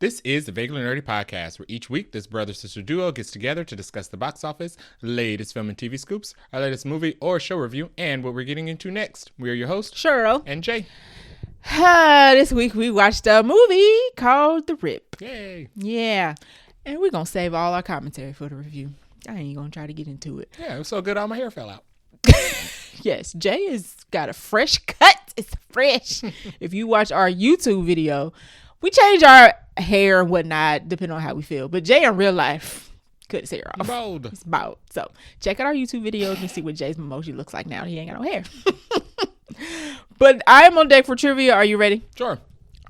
This is the Vaguely Nerdy Podcast, where each week this brother-sister duo gets together to discuss the box office, latest film and TV scoops, our latest movie or show review, and what we're getting into next. We are your hosts, Cheryl and Jay. This week we watched a movie called The Rip. Yay. Yeah. And we're going to save all our commentary for the review. I ain't going to try to get into it. Yeah, it was so good all my hair fell out. Yes, Jay has got a fresh cut. It's fresh. If you watch our YouTube video, we change our hair and whatnot depending on how we feel. But Jay in real life cut his hair off. Bald. It's bald. So check out our YouTube videos and see what Jay's emoji looks like now that he ain't got no hair. But I'm on deck for trivia. Are you ready? Sure.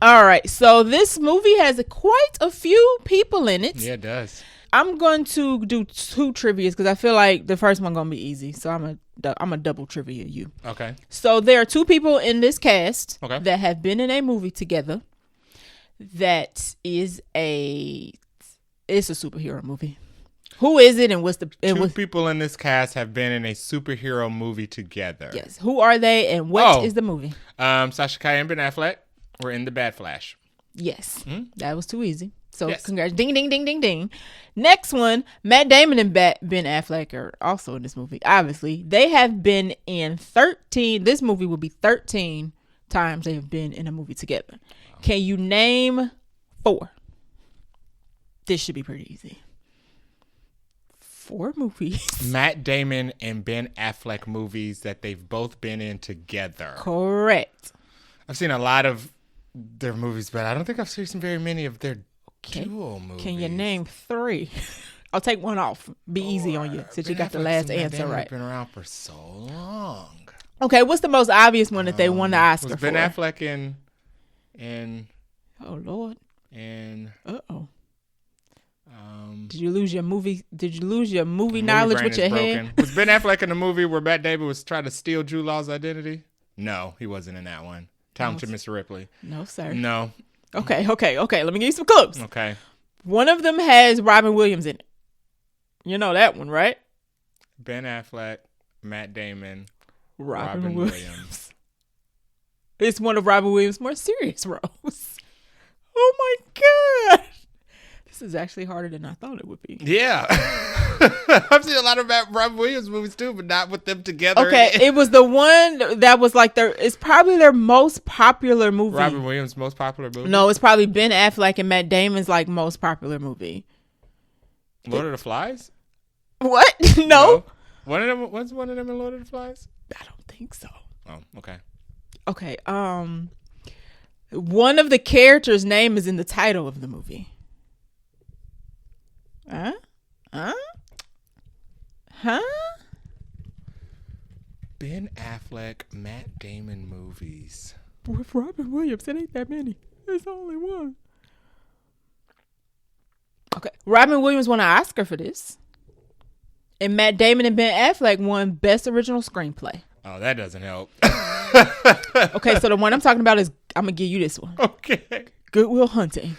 All right. So this movie has quite a few people in it. Yeah, it does. I'm going to do two trivias because I feel like the first one going to be easy. So I'm a double trivia you. Okay. So there are two people in this cast that have been in a movie together. That is it's a superhero movie. Who is it and what's the... Two people in this cast have been in a superhero movie together. Yes. Who are they and what is the movie? Sasha Calle and Ben Affleck were in The Bad Flash. Yes. Mm-hmm. That was too easy. So yes. Congrats. Ding, ding, ding, ding, ding. Next one, Matt Damon and Ben Affleck are also in this movie. Obviously, they have been in 13... This movie will be 13 times they have been in a movie together. Can you name 4? This should be pretty easy. 4 movies. Matt Damon and Ben Affleck movies that they've both been in together. Correct. I've seen a lot of their movies, but I don't think I've seen very many of their duo movies. Can you name 3? I'll take one off. Be easy on you since you got the last answer right. Been around for so long. Okay, what's the most obvious one that they won the Oscar was for? Ben Affleck in oh Lord. And did you lose your movie knowledge with your hair? Was Ben Affleck in the movie where Matt Damon was trying to steal Jude Law's identity? No, he wasn't in that one. Talented Mr. Ripley. No, sir. No. Okay. Let me give you some clues. Okay. One of them has Robin Williams in it. You know that one, right? Ben Affleck, Matt Damon, Robin Williams. It's one of Robin Williams' more serious roles. Oh my God. This is actually harder than I thought it would be. Yeah. I've seen a lot of Robin Williams movies too, but not with them together. Okay, it was the one that was like it's probably their most popular movie. Robin Williams' most popular movie? No, it's probably Ben Affleck and Matt Damon's like most popular movie. Lord of the Flies? What? No. Was one of them in Lord of the Flies? I don't think so. Oh, okay. Okay. One of the characters' name is in the title of the movie. Huh? Ben Affleck, Matt Damon movies. With Robin Williams, it ain't that many. There's only one. Okay. Robin Williams won an Oscar for this. And Matt Damon and Ben Affleck won Best Original Screenplay. Oh, that doesn't help. Okay, so the one I'm talking about is, I'm going to give you this one. Okay. Good Will Hunting.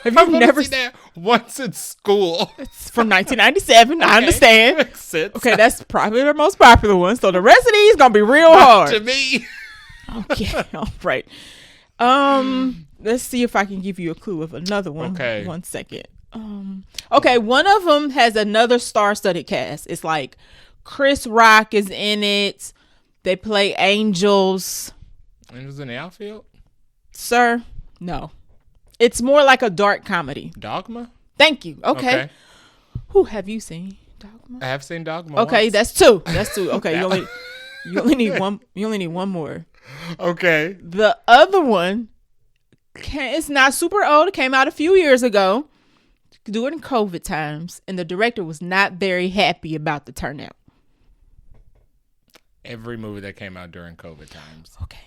Have you never seen that once in school? It's from 1997. Okay. I understand. Makes sense. Okay, that's probably the most popular one. So the rest of these going to be real hard. To me. Okay, all right. Let's see if I can give you a clue of another one. Okay. 1 second. Okay, one of them has another star-studded cast. It's like Chris Rock is in it. They play angels. Angels in the Outfield? Sir, no. It's more like a dark comedy. Dogma? Thank you. Okay. Who have you seen? Dogma? I have seen Dogma. Okay, once. That's two. Okay, you only need one. You only need one more. Okay. The other one, it's not super old. It came out a few years ago. During COVID times, and the director was not very happy about the turnout. Every movie that came out during COVID times. Okay.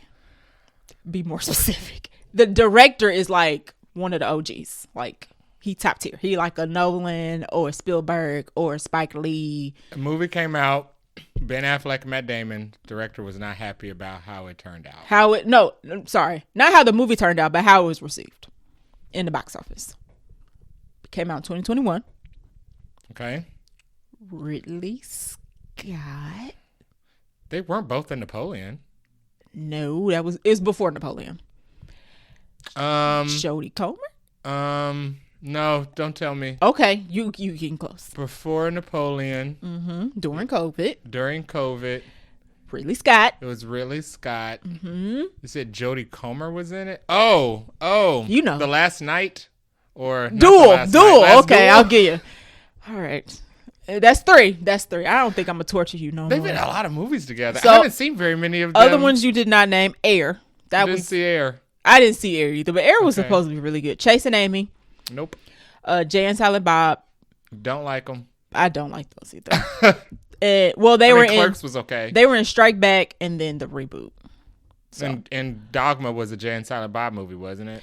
Be more specific. The director is like one of the OGs. Like, he top tier. He like a Nolan or Spielberg or Spike Lee. A movie came out. Ben Affleck, Matt Damon. Director was not happy about how it turned out. No, sorry. Not how the movie turned out, but how it was received in the box office. Came out in 2021. Okay. Ridley Scott. They weren't both in Napoleon. No, it was before Napoleon. Jodie Comer? No, don't tell me. Okay, you getting close. Before Napoleon. During COVID. During COVID. Ridley Scott. It was Ridley Scott. You said Jodie Comer was in it? Oh. You know. The Last Night? Or Duel. Okay, Duel? I'll give you. All right. That's three. I don't think I'm going to torture you no more. They've been in a lot of movies together. So, I haven't seen very many of them. Other ones you did not name. Air. Didn't see Air. I didn't see Air either, but Air was supposed to be really good. Chasing Amy. Nope. Jay and Silent Bob. Don't like them. I don't like those either. Well, they were Clerks was okay. They were in Strike Back and then the reboot. So. And Dogma was a Jay and Silent Bob movie, wasn't it?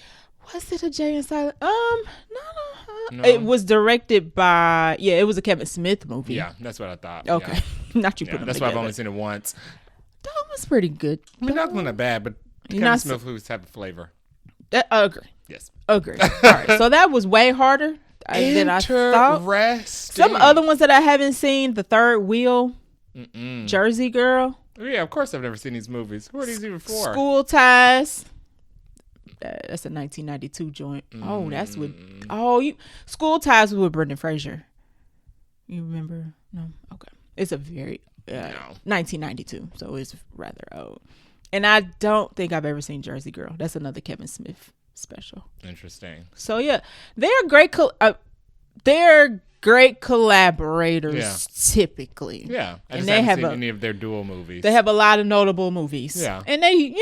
Was it a Jay and Silent? No. It was directed by. Yeah, it was a Kevin Smith movie. Yeah, that's what I thought. Okay, yeah. Not you. Yeah, Put them that's together. why I've only seen it once. Dogma's pretty good. I mean, Dogma's not bad, but Kevin Smith movies have a flavor. Agree. Yes. Agree. All right, so that was way harder than I thought. Some other ones that I haven't seen: The Third Wheel, Jersey Girl. Yeah, of course I've never seen these movies. Who are these even for? School Ties. That's a 1992 joint. Oh, that's with. School Ties was with Brendan Fraser. You remember? No. Okay. It's a very 1992, so it's rather old. And I don't think I've ever seen Jersey Girl. That's another Kevin Smith special. Interesting. So yeah, they're great. They're great collaborators typically. Yeah, I just haven't seen any of their dual movies. They have a lot of notable movies. Yeah, and they,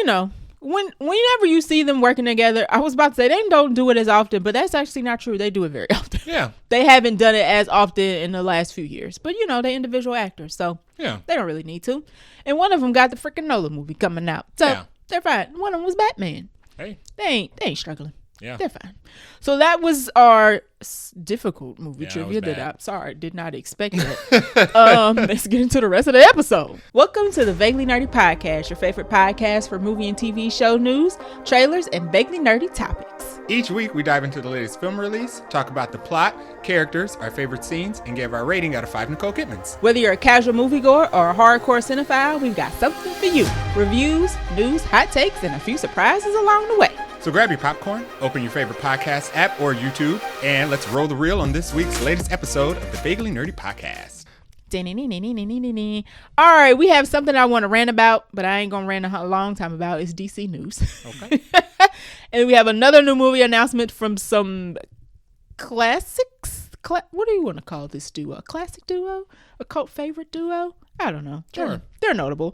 whenever you see them working together, I was about to say they don't do it as often, but that's actually not true. They do it very often. Yeah, they haven't done it as often in the last few years, but they're individual actors, so yeah, they don't really need to. And one of them got the freaking Nolan movie coming out, so they're fine. One of them was Batman. Hey, they ain't struggling. Yeah, they're fine. So that was our difficult movie trivia that I'm sorry, did not expect that. Let's get into the rest of the episode. Welcome to the Vaguely Nerdy Podcast, your favorite podcast for movie and TV show news, trailers, and vaguely nerdy topics. Each week we dive into the latest film release, talk about the plot, characters, our favorite scenes, and give our rating out of 5 Nicole Kidmans. Whether you're a casual moviegoer or a hardcore cinephile, we've got something for you. Reviews, news, hot takes, and a few surprises along the way. So grab your popcorn, open your favorite podcast app or YouTube, and let's roll the reel on this week's latest episode of the Vaguely Nerdy Podcast. All right, we have something I want to rant about, but I ain't going to rant a long time about. It's DC news. Okay. And we have another new movie announcement from some classics. What do you want to call this duo? A classic duo? A cult favorite duo? I don't know. Sure. They're notable.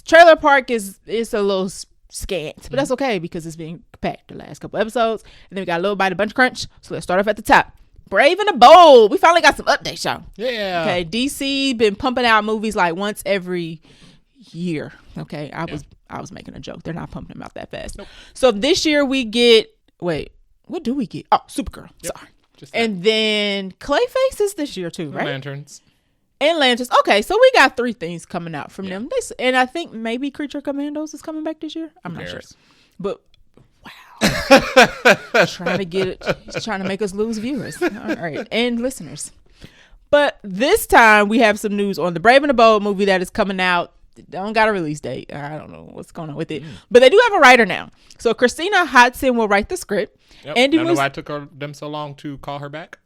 Trailer Park is a little scant, but that's okay because it's being packed the last couple episodes. And then we got a little bite of Buncha Crunch. So let's start off at the top. Brave and the Bold. We finally got some updates, y'all. Yeah. Okay. DC been pumping out movies like once every year. Okay. I was making a joke. They're not pumping them out that fast. Nope. So this year we get. Wait. What do we get? Oh, Supergirl. Yep. Sorry. And then Clayface is this year too, right? Lanterns. And Lanterns. Okay, so we got 3 things coming out from them. And I think maybe Creature Commandos is coming back this year. I'm not sure. But wow. Trying to get it. He's trying to make us lose viewers. All right. And listeners. But this time we have some news on the Brave and the Bold movie that is coming out. Don't got a release date. I don't know what's going on with it. But they do have a writer now. So Christina Hodson will write the script. Yep. I don't know why it took them so long to call her back.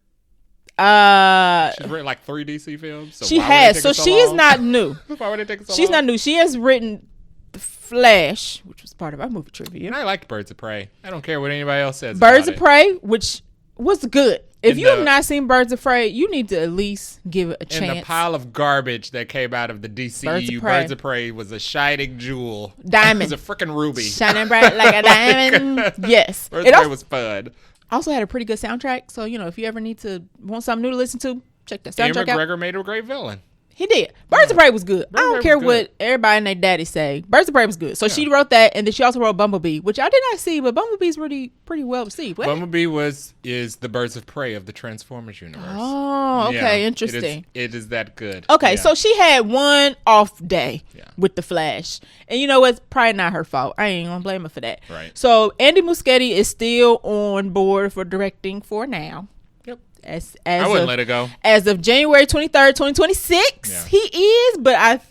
She's written like 3 DC films. So she has. So she is not new. Why would it take so long? She's not new. She has written The Flash, which was part of our movie trivia. And I liked Birds of Prey. I don't care what anybody else says. Birds of Prey, which was good. If you have not seen Birds of Prey, you need to at least give it a chance. In the pile of garbage that came out of the DCEU, Birds of Prey was a shining jewel. Diamond. It was a freaking ruby. Shining bright like a diamond. Yes. Birds of Prey was fun. Also had a pretty good soundtrack. So, if you ever want something new to listen to, check that soundtrack out. Ian McGregor made a great villain. He did. Birds of Prey was good. I don't care what everybody and their daddy say. Birds of Prey was good. So she wrote that, and then she also wrote Bumblebee, which I did not see, but Bumblebee's pretty well received. What? Bumblebee is the Birds of Prey of the Transformers universe. Oh, okay, interesting. It is that good. Okay, so she had one off day with The Flash, and you know what? It's probably not her fault. I ain't gonna blame her for that. Right. So Andy Muschietti is still on board for directing for now. I wouldn't let it go. As of January 23rd, 2026, he is. But I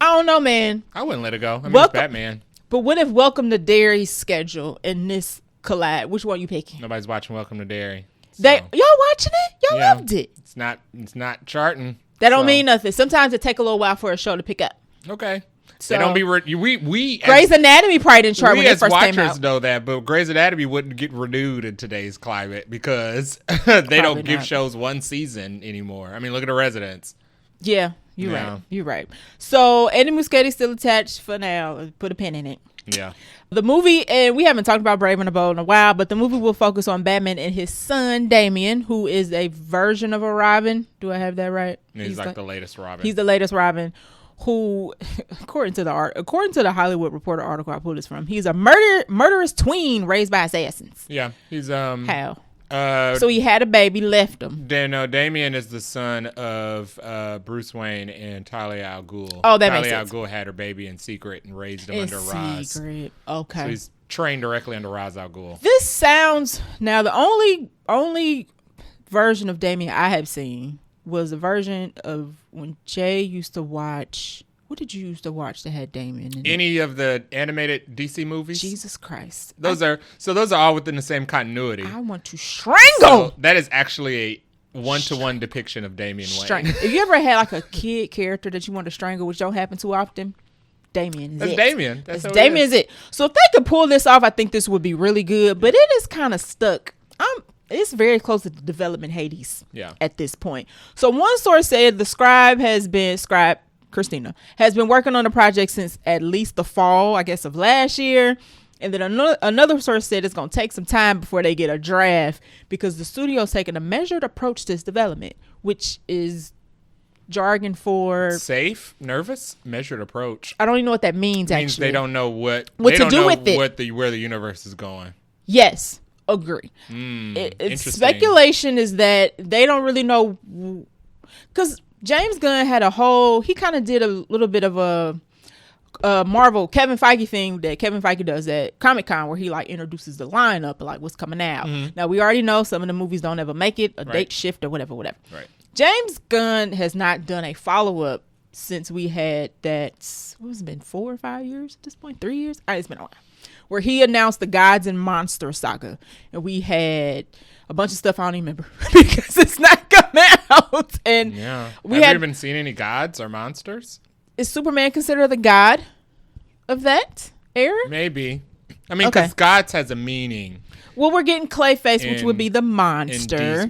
don't know, man. I wouldn't let it go. I mean, it's Batman. But what if Welcome to Derry's schedule and this collide. Which one you picking? Nobody's watching Welcome to Derry. Y'all watching it? Y'all loved it. It's not charting. That don't mean nothing. Sometimes it take a little while for a show to pick up. Okay. So they don't be we Grey's Anatomy probably didn't chart when it first came out. We as watchers know that, but Grey's Anatomy wouldn't get renewed in today's climate because they don't give shows one season anymore. I mean, look at The Residents. Yeah, you're right. You're right. So Eddie Muschietti's still attached for now. Put a pin in it. Yeah. The movie, and we haven't talked about Brave and the Bold in a while, but the movie will focus on Batman and his son Damian, who is a version of a Robin. Do I have that right? He's like the latest Robin. He's the latest Robin. Who, according to the Hollywood Reporter article I pulled this from, he's a murderous tween raised by assassins. Yeah, he's how? So he had a baby, left him. Damian is the son of Bruce Wayne and Talia al Ghul. Oh, that makes sense. Talia al Ghul had her baby in secret and raised him under Ra's. Secret. Okay. So he's trained directly under Ra's al Ghul. This sounds now the only version of Damian I have seen was a version of when Jay used to watch. What did you used to watch that had Damian in it? Any of the animated DC movies? Jesus Christ. Those are all within the same continuity. I want to strangle. So that is actually a one-to-one depiction of Damian Wayne. If you ever had like a kid character that you want to strangle, which don't happen too often, Damian is That's it. Damian. That's Damian is it. So if they could pull this off, I think this would be really good. But it is kind of stuck. It's very close to the development Hades at this point. So one source said Christina has been working on the project since at least the fall, I guess, of last year. And then another source said it's going to take some time before they get a draft because the studio's taking a measured approach to this development, which is jargon for safe, nervous, measured approach. I don't even know what that means. It means they don't know what to do with it. Where the universe is going. Yes. Agree. It's speculation is that they don't really know because James Gunn had he kind of did a little bit of a Marvel Kevin Feige thing that Kevin Feige does at Comic-Con where he like introduces the lineup of like what's coming out. Now we already know some of the movies don't ever make it, date shift or whatever. Right. James Gunn has not done a follow-up since we had that, it's been 4 or 5 years at this point, 3 years? All right, it's been a while. Where he announced the Gods and Monsters saga. And we had a bunch of stuff I don't even remember because it's not coming out. And have you even seen any gods or monsters? Is Superman considered the god of that era? Maybe. I mean, because gods has a meaning. Well, we're getting Clayface, which would be the monster.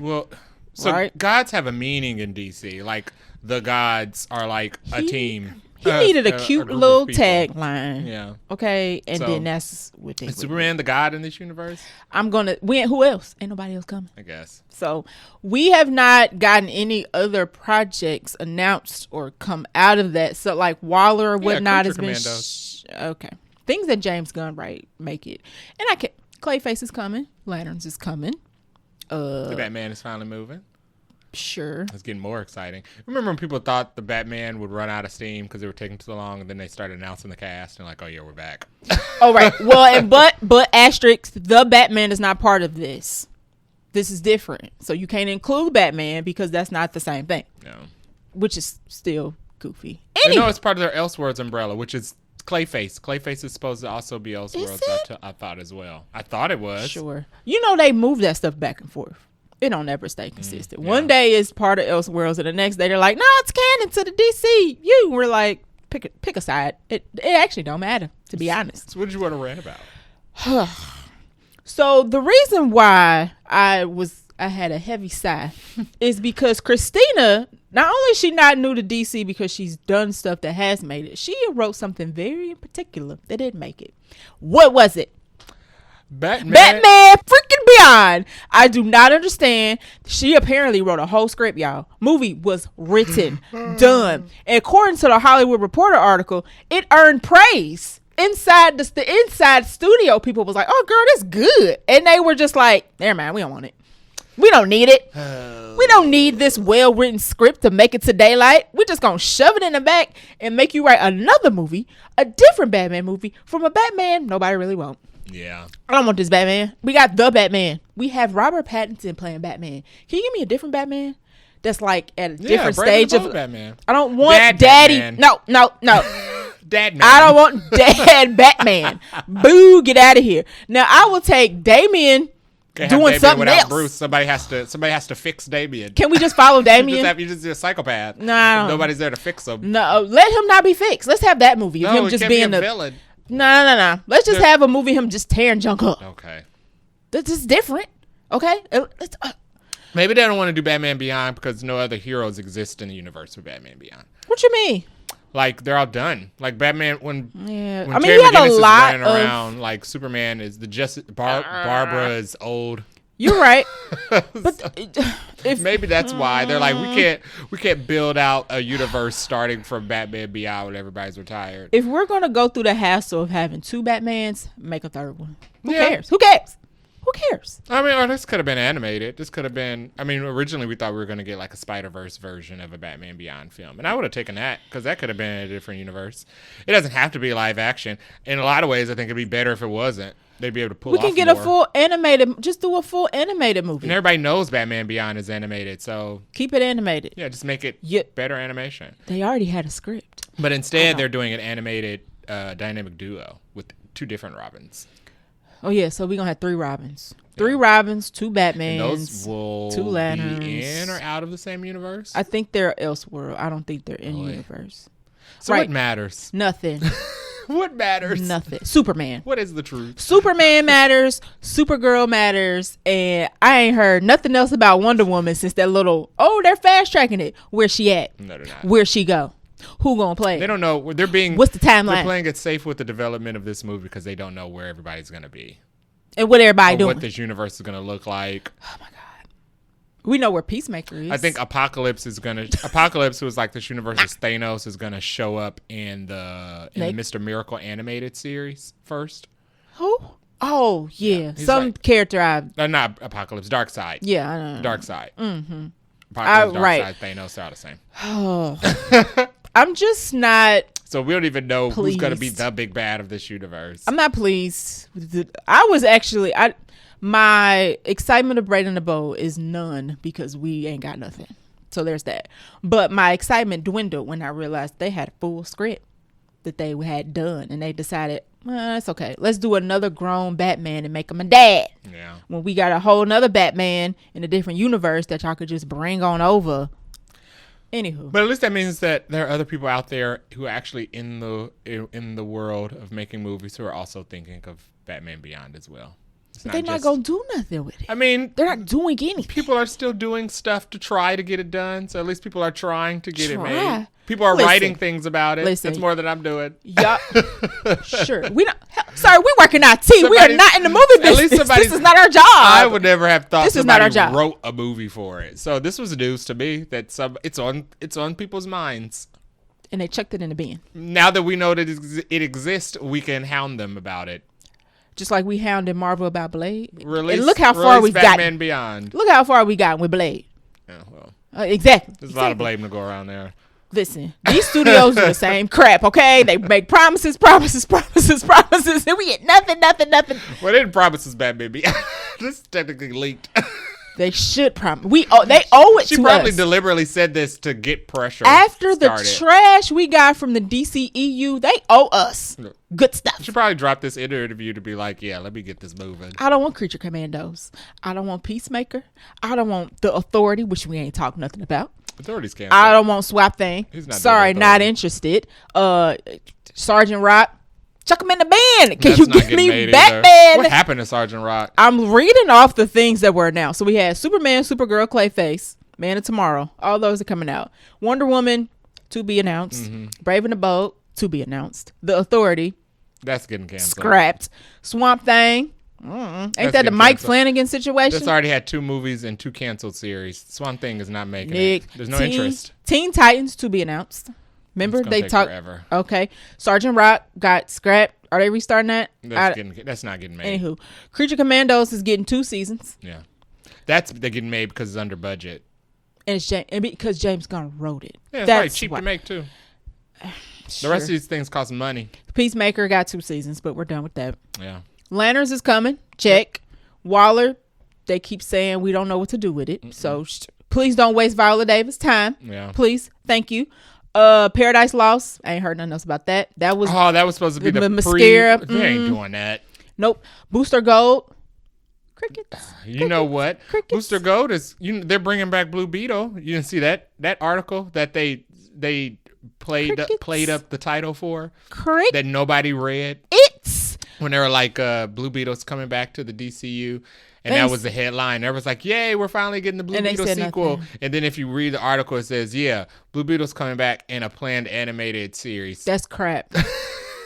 Gods have a meaning in DC. Like, the gods are like a team. He needed a cute little tagline. Yeah. Okay. And then that's what they is Superman the god in this universe? Who else? Ain't nobody else coming. I guess. So we have not gotten any other projects announced or come out of that. So like Waller or whatnot has been. Okay. Things that James Gunn make it. And Clayface is coming. Lanterns is coming. The Batman is finally moving. Sure. It's getting more exciting. Remember when people thought the Batman would run out of steam because they were taking too long, and then they started announcing the cast and like, oh yeah, we're back. Oh right. Well, but asterisk, the Batman is not part of this. This is different, so you can't include Batman because that's not the same thing. No. Which is still goofy. No, it's part of their Elseworlds umbrella, which is Clayface. Clayface is supposed to also be Elseworlds. I thought as well. I thought it was. Sure. They move that stuff back and forth. It don't ever stay consistent. One day it's part of Elseworlds, and the next day they're like, "No, it's canon to the DCU." We're like, "Pick a side." It actually don't matter, to be honest. So what did you want to rant about? So the reason why I had a heavy sigh is because Christina, not only is she not new to DC because she's done stuff that has made it, she wrote something very in particular that didn't make it. What was it? Batman freaking Beyond. I do not understand. She apparently wrote a whole script, y'all. Movie was written, done. And according to the Hollywood Reporter article, it earned praise. Inside the inside studio, people was like, "Oh, girl, that's good." And they were just like, "Never mind, we don't want it. We don't need it. We don't need this well-written script to make it to daylight. We're just going to shove it in the back and make you write another movie, a different Batman movie from a Batman nobody really wants." Yeah. I don't want this Batman. We got the Batman. We have Robert Pattinson playing Batman. Can you give me a different Batman that's like at a different stage of Batman? I don't want Daddy. Batman. No. Dad Man. I don't want Dad Batman. Boo, get out of here. Now I will take Damien Can't have doing Damien something without else. Bruce. Somebody has to fix Damien. Can we just follow Damien? You just a psychopath. No. Nobody's there to fix him. No, let him not be fixed. Let's have that movie of No, him he just can't being be a the villain. No. Let's just have a movie of him just tearing junk up. Okay. This is different. Okay. Maybe they don't want to do Batman Beyond because no other heroes exist in the universe of Batman Beyond. What you mean? Like they're all done. Like Batman when Yeah. when I mean, Terry he had McGinnis a is lot running of. around, like Superman is the Barbara is old. You're right. But if Maybe that's why they're like we can't build out a universe starting from Batman Beyond when everybody's retired. if we're gonna go through the hassle of having two Batmans, make a third one. Who Yeah. cares? Who cares? Who cares? I mean, or this could have been animated. This could have been. I mean, originally we thought we were going to get like a Spider-Verse version of a Batman Beyond film, and I would have taken that because that could have been a different universe. It doesn't have to be live action. In a lot of ways, I think it'd be better if it wasn't. They'd be able to pull. We can off get more. a full animated. Just do a full animated movie. And everybody knows Batman Beyond is animated, so Keep it animated. yeah, just make it Yeah. better animation. They already had a script. But instead, they're doing an animated dynamic duo with two different Robins. Oh yeah, so we're gonna have 3 Robins. 3 Robins, 2 And Batmans. those will 2 Lanterns. be in or out of the same universe. I think they're Elseworld. I don't think they're in Boy. universe. So right. what matters? Nothing. What matters? Nothing. Superman. What is the truth? Superman matters. Supergirl matters. And I ain't heard nothing else about Wonder Woman since that little, they're fast tracking it. Where's she at? No, they're not. Where's she go? Who gonna play? They don't know. They're being. What's the timeline? They're playing it safe with the development of this movie because they don't know where everybody's gonna be. And what everybody Or doing? what this universe is gonna look like. We know where Peacemaker is. I think Apocalypse, who was like this universe's Thanos, is gonna show up in the Mr. Miracle animated series first. Who? Oh yeah, he's some like- character Not Apocalypse, Darkseid. Yeah, I know. Darkseid. Mm-hmm. Apocalypse, right. Darkseid, Thanos, they're all the same. Oh, I'm just not. So we don't even know who's gonna be Pleased. the big bad of this universe. I'm not pleased. I was actually. My excitement of Braid in the Bow is none because we ain't got nothing. So there's that. But my excitement dwindled when I realized they had a full script that they had done, and they decided, it's okay. Let's do another grown Batman and make him a dad. Yeah. When we got a whole nother Batman in a different universe that y'all could just bring on over. Anywho. But at least that means that there are other people out there who are actually in the world of making movies who are also thinking of Batman Beyond as well. They're not going to do nothing with it. I mean, They're not doing anything. people are still doing stuff to try to get it done. So at least people are trying to get it made. Try? People are Listen. writing things about it. Listen. That's more than I'm doing. Y'all, sure. We not. Sorry, we work in IT. We are Somebody's- not in the movie at business. least somebody's- This is not our job. I would never have thought This is not somebody our job. wrote a movie for it. So this was news to me that it's on people's minds. And they chucked it in the bin. Now that we know that it exists, we can hound them about it. Just like we hounded Marvel about Blade. Release, And look how far we've Batman gotten. Beyond. Look how far we got with Blade. Yeah, well, Exactly. there's a lot of blame to go around there. Listen, these studios do the same crap, okay? They make promises, and we get nothing. Well, they didn't promise us Batman Beyond. This is technically leaked. They should promise. They owe it She to probably us. deliberately said this to get pressure. After the started. trash we got from the DCEU, they owe us good stuff. She probably dropped this interview to be like, yeah, let me get this moving. I don't want Creature Commandos. I don't want Peacemaker. I don't want The Authority, which we ain't talked nothing about. Authority's canceled. I don't want Swap Thing. He's not Sorry, doing not Authority. interested. Sergeant Rock, chuck him in the bin. Can That's you not give getting me made either. Batman? What happened to Sergeant Rock? I'm reading off the things that were announced. So we had Superman, Supergirl, Clayface, Man of Tomorrow. All those are coming out. Wonder Woman, to be announced. Mm-hmm. Brave and the Bold, to be announced. The Authority, That's getting canceled. scrapped. Swamp Thing. Ain't that the getting Mike canceled. Flanagan situation? This already had 2 movies and 2 canceled series. Swan Thing is not making Nick, it. There's no interest. Teen Titans, to be announced. Remember It's gonna they take talked. forever. Okay, Sergeant Rock got scrapped. Are they restarting that? That's not getting made. Anywho, Creature Commandos is getting 2 seasons, Yeah, they're getting made because it's under budget. and because James Gunn wrote it. Yeah, it's That's probably cheap why. to make too. Sure. The rest of these things cost money. Peacemaker got 2 seasons, but we're done with that. Yeah, Lanterns is coming. Check. Waller, they keep saying we don't know what to do with it. So please don't waste Viola Davis' time. yeah. Please, thank you. Paradise Lost. I ain't heard nothing else about that. That was supposed to be the mascara. They ain't doing that. Nope. Booster Gold. Crickets. You know what? Crickets. Booster Gold is. They're bringing back Blue Beetle. You didn't see that article that they played up the title for that nobody read. It's when they were like, Blue Beetle's coming back to the DCU. And that was the headline. Everyone's like, yay, we're finally getting the Blue Beetle sequel. Nothing. And then if you read the article, it says, yeah, Blue Beetle's coming back in a planned animated series. That's crap.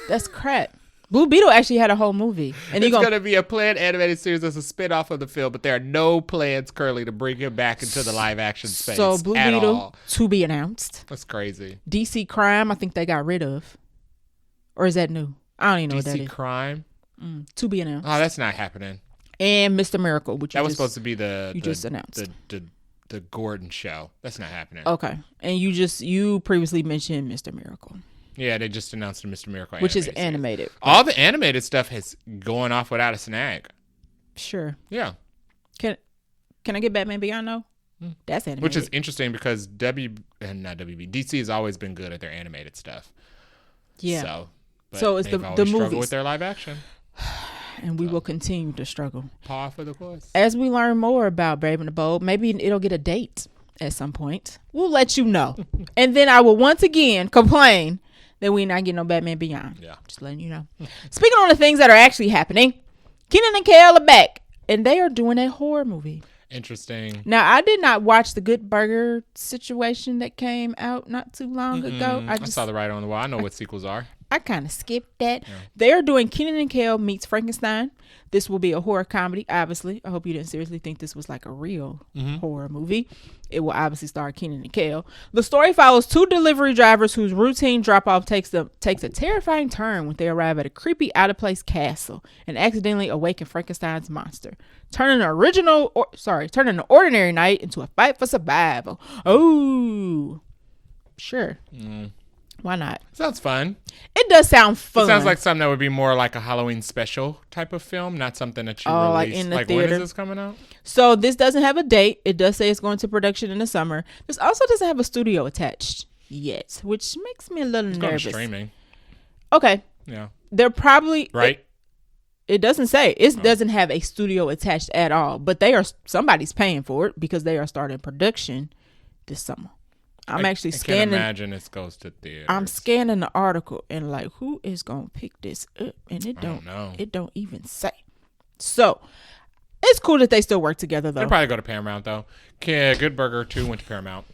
That's crap. Blue Beetle actually had a whole movie. And it's going to be a planned animated series as a spinoff of the film, but there are no plans currently to bring him back into the live action space. So Blue Beetle, to be announced. That's crazy. DC Crime, I think they got rid of. Or is that new? I don't even know what that is. DC Crime? To be announced. Oh, that's not happening. And Mr. Miracle, which that was supposed to be the just announced the Gordon show. That's not happening. Okay, and you previously mentioned Mr. Miracle. Yeah, they just announced the Mr. Miracle, which is animated. Series. All the animated stuff is going off without a snag. Sure. Yeah. Can I get Batman Beyond though? That's animated. Which is interesting because DC has always been good at their animated stuff. Yeah. So it's the movies struggle with their live action. And we will continue to struggle. Par for the course. As we learn more about Brave and the Bold, maybe it'll get a date at some point. We'll let you know. And then I will once again complain that we're not getting no Batman Beyond. Yeah. Just letting you know. Speaking on the things that are actually happening, Kenan and Kel are back. And they are doing a horror movie. Interesting. Now, I did not watch the Good Burger situation that came out not too long ago. I saw the writing on the wall. I know what sequels are. I kind of skipped that. Yeah. They are doing Kenan and Kel meets Frankenstein. This will be a horror comedy, obviously. I hope you didn't seriously think this was like a real horror movie. It will obviously star Kenan and Kel. The story follows two delivery drivers whose routine drop-off takes a terrifying turn when they arrive at a creepy, out-of-place castle and accidentally awaken Frankenstein's monster, turning an ordinary night into a fight for survival. Oh, sure. Why not? Sounds fun. It does sound fun. It sounds like something that would be more like a Halloween special type of film, not something that you release. Like in the theater. When is this coming out? So this doesn't have a date. It does say it's going to production in the summer. This also doesn't have a studio attached yet, which makes me a little nervous. Going to streaming. Okay. Yeah. They're probably right. It doesn't say. It doesn't have a studio attached at all, but somebody's paying for it because they are starting production this summer. I'm actually scanning. I can't imagine it goes to theaters. I'm scanning the article and like, who is gonna pick this up? And it don't know. It don't even say. So it's cool that they still work together though. They probably go to Paramount though. Yeah, Good Burger 2 went to Paramount.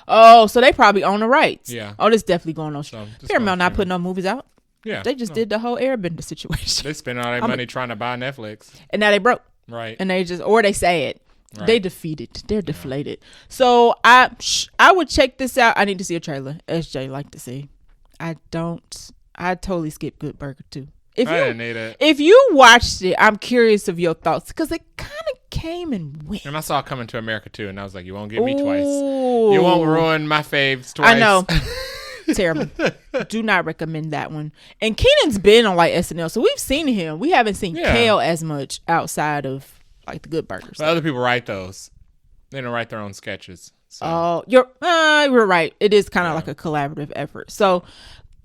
Oh, so they probably own the rights. Yeah. Oh, this definitely going on. So Paramount not putting no movies out. Yeah. They just did the whole Airbender situation. They spent all their money trying to buy Netflix. And now they broke. Right. And they say it. Right. They defeated. They're deflated. So I would check this out. I need to see a trailer. SJ like to see. I totally skipped Good Burger too. I didn't need it. If you watched it, I'm curious of your thoughts because it kind of came and went. And I saw Coming to America too, and I was like, you won't get me twice. You won't ruin my faves twice. I know. Terrible. Do not recommend that one. And Kenan's been on like SNL, so we've seen him. We haven't seen Kel as much outside of like the Good Burgers. But other people write those. They don't write their own sketches. So. Oh, you're right. It is kind of like a collaborative effort. So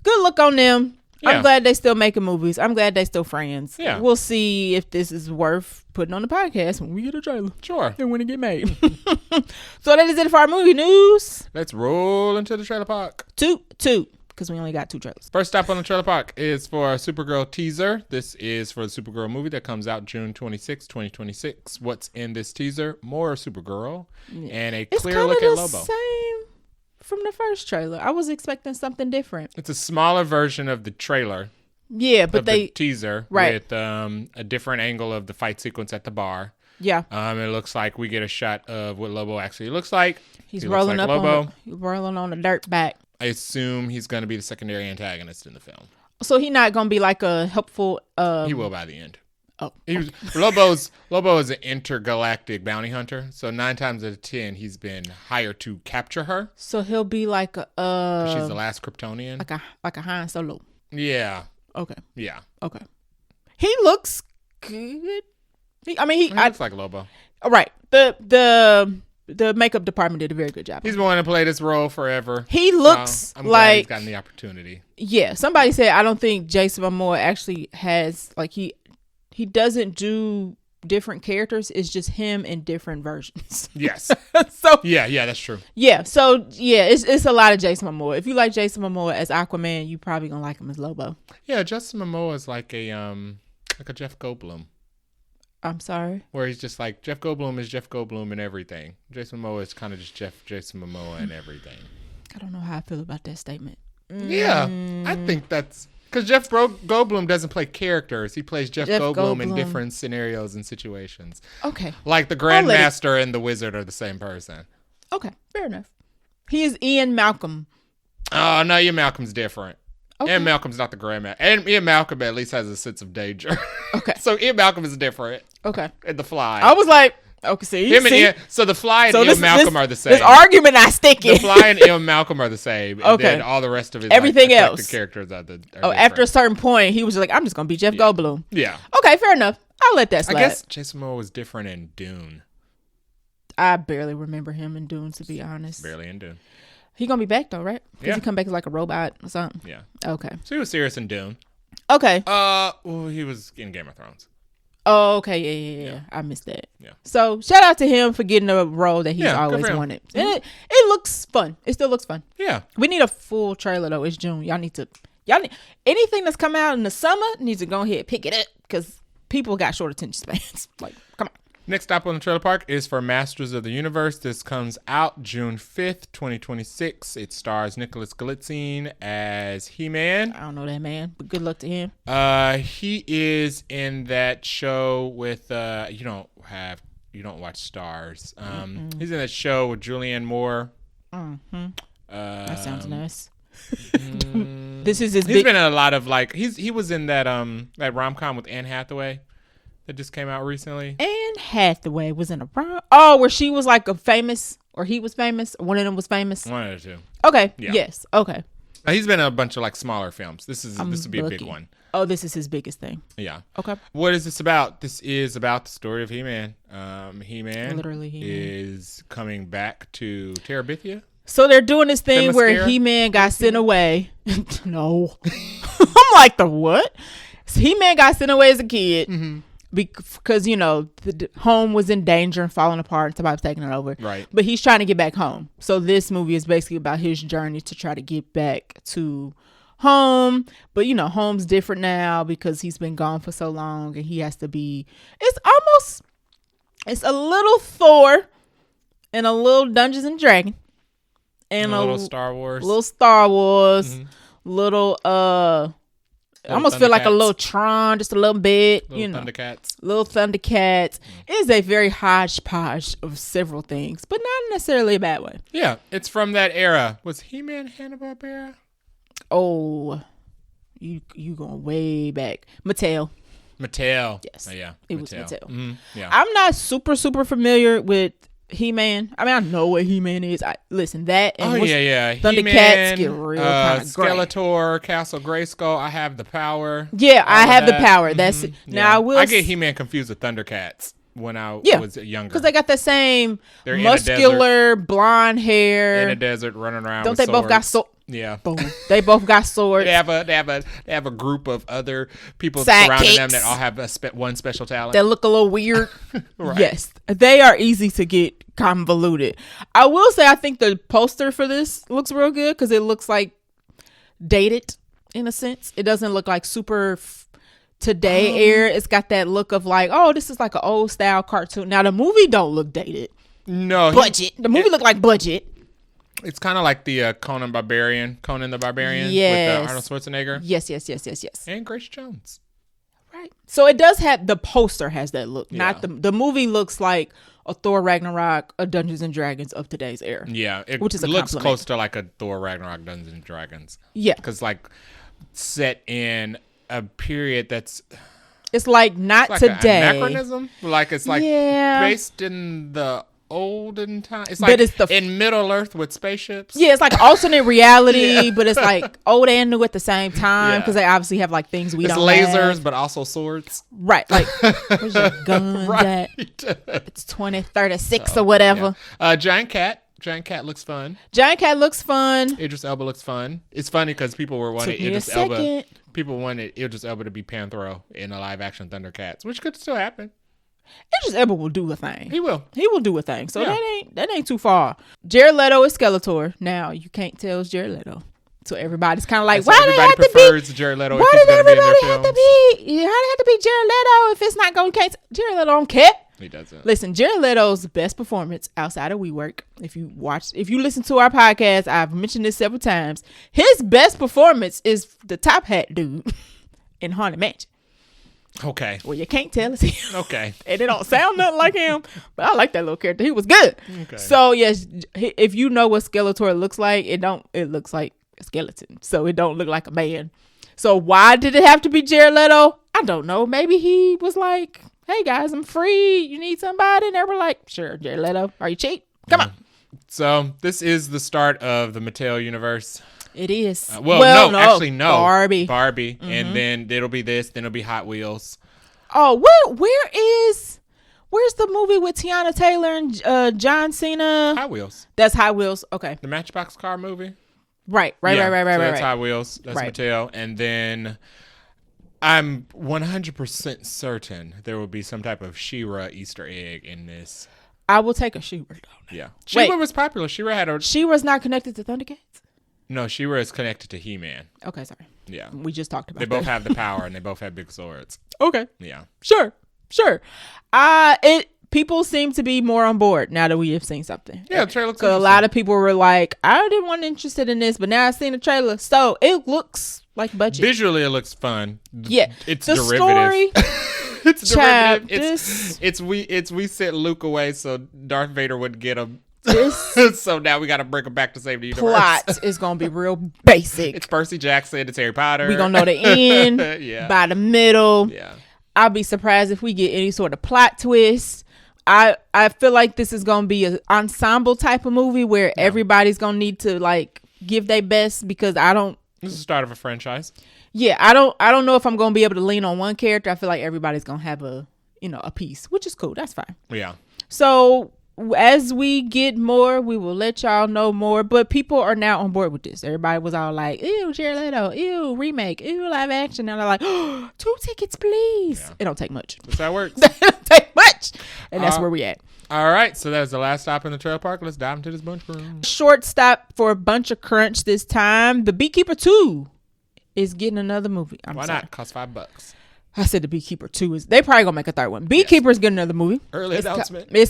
good look on them. Yeah. I'm glad they still making movies. I'm glad they still friends. Yeah. We'll see if this is worth putting on the podcast when we get a trailer. Sure. And when it get made. So that is it for our movie news. Let's roll into the trailer park. Two. Because we only got 2 trailers. First stop on the trailer park is for a Supergirl teaser. This is for the Supergirl movie that comes out June 26, 2026. What's in this teaser? More Supergirl and a clear look at Lobo. It's same from the first trailer. I was expecting something different. It's a smaller version of the trailer. Yeah, but the teaser with a different angle of the fight sequence at the bar. Yeah. It looks like we get a shot of what Lobo actually looks like. He's rolling up Lobo. He's rolling on the dirt back. I assume he's going to be the secondary antagonist in the film. So he's not going to be like a helpful... he will by the end. Oh. Lobo is an intergalactic bounty hunter. So 9 times out of 10, he's been hired to capture her. So he'll be like she's the last Kryptonian. Like a Han Solo. Yeah. Okay. Yeah. Okay. He looks good. He looks like Lobo. Right. The the makeup department did a very good job. He's wanting to play this role forever. He looks I'm glad he's like gotten the opportunity. Yeah, somebody said I don't think Jason Momoa actually has like he doesn't do different characters. It's just him in different versions. Yes. So yeah, that's true. yeah, so yeah, it's a lot of Jason Momoa. If you like Jason Momoa as Aquaman, you probably gonna like him as Lobo. Yeah, Jason Momoa is like a Jeff Goldblum. I'm sorry. Where he's just like Jeff Goldblum is Jeff Goldblum and everything. Jason Momoa is kind of just Jason Momoa and everything. I don't know how I feel about that statement. Yeah, I think that's because Jeff Goldblum doesn't play characters. He plays Jeff Goldblum in different scenarios and situations. Okay. Like the Grandmaster and the Wizard are the same person. Okay, fair enough. He is Ian Malcolm. Oh, no, Ian Malcolm's different. Okay. Ian Malcolm's not the Grandmaster. And Ian Malcolm at least has a sense of danger. Okay. So Ian Malcolm is different. Okay. And The Fly. I was like, okay, see. So The Fly and Ian Malcolm are the same. This argument not sticking. The Fly and Ian Malcolm are the same. And Okay. then all the rest of it, everything like, else. The characters are after a certain point, he was just like, I'm just going to be Jeff Goldblum. Yeah. Okay, fair enough. I'll let that slide. I guess Jason Momoa was different in Dune. I barely remember him in Dune, to be honest. Barely in Dune. He gonna be back though, right? Does Yeah. he come back as like a robot or something? Yeah. Okay. So he was serious in Dune. Okay. Well, he was in Game of Thrones. Oh, okay. Yeah. I missed that. Yeah. So shout out to him for getting a role that he's Yeah, good always for him. wanted. And it looks fun. It still looks fun. Yeah. We need a full trailer though. It's June. Y'all need anything that's come out in the summer needs to go ahead and pick it up because people got short attention spans. Like, come on. Next stop on the trailer park is for Masters of the Universe. This comes out June 5th, 2026. It stars Nicholas Glitzine as He-Man. I don't know that man, but good luck to him. He is in that show with you don't watch Stars. He's in that show with Julianne Moore. That sounds nice. Mm, This is he's been in a lot of like he was in that that rom-com with Anne Hathaway that just came out recently. Anne Hathaway was in a prom. Oh, where she was like a famous, or he was famous, or one of them was famous. One of the two. Okay. Yeah. Yes. Okay. He's been in a bunch of like smaller films. This would be a big lucky. one. Oh, this is his biggest thing. Yeah. Okay. What is this about? This is about the story of He-Man. He-Man Literally He-Man. is coming back to Terabithia. So they're doing this thing where Themyscira? He-Man got sent away. No. I'm like, the what? So He-Man got sent away as a kid because, the home was in danger and falling apart and somebody's taking it over. Right. But he's trying to get back home. So this movie is basically about his journey to try to get back to home. But, home's different now because he's been gone for so long and he has to be... It's a little Thor and a little Dungeons and Dragons. And a little Star Wars. Little I almost feel like a little Tron, just a little bit, Thundercats. Little Thundercats. It is a very hodgepodge of several things, but not necessarily a bad way. Yeah, it's from that era. Was He-Man Hanna-Barbera? Oh, you going way back. Mattel. Yes. Oh, yeah. It was Mattel. Mm-hmm. Yeah. I'm not super familiar with He-Man. I mean, I know what He-Man is. Listen, that and Thundercats He-Man, get real kind of Skeletor, Castle Grayskull. I have the power. Yeah, I have the power. That's it. Yeah. Now I get He-Man confused with Thundercats when I was younger. Because they got the same They're muscular blonde hair in a desert running around. Don't with they swords. both got swords? Yeah. Boom. They both got swords. They have a group of other people surrounding them that all have one special talent. That look a little weird. Right. Yes. They are easy to get convoluted. I will say I think the poster for this looks real good because it looks like dated in a sense. It doesn't look like super today era. It's got that look of like, oh, this is like an old style cartoon. Now the movie don't look dated. No. Budget. The movie look like budget. It's kind of like the Conan the Barbarian yes. with Arnold Schwarzenegger. Yes. And Grace Jones. Right. So it does have, the poster has that look. Yeah. Not the movie looks like a Thor Ragnarok, a Dungeons and Dragons of today's era. Yeah. Which is a looks compliment. close to like a Thor Ragnarok Dungeons and Dragons. Yeah. Because like set in a period that's... It's like not It's like today. an anachronism. Like it's like based in the olden time. It's But like it's in Middle Earth with spaceships. Yeah, it's like alternate reality, but it's like old and new at the same time because they obviously have like things we it's don't lasers, have. but also swords. Right. Like, where's your guns at? It's 2036 or whatever. Yeah. Giant Cat. Giant Cat looks fun. Giant Cat looks fun. Idris Elba looks fun. It's funny because people were wanting Idris Elba. People wanted Idris Elba to be Panthro in a live action Thundercats, which could still happen. Idris Elba will do a thing. He will. He will do a thing. So that ain't too far. Jared Leto is Skeletor. Now you can't tell it's Jared Leto. So everybody's kind of like, why everybody do prefers Jared Leto? Why does everybody have to be? How do it have to be Jared Leto if it's not going to? Jared Leto don't care. He doesn't. Listen, Jared Leto's best performance outside of WeWork. If you listen to our podcast, I've mentioned this several times. His best performance is the top hat dude in Haunted Mansion. Okay. Well, you can't tell it's him. Okay. And it don't sound nothing like him, but I like that little character. He was good. Okay. So yes, if you know what Skeletor looks like, it looks like a skeleton. So it don't look like a man. So why did it have to be Jared Leto? I don't know. Maybe he was like, hey guys, I'm free. You need somebody? And they were like, sure, Jared Leto. Are you cheap? Come on. So this is the start of the Mattel universe. It is. No. Actually, no. Barbie. Mm-hmm. And then it'll be this. Then it'll be Hot Wheels. Oh, where's the movie with Tiana Taylor and John Cena? Hot Wheels. That's Hot Wheels. Okay. The Matchbox car movie. Right. So that's Hot Wheels. That's Mattel. And then I'm 100% certain there will be some type of She-Ra Easter egg in this. I will take a She-Ra. Yeah. She-Ra was popular. She-Ra had a... She-Ra's not connected to Thundercats? No, She-Ra is connected to He-Man. Okay, sorry. Yeah. We just talked about They both have the power and they both have big swords. Okay. Yeah. Sure. People seem to be more on board now that we have seen something. Yeah, the trailer looks So a lot of people were like, I didn't want interested in this, but now I've seen the trailer. So it looks like budget. Visually, it looks fun. Yeah. It's the derivative. It's child, derivative. We sent Luke away so Darth Vader would get him. This so now we got to bring him back to save the universe. Plot is gonna be real basic. It's Percy Jackson. It's Harry Potter. We gonna know the end by the middle. Yeah. I'll be surprised if we get any sort of plot twist. I feel like this is gonna be an ensemble type of movie where everybody's gonna need to like give their best because this is the start of a franchise. Yeah, I don't know if I'm gonna be able to lean on one character. I feel like everybody's gonna have a piece, which is cool. That's fine. Yeah. So as we get more, we will let y'all know more. But people are now on board with this. Everybody was all like, ew, Jared Leto, ew, remake, ew, live action. Now they're like, 2 tickets, please. Yeah. It don't take much. That's how it works. It don't take much. And that's where we at. All right. So that was the last stop in the trailer park. Let's dive into this Buncha Crunch. Short stop for Buncha Crunch this time. The Beekeeper 2 is getting another movie. Why not? Cost $5. I said the Beekeeper 2 is. They probably gonna make a third one. Beekeeper is getting another movie. Early announcement. They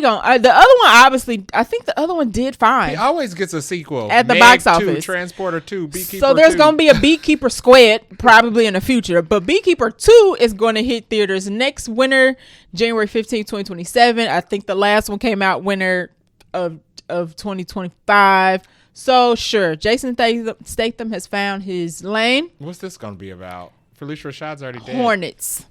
gonna the other one obviously. I think the other one did fine. He always gets a sequel at the box office. Transporter 2, Beekeeper. So there's gonna be a Beekeeper Squid probably in the future, but Beekeeper 2 is going to hit theaters next winter, January 15, 2027. I think the last one came out winter of 2025. So sure, Jason Statham has found his lane. What's this gonna be about? Felicia Rashad's already dead. Hornets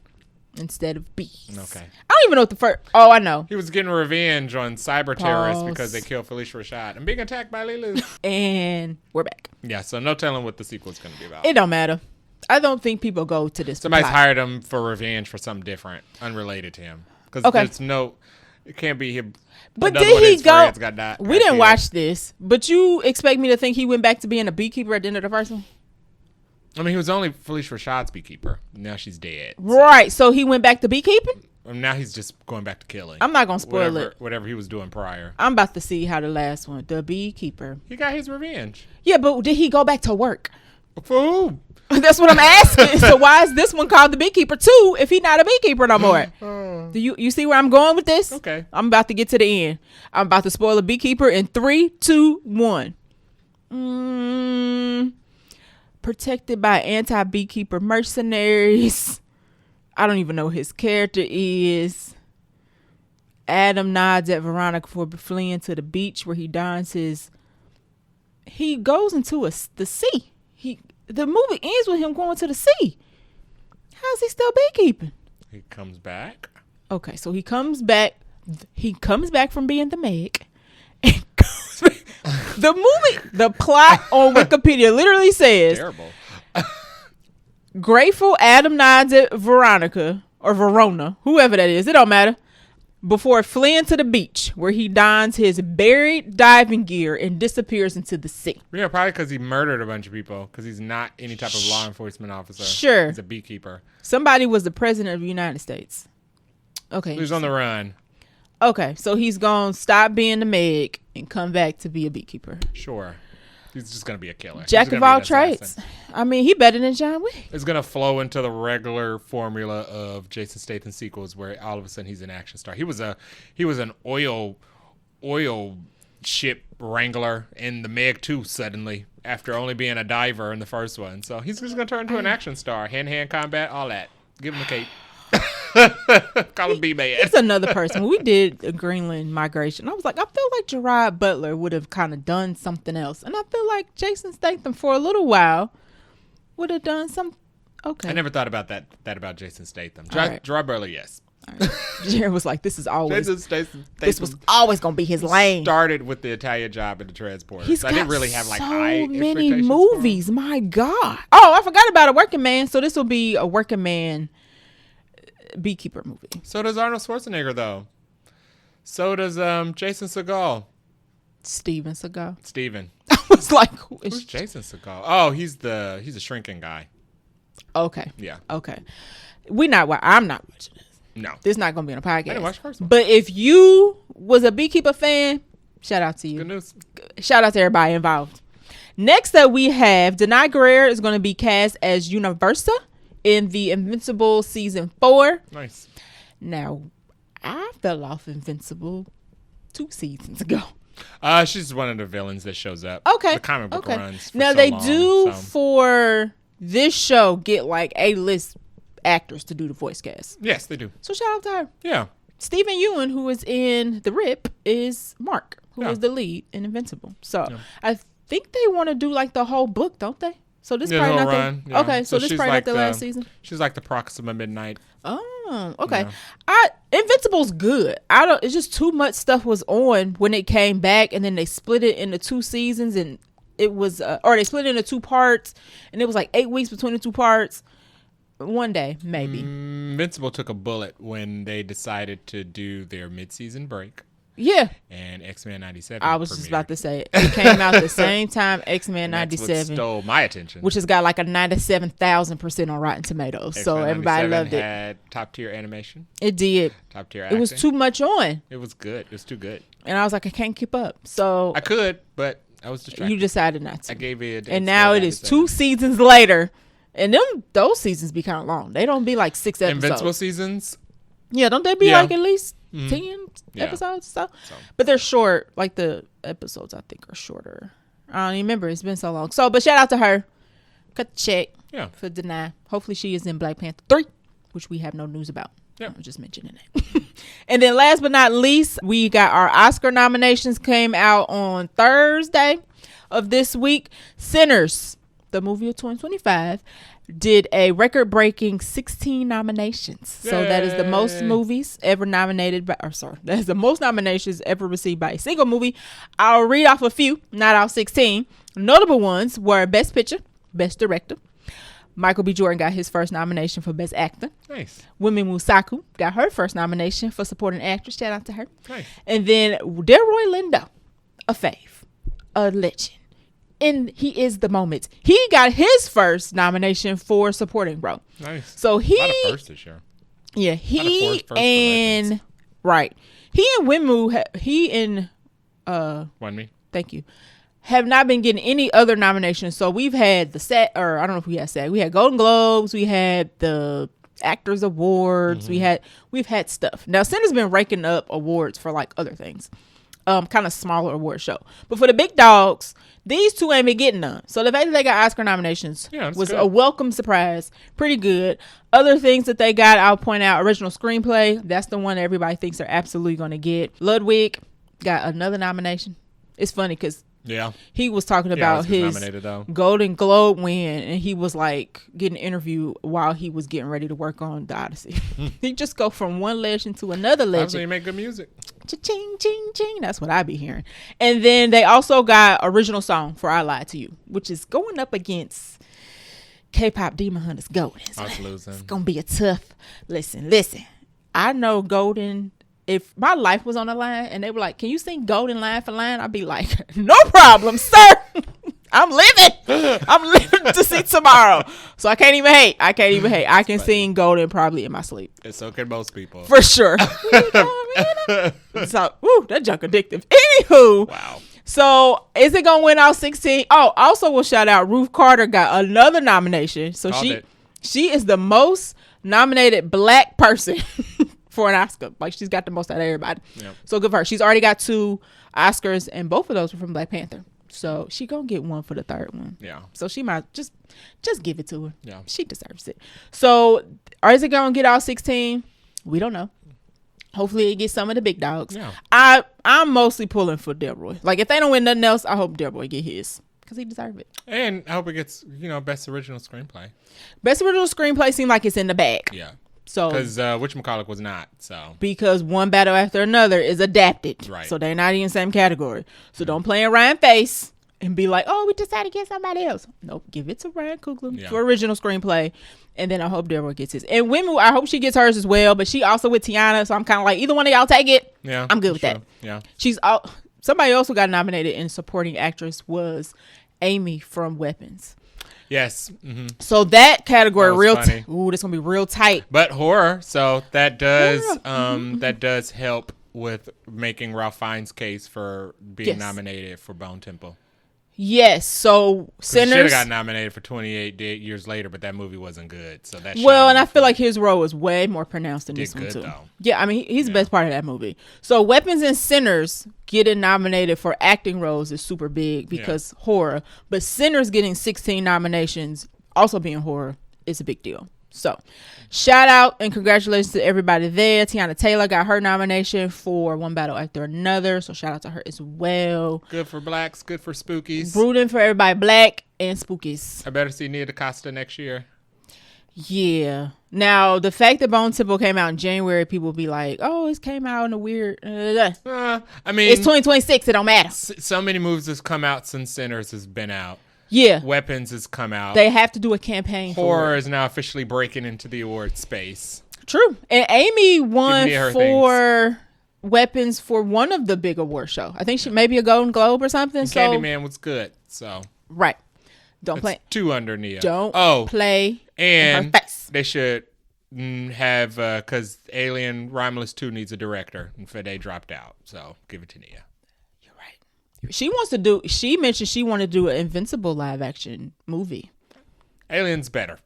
instead of bees. Okay. I don't even know what the first. Oh, I know. He was getting revenge on cyber terrorists because they killed Felicia Rashad and being attacked by Lulu. And we're back. Yeah, so no telling what the sequel is going to be about. It don't matter. I don't think people go to this. Somebody's hired him for revenge for something different, unrelated to him. Because there's it can't be him. But did he go? We didn't watch this, but you expect me to think he went back to being a beekeeper at the end of the first one? I mean, he was only Felicia Rashad's beekeeper. Now she's dead. Right. So he went back to beekeeping? Now he's just going back to killing. I'm not going to spoil it. Whatever he was doing prior. I'm about to see how the last one, the Beekeeper. He got his revenge. Yeah, but did he go back to work? For who? That's what I'm asking. So why is this one called the Beekeeper 2 if he's not a beekeeper no more? Do you see where I'm going with this? Okay. I'm about to get to the end. I'm about to spoil a Beekeeper in 3, 2, 1. Protected by anti-beekeeper mercenaries. I don't even know who his character is. Adam nods at Veronica for fleeing to the beach where he dons his. He goes into the sea. The movie ends with him going to the sea. How's he still beekeeping? He comes back. Okay, so he comes back He comes back from being the Meg. And goes back. The plot on Wikipedia literally says, Terrible. grateful Adam nods at Veronica, or Verona, whoever that is, it don't matter, before fleeing to the beach, where he dons his buried diving gear and disappears into the sea. Yeah, probably because he murdered a bunch of people, because he's not any type of law enforcement officer. Sure. He's a beekeeper. Somebody was the president of the United States. Okay. He's on the run. Okay, so he's going to stop being the Meg and come back to be a beekeeper. Sure. He's just going to be a killer. Jack of all trades. I mean, he better than John Wick. It's going to flow into the regular formula of Jason Statham sequels where all of a sudden he's an action star. He was an oil ship wrangler in the Meg 2 suddenly after only being a diver in the first one. So he's just going to turn into an action star. Hand-to-hand combat, all that. Give him a cape. Call him B-Man. It's another person. When we did a Greenland migration, I was like, I feel like Gerard Butler would have kind of done something else. And I feel like Jason Statham for a little while would have done some. Okay. I never thought about that about Jason Statham. Right. Gerard Butler, yes. Right. Jared was like, this is always. Jason Statham This was always going to be his lane. Started with the Italian Job in the Transporter. He's so got I didn't really have like so high many expectations movies. My God. Oh, I forgot about A Working Man. So this will be a Working Man Beekeeper movie. So does Arnold Schwarzenegger, though. So does Jason Segel. Steven Seagal. Steven. I was like, Who's Jason Segel? Oh, he's a shrinking guy. Okay. Yeah. Okay. I'm not watching this. No. This is not going to be on a podcast. I didn't watch the first one. But if you was a Beekeeper fan, shout out to you. Good news. Shout out to everybody involved. Next up, we have Denai Guerrero is going to be cast as Universa in the Invincible season 4. Nice. Now, I fell off Invincible 2 seasons ago. She's one of the villains that shows up. Okay. The comic book runs. Now so they long, do so. for this show get like A-list actors to do the voice cast. Yes, they do. So shout out to her. Yeah. Stephen Ewan, who is in The Rip, is Mark, who is the lead in Invincible. So I think they want to do like the whole book, don't they? So this probably not run, the okay. So this probably not the last season. She's like the Proxima Midnight. Oh, okay. Yeah. Invincible's good. It's just too much stuff was on when it came back, and then they split it into 2 seasons, and it was or they split it into 2 parts, and it was like 8 weeks between the 2 parts. One day, maybe. Invincible took a bullet when they decided to do their mid-season break. Yeah. And X-Men 97 I was just about to say it came out the same time X-Men 97. That's what stole my attention. Which has got like a 97,000% on Rotten Tomatoes. So everybody loved it. Had top-tier animation. It did. Top-tier acting. It was too much on. It was good. It was too good. And I was like, I can't keep up. So I could, but I was distracted. You decided not to. I gave it. And now it is 2 seasons later. And those seasons be kind of long. They don't be like 6 episodes. Invincible seasons? Yeah, don't they be like at least 10 Yeah. episodes? So. But they're short. Like the episodes, I think, are shorter. I don't even remember. It's been so long. So, but shout out to her. Cut the check for Denai. Hopefully she is in Black Panther 3, which we have no news about. Yeah. I'm just mentioning it. And then last but not least, we got our Oscar nominations came out on Thursday of this week. Sinners, the movie of 2025, did a record-breaking 16 nominations. Yay. So that is the most movies ever nominated that is the most nominations ever received by a single movie. I'll read off a few, not all 16. Notable ones were Best Picture, Best Director. Michael B. Jordan got his first nomination for Best Actor. Nice. Wumi Musaku got her first nomination for Supporting Actress. Shout out to her. Nice. And then Delroy Lindo, a fave, a legend. And he is the moment. He got his first nomination for Supporting Role. Nice. So he. A lot of first this year. Yeah, he and right. He and Winmu. Winmu. Thank you. Have not been getting any other nominations. So we've had the SAG, or I don't know if we had SAG. We had Golden Globes. We had the Actors Awards. We've had stuff. Now Cinder's been raking up awards for like other things. Kind of smaller award show. But for the big dogs, these two ain't been getting none. So the fact that they got Oscar nominations was good. A welcome surprise. Pretty good. Other things that they got, I'll point out, original screenplay. That's the one that everybody thinks they're absolutely going to get. Ludwig got another nomination. It's funny because Yeah. He was talking about his Golden Globe win, and he was like getting an interview while he was getting ready to work on The Odyssey. He just go from one legend to another legend. That's when you make good music. Cha-ching, ching, ching. That's what I be hearing. And then they also got original song for I Lied to You, which is going up against K-pop Demon Hunters Golden. So it's gonna be a tough. Listen. I know Golden. If my life was on the line and they were like, "Can you sing Golden line for line?" I'd be like, "No problem, sir. I'm living to see tomorrow." So I can't even hate. I can sing Golden probably in my sleep. And so can most people. For sure. So, that junk addictive. Anywho. Wow. So is it gonna win all 16? Oh, also we'll shout out Ruth Carter got another nomination. So she is the most nominated black person for an Oscar. Like, she's got the most out of everybody. Yep. So good for her. She's already got 2 Oscars, and both of those were from Black Panther. So she gonna get one for the third one. Yeah. So she might just give it to her. Yeah. She deserves it. So is it gonna get all 16? We don't know. Hopefully it gets some of the big dogs. Yeah. I'm mostly pulling for Delroy. Like, if they don't win nothing else, I hope Delroy get his, because he deserves it. And I hope it gets, best original screenplay. Best original screenplay seemed like it's in the bag. Yeah. So because whatchamacallit was not. So because One Battle After Another is adapted. Right. So they're not in the same category. So don't play in Ryan's face and be like, "Oh, we decided to get somebody else." Nope. Give it to Ryan Coogler for original screenplay. And then I hope Delroy gets his. And Wimmu, I hope she gets hers as well. But she also with Tiana. So I'm kind of like, either one of y'all take it. Yeah. I'm good with that. Yeah. Somebody else who got nominated in supporting actress was Amy from Weapons. Yes. Mm-hmm. So that category funny. This gonna be real tight. But horror, so that does that does help with making Ralph Fiennes' case for being nominated for Bone Temple. Yes. So Sinners should have got nominated for 28 years later, but that movie wasn't good. So that and I feel like his role was way more pronounced in this one too. Though. Yeah, I mean he's the best part of that movie. So Weapons and Sinners getting nominated for acting roles is super big because horror, but Sinners getting 16 nominations, also being horror, is a big deal. So shout out and congratulations to everybody there. Tiana Taylor got her nomination for One Battle After Another, so shout out to her as well. Good for blacks, good for spookies. Rooting for everybody black and spookies. I better see Nia DaCosta next year. Yeah. Now, the fact that Bone Temple came out in January, people will be like, "Oh, it came out in a weird..." I mean... It's 2026. It don't matter. So many movies has come out since Sinners has been out. Yeah. Weapons has come out. They have to do a campaign Horror for it. is now officially breaking into the award space. True. And Amy won for Weapons for one of the big award shows. I think she maybe a Golden Globe or something. And Candyman was good. So right. Don't play. 2 under Nia. Don't play and in her face. They should have, because Alien Romulus 2 needs a director. And Fede dropped out. So give it to Nia. She mentioned she wanted to do an Invincible live action movie. Alien's better.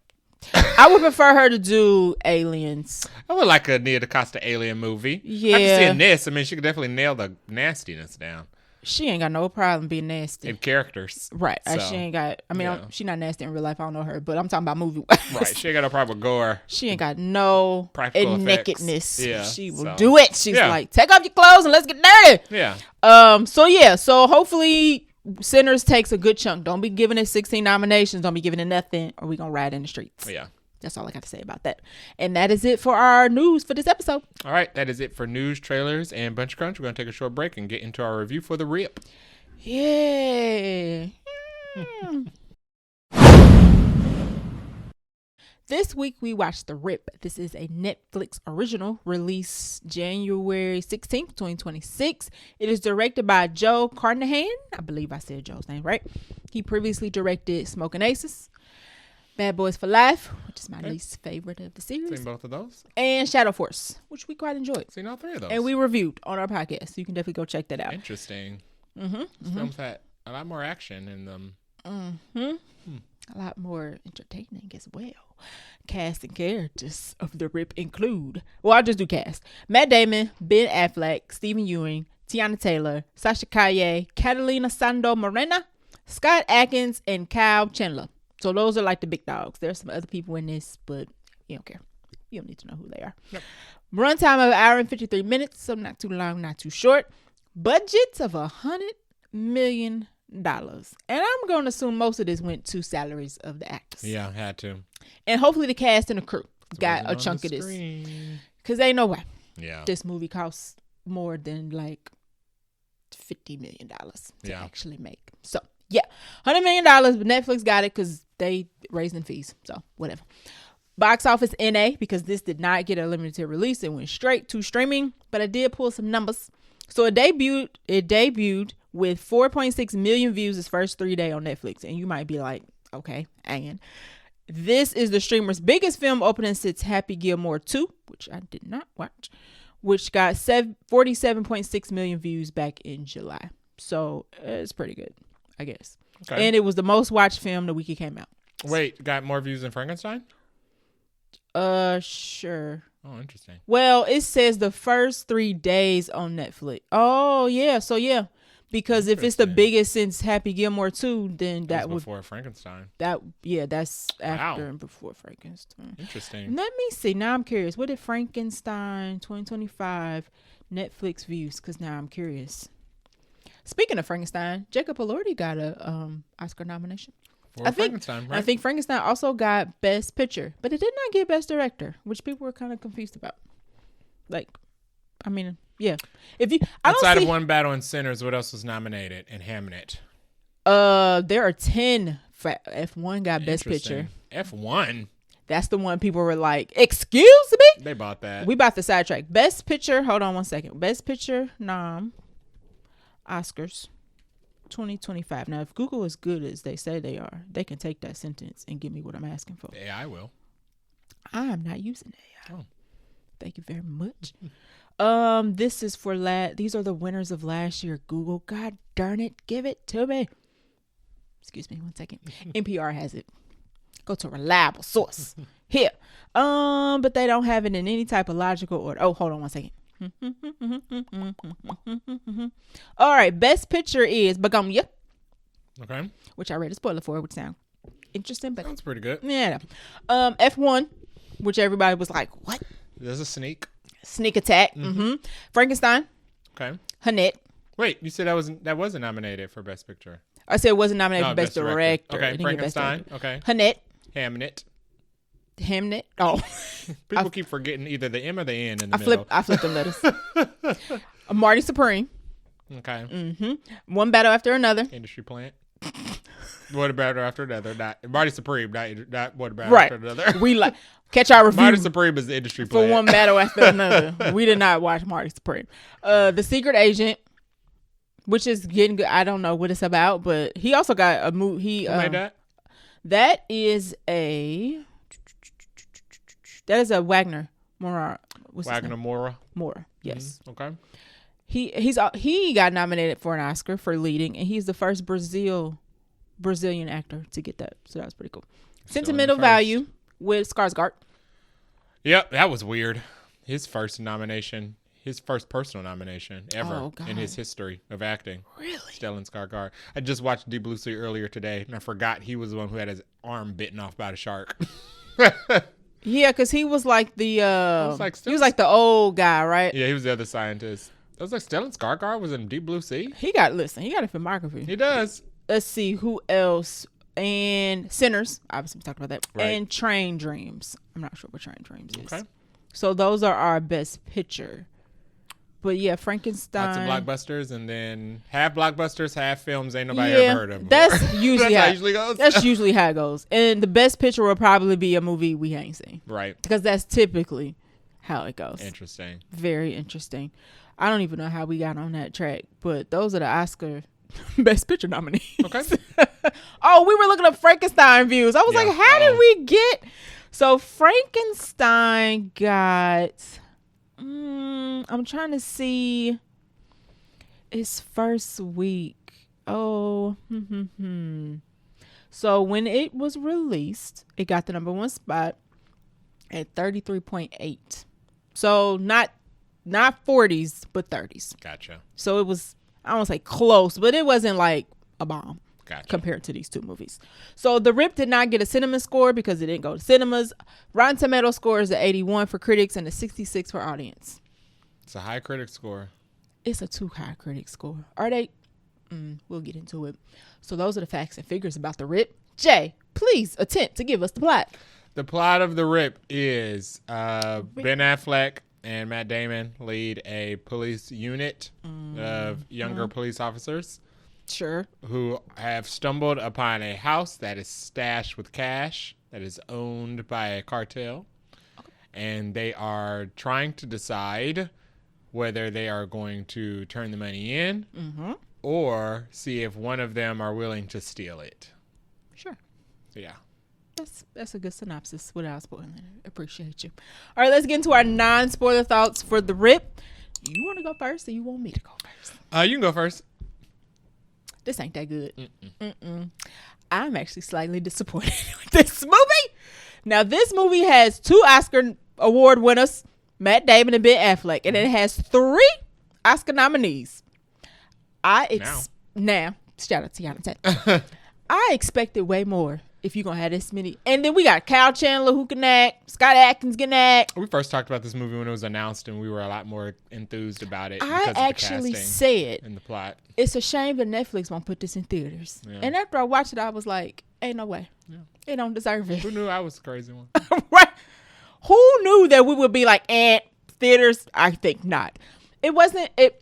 I would prefer her to do Aliens. I would like a Nia DaCosta Alien movie. Yeah. I can see in this. I mean, she could definitely nail the nastiness down. She ain't got no problem being nasty. In characters. Right. So, she ain't got, she's not nasty in real life. I don't know her, but I'm talking about movie. Right. She ain't got no problem with gore. She ain't got no practical nakedness. Yeah. She will do it. She's like, take off your clothes and let's get dirty. Yeah. So hopefully Sinners takes a good chunk. Don't be giving it 16 nominations. Don't be giving it nothing, or we gonna ride in the streets. Yeah. That's all I got to say about that. And that is it for our news for this episode. All right. That is it for news, trailers, and Buncha Crunch. We're going to take a short break and get into our review for The Rip. Yeah. This week we watched The Rip. This is a Netflix original released January 16th, 2026. It is directed by Joe Carnahan. I believe I said Joe's name right. He previously directed Smoking Aces, Bad Boys for Life, which is my least favorite of the series. Seen both of those. And Shadow Force, which we quite enjoyed. Seen all 3 of those. And we reviewed on our podcast, so you can definitely go check that out. Interesting. Films had a lot more action in them. A lot more entertaining as well. Cast and characters of The Rip include, I'll just do cast: Matt Damon, Ben Affleck, Stephen Ewing, Tiana Taylor, Sasha Calle, Catalina Sando Morena, Scott Adkins, and Kyle Chandler. So those are like the big dogs. There's some other people in this, but you don't care. You don't need to know who they are. Yep. Runtime of an hour and 53 minutes, so not too long, not too short. Budgets of $100 million. And I'm going to assume most of this went to salaries of the actors. Yeah, had to. And hopefully the cast and the crew got a chunk of this. Because ain't no way. Yeah. This movie costs more than like $50 million to actually make. So, yeah. $100 million, but Netflix got it because they raising fees. So, whatever. Box office NA, because this did not get a limited release. It went straight to streaming. But I did pull some numbers. So, it debuted with 4.6 million views its first 3 days on Netflix. And you might be like, okay, and this is the streamer's biggest film opening since Happy Gilmore 2, which I did not watch, which got 47.6 million views back in July. So it's pretty good, I guess. Okay. And it was the most watched film the week it came out. Wait, got more views than Frankenstein? Sure. Oh, interesting. Well, it says the first 3 days on Netflix. Oh, yeah. So, yeah. Because if it's the biggest since Happy Gilmore 2, then that was before Frankenstein. That's after and before Frankenstein. Interesting. Let me see. Now I'm curious. What did Frankenstein 2025 Netflix views? Because now I'm curious. Speaking of Frankenstein, Jacob Elordi got a Oscar nomination. For Frankenstein, right? I think Frankenstein also got Best Picture, but it did not get Best Director, which people were kind of confused about. Yeah. Outside of One Battle and Sinners, what else was nominated in Hamnet? There are 10. F1 got Best Picture. F1? That's the one people were like, excuse me? They bought that. We bought the sidetrack. Best Picture. Hold on one second. Best Picture nom. Oscars 2025. Now, if Google is good as they say they are, they can take that sentence and give me what I'm asking for. AI will. I'm not using AI. Oh. Thank you very much. This is for these are the winners of last year. Google, God darn it, give it to me. Excuse me, 1 second. NPR has it. Go to a reliable source. Here. But they don't have it in any type of logical order. Oh, hold on 1 second. All right, Best Picture is Begonia. Okay. Which I read a spoiler for, which sounds interesting, but sounds pretty good. Yeah. F1, which everybody was like, what? There's a sneak attack. Mm-hmm. Frankenstein. Okay. Hanette. Wait, you said that wasn't nominated for Best Picture. I said it wasn't nominated for Best Director. Okay, Frankenstein. Okay. Hanette. Hamnet. Oh. People keep forgetting either the M or the N in the middle. I flipped them letters. Marty Supreme. Okay. Mm-hmm. One Battle After Another. Industry Plant. What about after another? Not Marty Supreme. Not what about right. after another. We catch our review. Marty Supreme is the industry for One Battle After Another. We did not watch Marty Supreme. The Secret Agent, which is getting good. I don't know what it's about, but he also got a movie. Who made that? That is a Wagner Moura. Wagner Moura. Moura. Yes. Mm-hmm. Okay. He got nominated for an Oscar for leading, and he's the first Brazilian actor to get that. So that was pretty cool. Sentimental Value with Skarsgård. Yep, that was weird. His first personal nomination ever in his history of acting. Really? Stellan Skarsgård. I just watched Deep Blue Sea earlier today, and I forgot he was the one who had his arm bitten off by the shark. Yeah, because he was like the old guy, right? Yeah, he was the other scientist. I was like, Stellan Skarsgård was in Deep Blue Sea? He got a filmography. He does. Let's see who else. And Sinners, obviously we talked about that. Right. And Train Dreams. I'm not sure what Train Dreams is. Okay. So those are our Best Picture. But yeah, Frankenstein. Lots of blockbusters, and then half blockbusters, half films ain't nobody ever heard of. That's usually how it usually goes. That's usually how it goes. And the Best Picture will probably be a movie we ain't seen. Right. Because that's typically how it goes. Interesting. Very interesting. I don't even know how we got on that track, but those are the Oscar Best Picture nominees. Okay. Oh, we were looking up Frankenstein views. I was like, how did we get? So Frankenstein got, I'm trying to see its first week. Oh, So when it was released, it got the number 1 spot at 33.8. So not 40s, but 30s. Gotcha. So it was, I don't want to say close, but it wasn't like a bomb. Gotcha. Compared to these two movies. So The Rip did not get a cinema score because it didn't go to cinemas. Rotten Tomato score is an 81 for critics and a 66 for audience. It's a high critic score. It's a too high critic score. Are they? We'll get into it. So those are the facts and figures about The Rip. Jay, please attempt to give us the plot. The plot of The Rip is Ben Affleck and Matt Damon lead a police unit of younger police officers. Sure. Who have stumbled upon a house that is stashed with cash that is owned by a cartel. Okay. And they are trying to decide whether they are going to turn the money in or see if one of them are willing to steal it. Sure. So, yeah. That's a good synopsis without spoiling it. Appreciate you. All right, let's get into our non-spoiler thoughts for The Rip. You want to go first or you want me to go first? You can go first. This ain't that good. I'm actually slightly disappointed with this movie. Now, this movie has 2 Oscar award winners, Matt Damon and Ben Affleck, and it has 3 Oscar nominees. Now, shout out to Yana. I expected way more if you're going to have this many. And then we got Kyle Chandler who can act, Scott Adkins can act. We first talked about this movie when it was announced, and we were a lot more enthused about it. I actually said and the plot. It's a shame that Netflix won't put this in theaters. Yeah. And after I watched it, I was like, ain't no way. Yeah. It don't deserve it. Who knew I was the crazy one? Right. Who knew that we would be like, theaters? I think not. It wasn't. I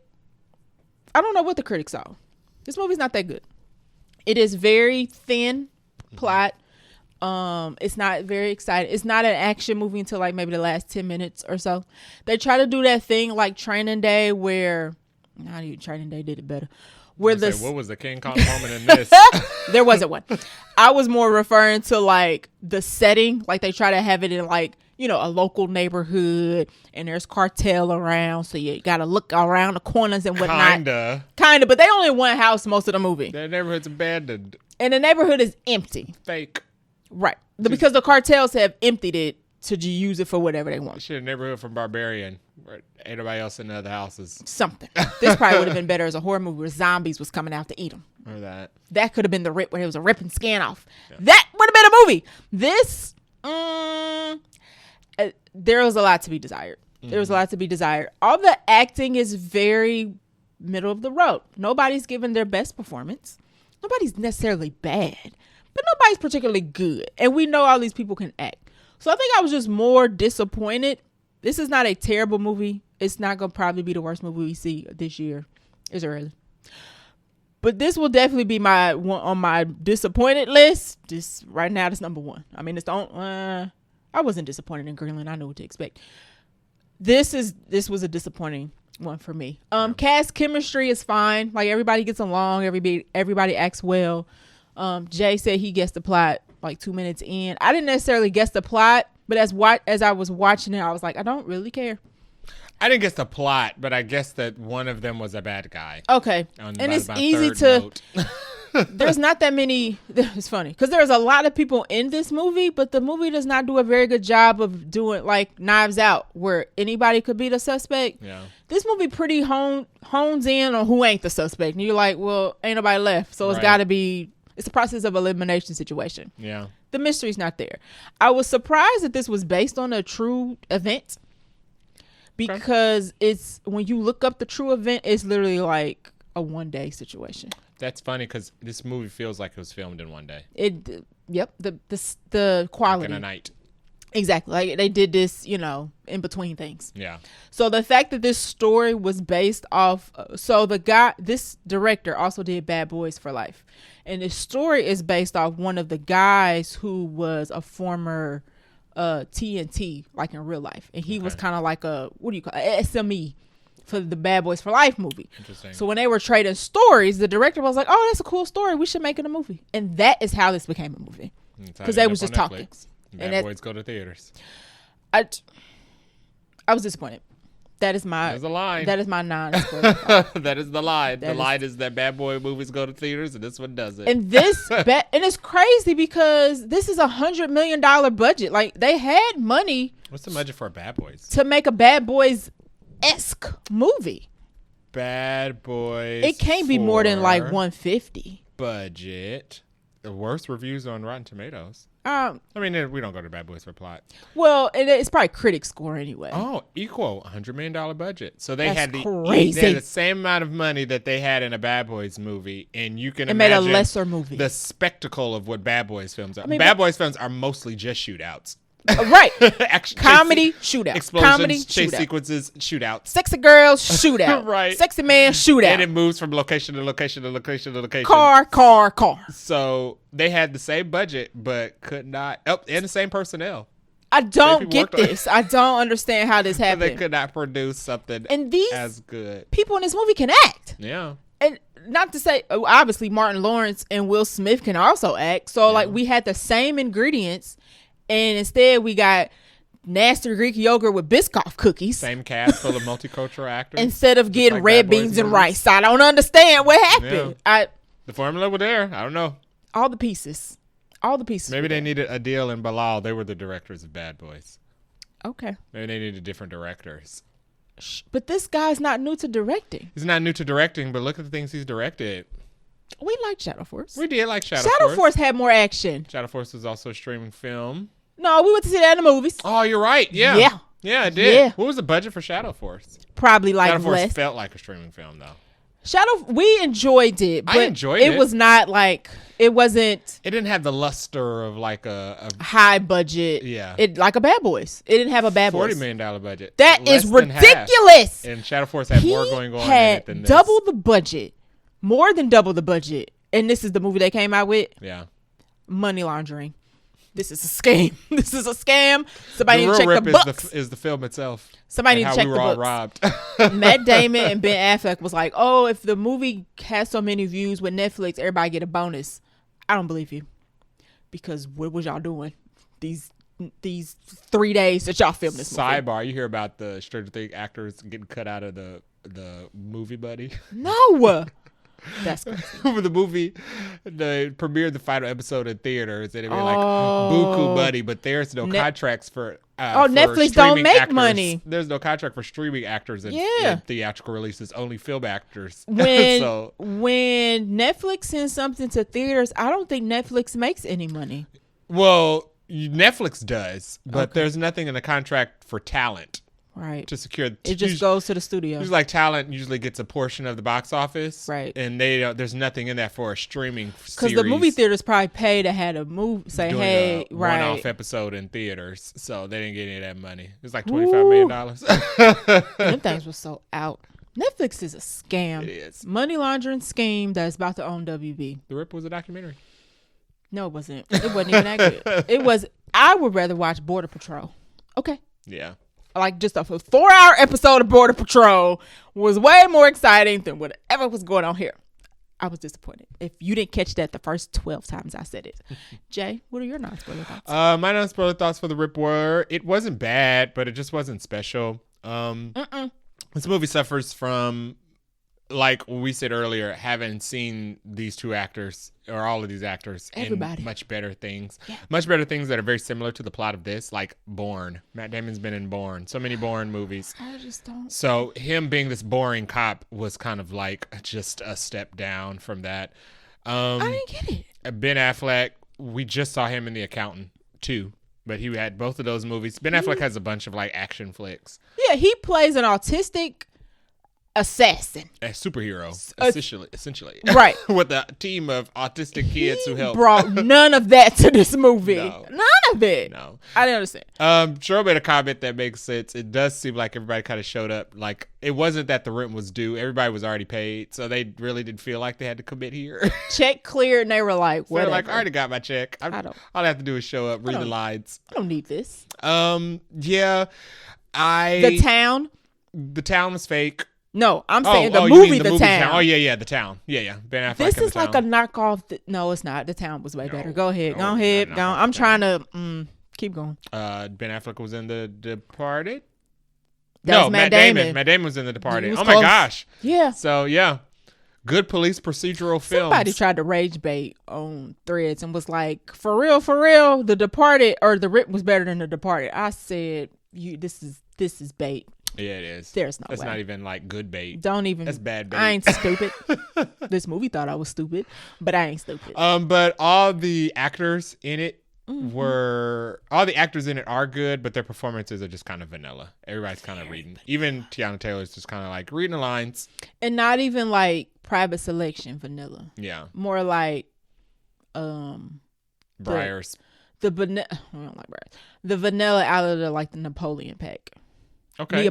don't know what the critics saw. This movie's not that good. It is very thin plot. It's not very exciting. It's not an action movie until like maybe the last 10 minutes or so. They try to do that thing like Training Day where not even Training Day did it better. Where what was the King Kong moment in this? There wasn't one. I was more referring to like the setting. Like they try to have it in like, a local neighborhood and there's cartel around. So you got to look around the corners and whatnot. Kinda. But they only in one house most of the movie. That neighborhood's abandoned. And the neighborhood is empty. Fake. Right. Because the cartels have emptied it to use it for whatever they want. Shit, a neighborhood from Barbarian. Where ain't nobody else in the other houses. Something. This probably would have been better as a horror movie where zombies was coming out to eat them. Or that. That could have been The Rip where it was a rip and scan off. Yeah. That would have been a movie. This, there was a lot to be desired. There was a lot to be desired. All the acting is very middle of the road. Nobody's giving their best performance. Nobody's necessarily bad, but nobody's particularly good. And we know all these people can act. So I think I was just more disappointed. This is not a terrible movie. It's not going to probably be the worst movie we see this year. It's early. But this will definitely be my one on my disappointed list. Just right now, it's number 1. I mean, I wasn't disappointed in Greenland. I knew what to expect. This was a disappointing one for me. Cast chemistry is fine. Like everybody gets along. Everybody acts well. Jay said he guessed the plot like 2 minutes in. I didn't necessarily guess the plot, but as I was watching it, I was like, I don't really care. I didn't guess the plot, but I guessed that one of them was a bad guy. Okay. And it's easy to... There's not that many... It's funny because there's a lot of people in this movie, but the movie does not do a very good job of doing like Knives Out where anybody could be the suspect. Yeah. This movie pretty hones in on who ain't the suspect. And you're like, well, ain't nobody left. So it's got to be... It's a process of elimination situation. Yeah. The mystery's not there. I was surprised that this was based on a true event. Because it's when you look up the true event, it's literally like a 1-day situation. That's funny because this movie feels like it was filmed in 1 day. Yep. The quality. Like in a night. Exactly. Like they did this, in between things. Yeah. So the fact that this story was based off, this director also did Bad Boys for Life, and this story is based off one of the guys who was a former TNT, like in real life, and he was kind of like a SME for the Bad Boys for Life movie. Interesting. So when they were trading stories, the director was like, "Oh, that's a cool story. We should make it a movie." And that is how this became a movie, because they was just talking. Bad Boys go to theaters. I was disappointed. That is my. There's a line. That is my non. That is the line. The line is that Bad Boy movies go to theaters, and this one doesn't. And and it's crazy because this is $100 million budget. Like they had money. What's the budget for Bad Boys? To make a Bad Boys-esque movie. Bad Boys. It can't be more than like 150. Budget. The worst reviews on Rotten Tomatoes. Um, I mean, we don't go to Bad Boys for plot. well, it's probably critic score anyway. Oh, equal $100 million budget. So they That's had crazy. they had the same amount of money that they had in a Bad Boys movie, and you can It made a imagine lesser movie. the spectacle of what Bad Boys films are. I mean, Bad Boys films are mostly just shootouts. Right. Action, Comedy shootout. explosions, Comedy chase shootout. sequences, shootouts. Sexy girls shootout. Right. Sexy man shootout. And it moves from location to location to location to location. Car. So they had the same budget, but could not. Oh, and the same personnel. I don't people get worked on- this. I don't understand how this But happened. they could not produce something And these as good. people in this movie can act. Yeah. And not to say, obviously, Martin Lawrence and Will Smith can also act. So, like, we had the same ingredients, and instead we got nasty Greek yogurt with Biscoff cookies. Same cast full of multicultural actors. Instead of getting like red Bad Boys beans and movies. rice. I don't understand what happened. The formula was there. I don't know. All the pieces. Maybe they needed Adil and Bilal. They were the directors of Bad Boys. Okay. Maybe they needed different directors. But this guy's not new to directing. He's not new to directing, but look at the things he's directed. We like Shadow Force. We did like Shadow Shadow Force had more action. Shadow Force was also a streaming film. No, we went to see that in the movies. Oh, you're right. Yeah. Yeah. Yeah, it did. Yeah. What was the budget for Shadow Force? Probably like Shadow Force less. felt like a streaming film, though. We enjoyed it, but I enjoyed it it. was not like, it wasn't It didn't have the luster of like a high budget. Yeah. It like a Bad Boys. It didn't have a Bad $40 Boys. million budget. That Less is than half. ridiculous. And Shadow Force had He more going on in had it than this. double the budget, more than double the budget, and this is the movie they came out with. Yeah. Money laundering. This is a scam. This is a scam. Somebody The need to real check the rip books. is the film itself. Somebody and need to how check we the were all books. robbed. Matt Damon and Ben Affleck was like, "Oh, if the movie has so many views with Netflix, everybody get a bonus." I don't believe you, because what was y'all doing these 3 days that y'all filmed this movie? Sidebar: you hear about the Stranger Things actors getting cut out of the movie, buddy? No, that's crazy. For the movie, they premiered the final episode in theaters, and it was like buku, buddy. But there's no contracts for. For Netflix don't streaming make actors. money. There's no contract for streaming actors and theatrical releases. Only film actors. When Netflix sends something to theaters, I don't think Netflix makes any money. Well, Netflix does, but there's nothing in the contract for talent. Right. To secure it just goes to the studio. Just like talent usually gets a portion of the box office. Right. And there's nothing in that for a streaming series. Because the movie theaters probably pay to have a movie say, hey, right. One-off episode in theaters. So they didn't get any of that money. It's like $25 million. Them things were so out. Netflix is a scam. It is. Money laundering scheme that's about to own WB. The Rip was a documentary. No, it wasn't. It wasn't even that good. It was, I would rather watch Border Patrol. Okay. Yeah. Like just a 4-hour episode of Border Patrol was way more exciting than whatever was going on here. I was disappointed. If you didn't catch that the first 12 times I said it. Jay, what are your non-spoiler thoughts? My non-spoiler thoughts for The Rip were, it wasn't bad, but it just wasn't special. This movie suffers from, like we said earlier, having seen these two actors or all of these actors in much better things. Yeah. Much better things that are very similar to the plot of this, like Bourne. Matt Damon's been in Bourne. So many Bourne movies. I just don't. So him being this boring cop was kind of like just a step down from that. I didn't get it. Ben Affleck, we just saw him in The Accountant too. But he had both of those movies. Ben Affleck has a bunch of like action flicks. Yeah, he plays an autistic assassin. A superhero, essentially. Right. With a team of autistic kids who help. Brought none of that to this movie. No. None of it. No. I didn't understand. Cheryl made a comment that makes sense. It does seem like everybody kind of showed up. Like, it wasn't that the rent was due. Everybody was already paid. So they really didn't feel like they had to commit here. Check cleared, and they were like, So they're whatever. like, I already got my check. All I have to do is show up, read the lines. I don't need this. Yeah. The town was fake. No, I'm saying you movie, mean The Town. Oh, yeah, The Town. Yeah. Ben Affleck. This is The like Town. a knockoff. No, it's not. The Town was way better. Go ahead. No, Go ahead. not Go. knockoff I'm The trying to keep going. Ben Affleck was in The Departed. That was Matt Damon. Matt Damon was in The Departed. was Oh, my close. gosh. Yeah. So, yeah. Good police procedural films. Somebody tried to rage bait on Threads and was like, for real, The Departed or The Rip was better than The Departed. I said, this is bait. Yeah, it is. There's no That's way. not even like good bait. Don't even. That's bad bait. I ain't stupid. This movie thought I was stupid, but I ain't stupid. But all the actors in it were all the actors in it are good, but their performances are just kind of vanilla. Everybody's kind of reading. Even Tiana Taylor's just kind of like reading the lines. And not even like Private Selection vanilla. Yeah. More like Briars. I don't like Briars. The vanilla out of the like the Napoleon pack. Okay.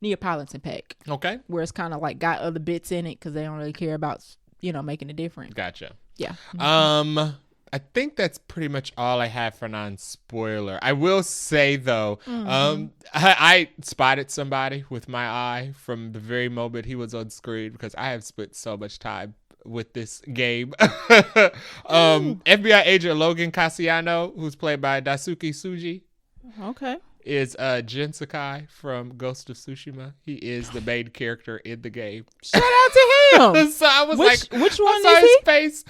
Neapolitan pack. Okay. Where it's kind of like got other bits in it because they don't really care about making it different. Gotcha. Yeah. I think that's pretty much all I have for non-spoiler. I will say though, I spotted somebody with my eye from the very moment he was on screen because I have spent so much time with this game. FBI agent Logan Cassiano, who's played by Daisuke Tsuji. Okay. Is Jin Sakai from Ghost of Tsushima. He is the main character in the game. Shout out to him. So I was which one I saw is his he? face.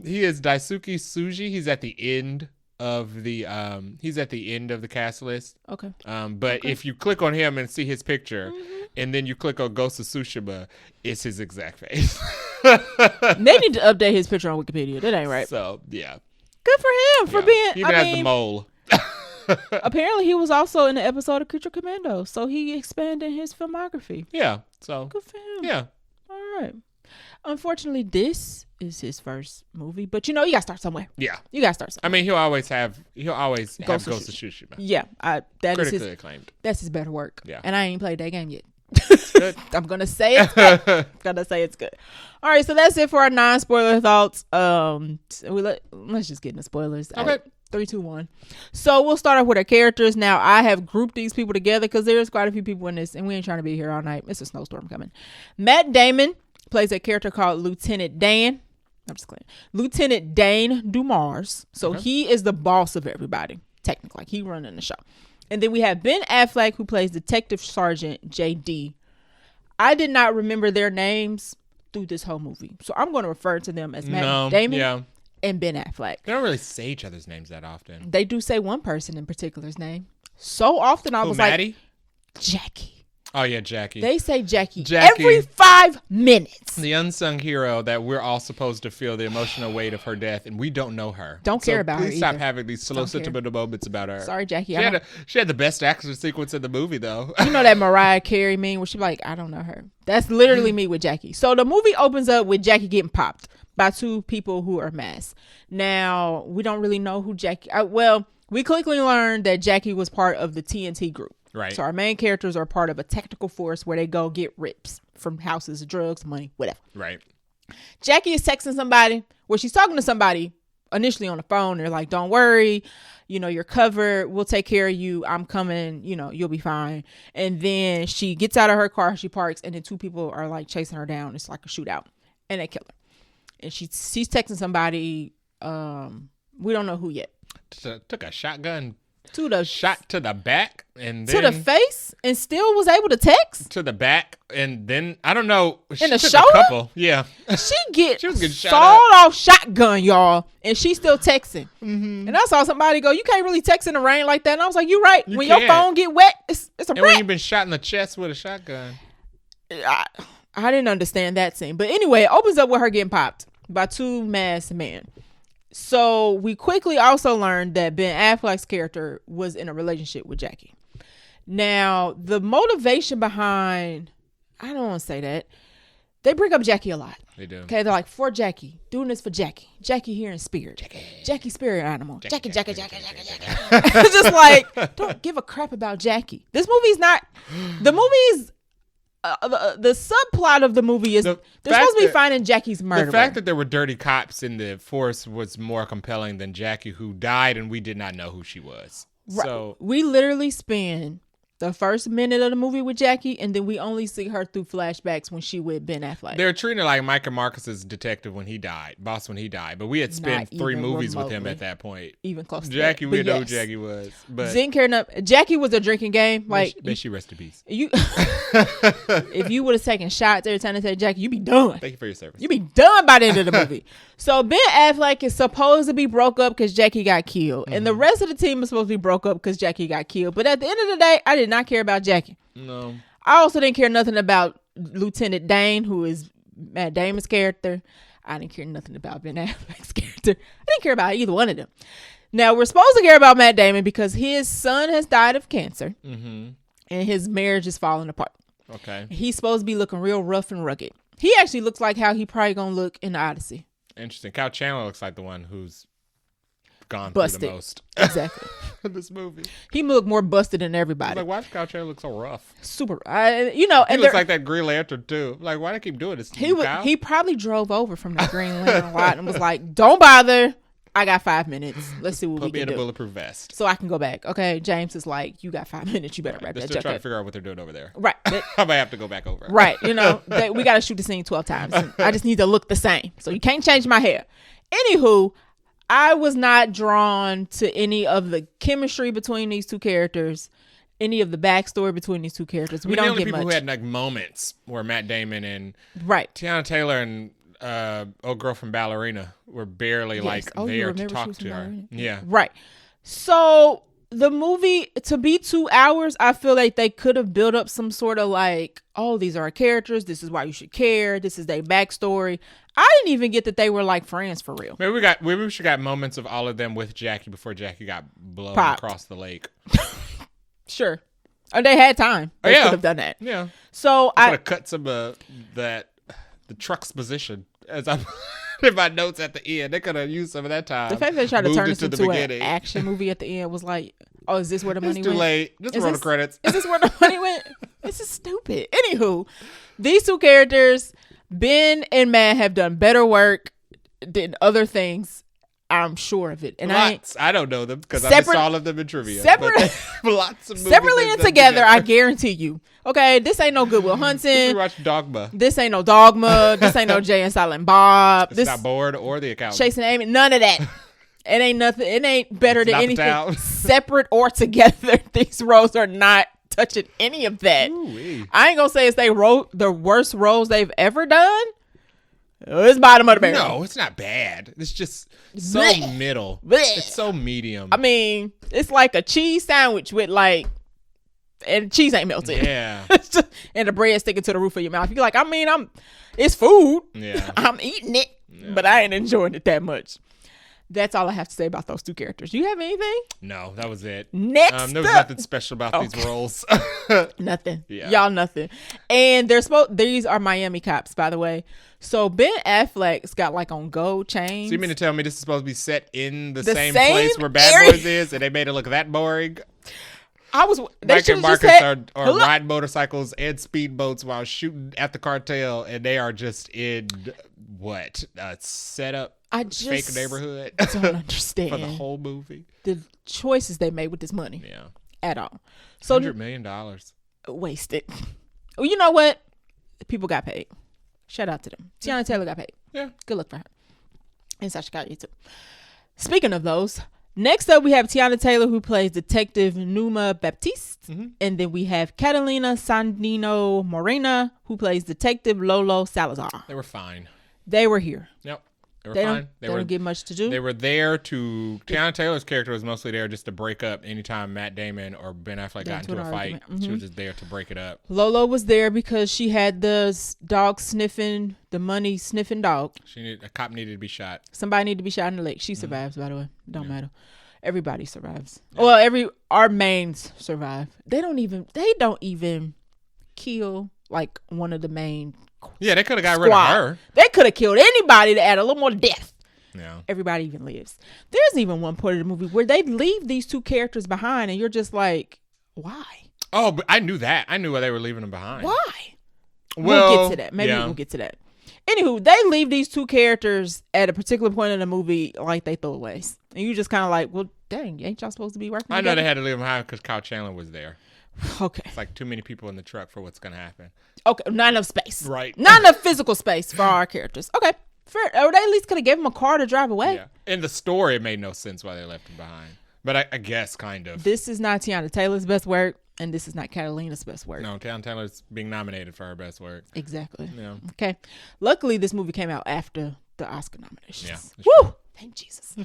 He is Daisuke Tsuji. He's at the end of the cast list. Okay. But if you click on him and see his picture, and then you click on Ghost of Tsushima, it's his exact face. They need to update his picture on Wikipedia. That ain't right. So yeah. Good for him for being. He even has the mole. Apparently, he was also in the episode of Creature Commando, so he expanded his filmography. Yeah, so good for him. Yeah. All right. Unfortunately, this is his first movie, but you gotta start somewhere. Yeah, you gotta start somewhere. I mean, he'll always have Ghost of Tsushima. Yeah, that critically is acclaimed. That's his better work. Yeah, and I ain't played that game yet. Good. I'm gonna say it's good. All right, so that's it for our non-spoiler thoughts. Let's just get into spoilers. Okay. 3, 2, 1. So we'll start off with our characters. Now I have grouped these people together because there's quite a few people in this, and we ain't trying to be here all night. It's a snowstorm coming. Matt Damon plays a character called Lieutenant Dan. I'm just kidding. Lieutenant Dane Dumars. So he is the boss of everybody, technically. Like he running the show. And then we have Ben Affleck, who plays Detective Sergeant JD. I did not remember their names through this whole movie, so I'm going to refer to them as Matt Damon and Ben Affleck. They don't really say each other's names that often. They do say one person in particular's name. So often I was Maddie? like, Jackie. Oh, yeah, Jackie. They say Jackie every 5 minutes. The unsung hero that we're all supposed to feel the emotional weight of her death, and we don't know her. Don't care about her. Please stop having these slow, sentimental moments about her. Sorry, Jackie. She had the best action sequence in the movie, though. You know that Mariah Carey meme where she's like, I don't know her. That's literally me with Jackie. So the movie opens up with Jackie getting popped by 2 people who are masked. Now, we don't really know who Jackie... we quickly learned that Jackie was part of the TNT group. Right. So our main characters are part of a technical force where they go get rips from houses, drugs, money, whatever. Right. Jackie is texting somebody. Well, she's talking to somebody initially on the phone. They're like, don't worry. You're covered. We'll take care of you. I'm coming. You'll be fine. And then she gets out of her car. She parks. And then 2 people are like chasing her down. It's like a shootout. And they kill her. And she's texting somebody. We don't know who yet. Took a shotgun. Shot to the back and then to the face and still was able to text to the back and then I don't know in the shoulder. Yeah, she was getting shot off shotgun, y'all, and she's still texting. And I saw somebody go, "You can't really text in the rain like that." And I was like, "You're right. When your phone get wet, it's a wrap." When you've been shot in the chest with a shotgun, I didn't understand that scene, but anyway, it opens up with her getting popped by 2 masked men. So we quickly also learned that Ben Affleck's character was in a relationship with Jackie. Now, the motivation behind, I don't want to say that. They bring up Jackie a lot. They do. Okay, they're like, for Jackie, doing this for Jackie. Jackie here in spirit. Jackie spirit animal. Jackie. It's just like, don't give a crap about Jackie. This movie's not, the movie's, the subplot of the movie is they're supposed to be finding Jackie's murderer. The fact that there were dirty cops in the force was more compelling than Jackie, who died and we did not know who she was. Right. So we literally spend the first minute of the movie with Jackie, and then we only see her through flashbacks when she with Ben Affleck. They're treating her like Micah Marcus's detective when he died, when he died. But we had spent 3 movies with him at that point. Even close to Jackie, that. we know who Jackie was. But didn't care enough. Jackie was a drinking game. Like, may she rest in peace. If you would have taken shots every time they said Jackie, you'd be done. Thank you for your service. You'd be done by the end of the movie. So Ben Affleck is supposed to be broke up because Jackie got killed. And the rest of the team is supposed to be broke up because Jackie got killed. But at the end of the day, I did not care about Jackie. No. I also didn't care nothing about Lieutenant Dane, who is Matt Damon's character. I didn't care nothing about Ben Affleck's character. I didn't care about either one of them. Now, we're supposed to care about Matt Damon because his son has died of cancer and his marriage is falling apart. Okay. He's supposed to be looking real rough and rugged. He actually looks like how he probably gonna look in the Odyssey. Interesting. Kyle Chandler looks like the one who's gone Busted. through the most. Exactly. In this movie. He look more busted than everybody. Like, why does Kyle Chandler look so rough? Super. He and looks like that Green Lantern too. Like, why do they keep doing this? He probably drove over from the Green Lantern lot and was like, "Don't bother. I got 5 minutes. Let's see what we can do. Put me in a bulletproof vest, so I can go back." Okay, James is like, "You got 5 minutes. You better wrap They're that still jacket trying to up." figure out what they're doing over there. Right. I might have to go back over. Right. We got to shoot the scene 12 times. And I just need to look the same. So you can't change my hair. Anywho, I was not drawn to any of the chemistry between these two characters, any of the backstory between these two characters. We don't the only get people much. who had like moments were Matt Damon and Right. Tiana Taylor and old girl from Ballerina were barely Yes. Oh, you there to remember she talk was to from her. Ballerina? Yeah. Right. So the movie, to be 2 hours, I feel like they could have built up some sort of like, oh, these are our characters. This is why you should care. This is their backstory. I didn't even get that they were like friends for real. Maybe we should got moments of all of them with Jackie before Jackie got blown Popped. across the lake. Sure. Oh, they had time. They could have done that. Yeah. So I could have cut some of the truck's position as I'm in my notes at the end. They could have used some of that time. the fact that they tried to turn this it to into an action movie at the end was like, oh, is this where the money It's too went? late. Just roll the credits. Is this where the money went? This is stupid. Anywho, these two characters, Ben and Matt, have done better work than other things. I'm sure of it. And lots. I don't know them because I missed all of them in trivia. Lots of movies separately and together, I guarantee you. Okay, this ain't no Good Will Hunting. We watched Dogma. This ain't no Dogma. This ain't no Jay and Silent Bob. It's not Bored or The Accountant. Chasing Amy. None of that. It ain't nothing. It ain't better than anything. Town. Separate or together, these roles are not touching any of that. Ooh-wee. I ain't gonna say it's the worst roles they've ever done. It's bottom of the barrel. No, it's not bad. It's just so Blech. middle. Blech. It's so medium. I mean, it's like a cheese sandwich with like, and cheese ain't melted. Yeah. And the bread sticking to the roof of your mouth. You're like, it's food. Yeah. I'm eating it, but I ain't enjoying it that much. That's all I have to say about those two characters. You have anything? No, that was it. Next there was up. nothing special about these roles. Nothing. Yeah. Y'all nothing. And these are Miami cops, by the way. So Ben Affleck's got like on gold chains. So you mean to tell me this is supposed to be set in the The same same place where Bad area? Boys is, and they made it look that boring? They Mike should and have just Marcus said, are hello. riding motorcycles and speedboats while shooting at the cartel, and they are just in what a setup I fake just neighborhood don't understand for the whole movie. the choices they made with this money Yeah, at all. So $100 million. wasted. Well, you know what? People got paid. Shout out to them. Tiana Taylor got paid. Yeah, Good luck for her. And Sasha Calle too. Speaking of those, next up we have Tiana Taylor, who plays Detective Numa Baptiste. And then we have Catalina Sandino Morena, who plays Detective Lolo Salazar. they were fine. They were here. Yep, they were They fine. don't get much to do. They were there to. Tiana Taylor's character was mostly there just to break up anytime Matt Damon or Ben Affleck got into a fight. argument. She was just there to break it up. Lolo was there because she had the money sniffing dog. A cop needed to be shot. Somebody needed to be shot in the leg. She survives, by the way. Don't matter. Everybody survives. Yeah. Well, our mains survive. They don't even kill like one of the main. Yeah, they could have got rid of her. They could have killed anybody to add a little more death. Yeah. Everybody even lives. There's even one part of the movie where they leave these two characters behind, and you're just like, why? Oh, but I knew that. I knew why they were leaving them behind. Why? Well, we'll get to that. Maybe we'll get to that. Anywho, they leave these two characters at a particular point in the movie like they throwaways. And you just kind of like, well, dang, ain't y'all supposed to be working I know together? they had to leave them behind because Kyle Chandler was there. Okay. It's like too many people in the truck for what's going to happen. Okay, not enough space. Right. Not enough physical space for our characters. Okay, fair. Or they at least could have given him a car to drive away. Yeah. In the story, it made no sense why they left him behind. But I guess kind of. This is not Tiana Taylor's best work, and this is not Catalina's best work. No, Tiana Taylor's being nominated for her best work. Exactly. Yeah. Okay. Luckily, this movie came out after the Oscar nominations. Yeah. Woo! Thank Jesus.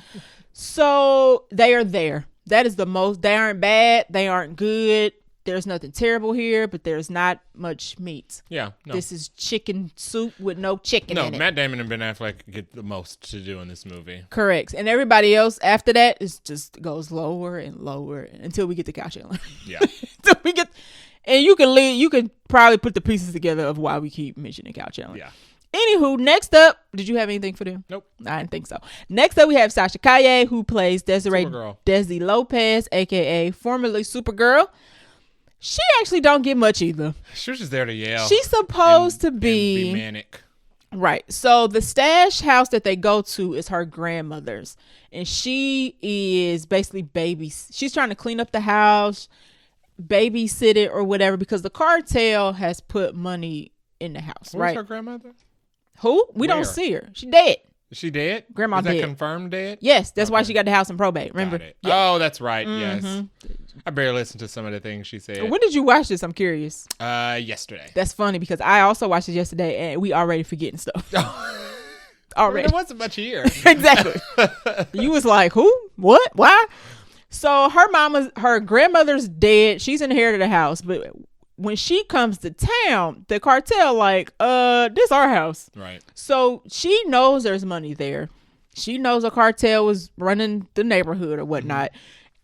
So they are there. That is the most. They aren't bad. They aren't good. there's nothing terrible here, but there's not much meat. Yeah, no. This is chicken soup with no chicken in it. No, Matt Damon and Ben Affleck get the most to do in this movie. Correct. And everybody else after that is just goes lower and lower until we get to Kyle Chandler. Yeah. Until we get, and you can probably put the pieces together of why we keep mentioning Kyle Chandler. Yeah. Anywho, next up, did you have anything for them? Nope. I didn't think so. Next up, we have Sasha Calle, who plays Desiree Supergirl. Desi Lopez, aka formerly Supergirl. She actually don't get much either. She was just there to yell. She's supposed to and be manic. Right. So the stash house that they go to is her grandmother's, and she is basically she's trying to clean up the house, babysit it or whatever, because the cartel has put money in the house. Where's right. her grandmother? Who? We Where? don't see her. She dead. Is she dead? Grandma Is that dead. confirmed dead? Yes, that's why she got the house in probate. Remember? Got it. Yeah. Oh, that's right. Yes. I barely listened to some of the things she said. When did you watch this? I'm curious. Yesterday. That's funny because I also watched it yesterday and we already forgetting stuff. Already. There wasn't much here. Exactly. You was like, who? What? Why? So her grandmother's dead. She's inherited a house, but when she comes to town, the cartel like, this our house. Right. So she knows there's money there. She knows a cartel was running the neighborhood or whatnot.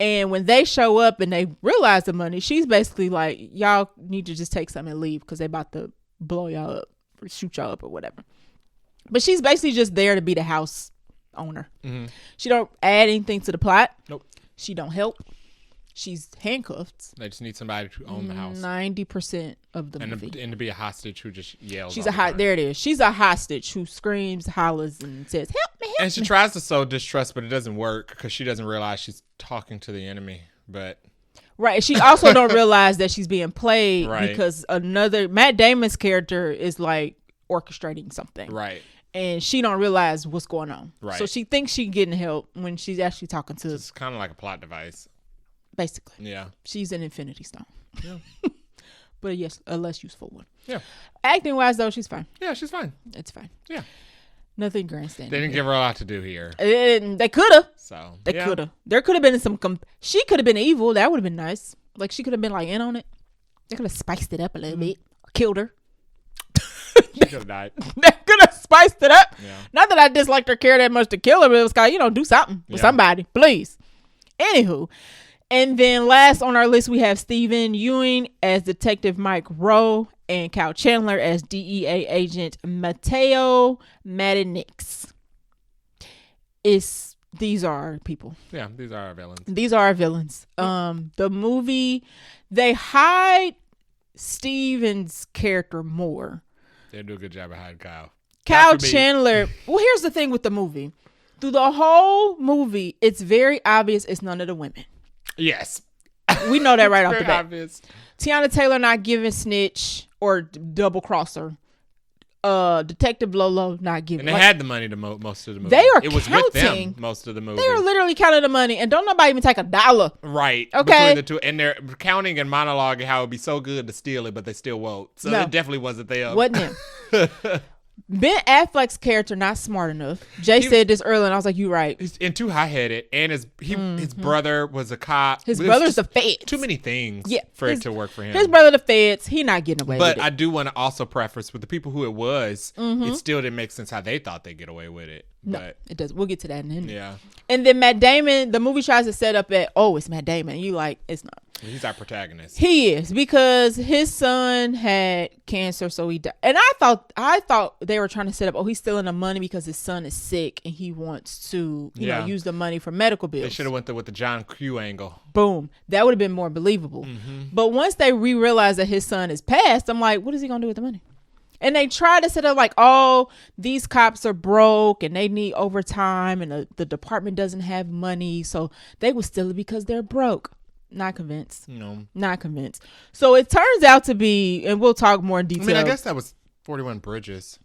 And when they show up and they realize the money, she's basically like, y'all need to just take something and leave because they about to blow y'all up or shoot y'all up or whatever. But she's basically just there to be the house owner. Mm-hmm. She don't add anything to the plot. Nope. She don't help. She's handcuffed. They just need somebody to own the house. 90% of the movie. And to be a hostage who just yells. She's there it is. She's a hostage who screams, hollers, and says, help me, help me. And she tries to sow distrust, but it doesn't work because she doesn't realize she's talking to the enemy. But right. She also don't realize that she's being played right. because Matt Damon's character is like orchestrating something. Right. And she don't realize what's going on. Right. So she thinks she's getting help when she's actually talking to. It's kind of like a plot device. Basically. Yeah. She's an Infinity Stone. Yeah. But yes, a less useful one. Yeah. Acting wise though, she's fine. Yeah, she's fine. It's fine. Yeah. Nothing grandstanding. They didn't give her a lot to do here. They could have. So They could have. There could have been she could have been evil. That would have been nice. Like she could have been like in on it. They could have spiced it up a little bit. Killed her. She could have died. They could have spiced it up. Yeah. Not that I disliked her care that much to kill her, but it was kind of, do something with somebody, please. Anywho. And then last on our list, we have Stephen Ewing as Detective Mike Rowe and Kyle Chandler as DEA agent Mateo Madinix. These are our people. Yeah, these are our villains. These are our villains. The movie, they hide Steven's character more. They do a good job of hiding Kyle. Kyle Chandler. Well, here's the thing with the movie. Through the whole movie, it's very obvious it's none of the women. Yes. We know that right off the bat. Obvious. Tiana Taylor not giving snitch or double crosser. Detective Lolo not giving. And they had the money to most of the movie. They are It was with them most of the movie. They are literally counting the money, and don't nobody even take $1. Right. Okay. Between the two, and they're counting and monologuing how it would be so good to steal it, but they still won't. So it definitely wasn't them. Wasn't them. Ben Affleck's character not smart enough. Jay said this earlier, and I was like, "You right." And too high headed, and his brother was a cop. His brother's the feds. Too many things. For it to work for him. His brother the feds. He not getting away with it. But I do want to also preface with the people who it was. It still didn't make sense how they thought they'd get away with it. No, but it does. We'll get to that in a minute. Yeah. And then Matt Damon, the movie tries to set up it's Matt Damon. You like, it's not. He's our protagonist. He is, because his son had cancer, so he died. And I thought they were trying to set up, he's stealing the money because his son is sick and he wants to, you know, use the money for medical bills. They should have went with the John Q angle. Boom. That would have been more believable. But once they realized that his son is passed, I'm like, what is he going to do with the money? And they try to set up like, these cops are broke and they need overtime and the department doesn't have money. So they will steal it because they're broke. Not convinced. No. Not convinced. So it turns out to be, and we'll talk more in detail. I mean, I guess that was 41 Bridges.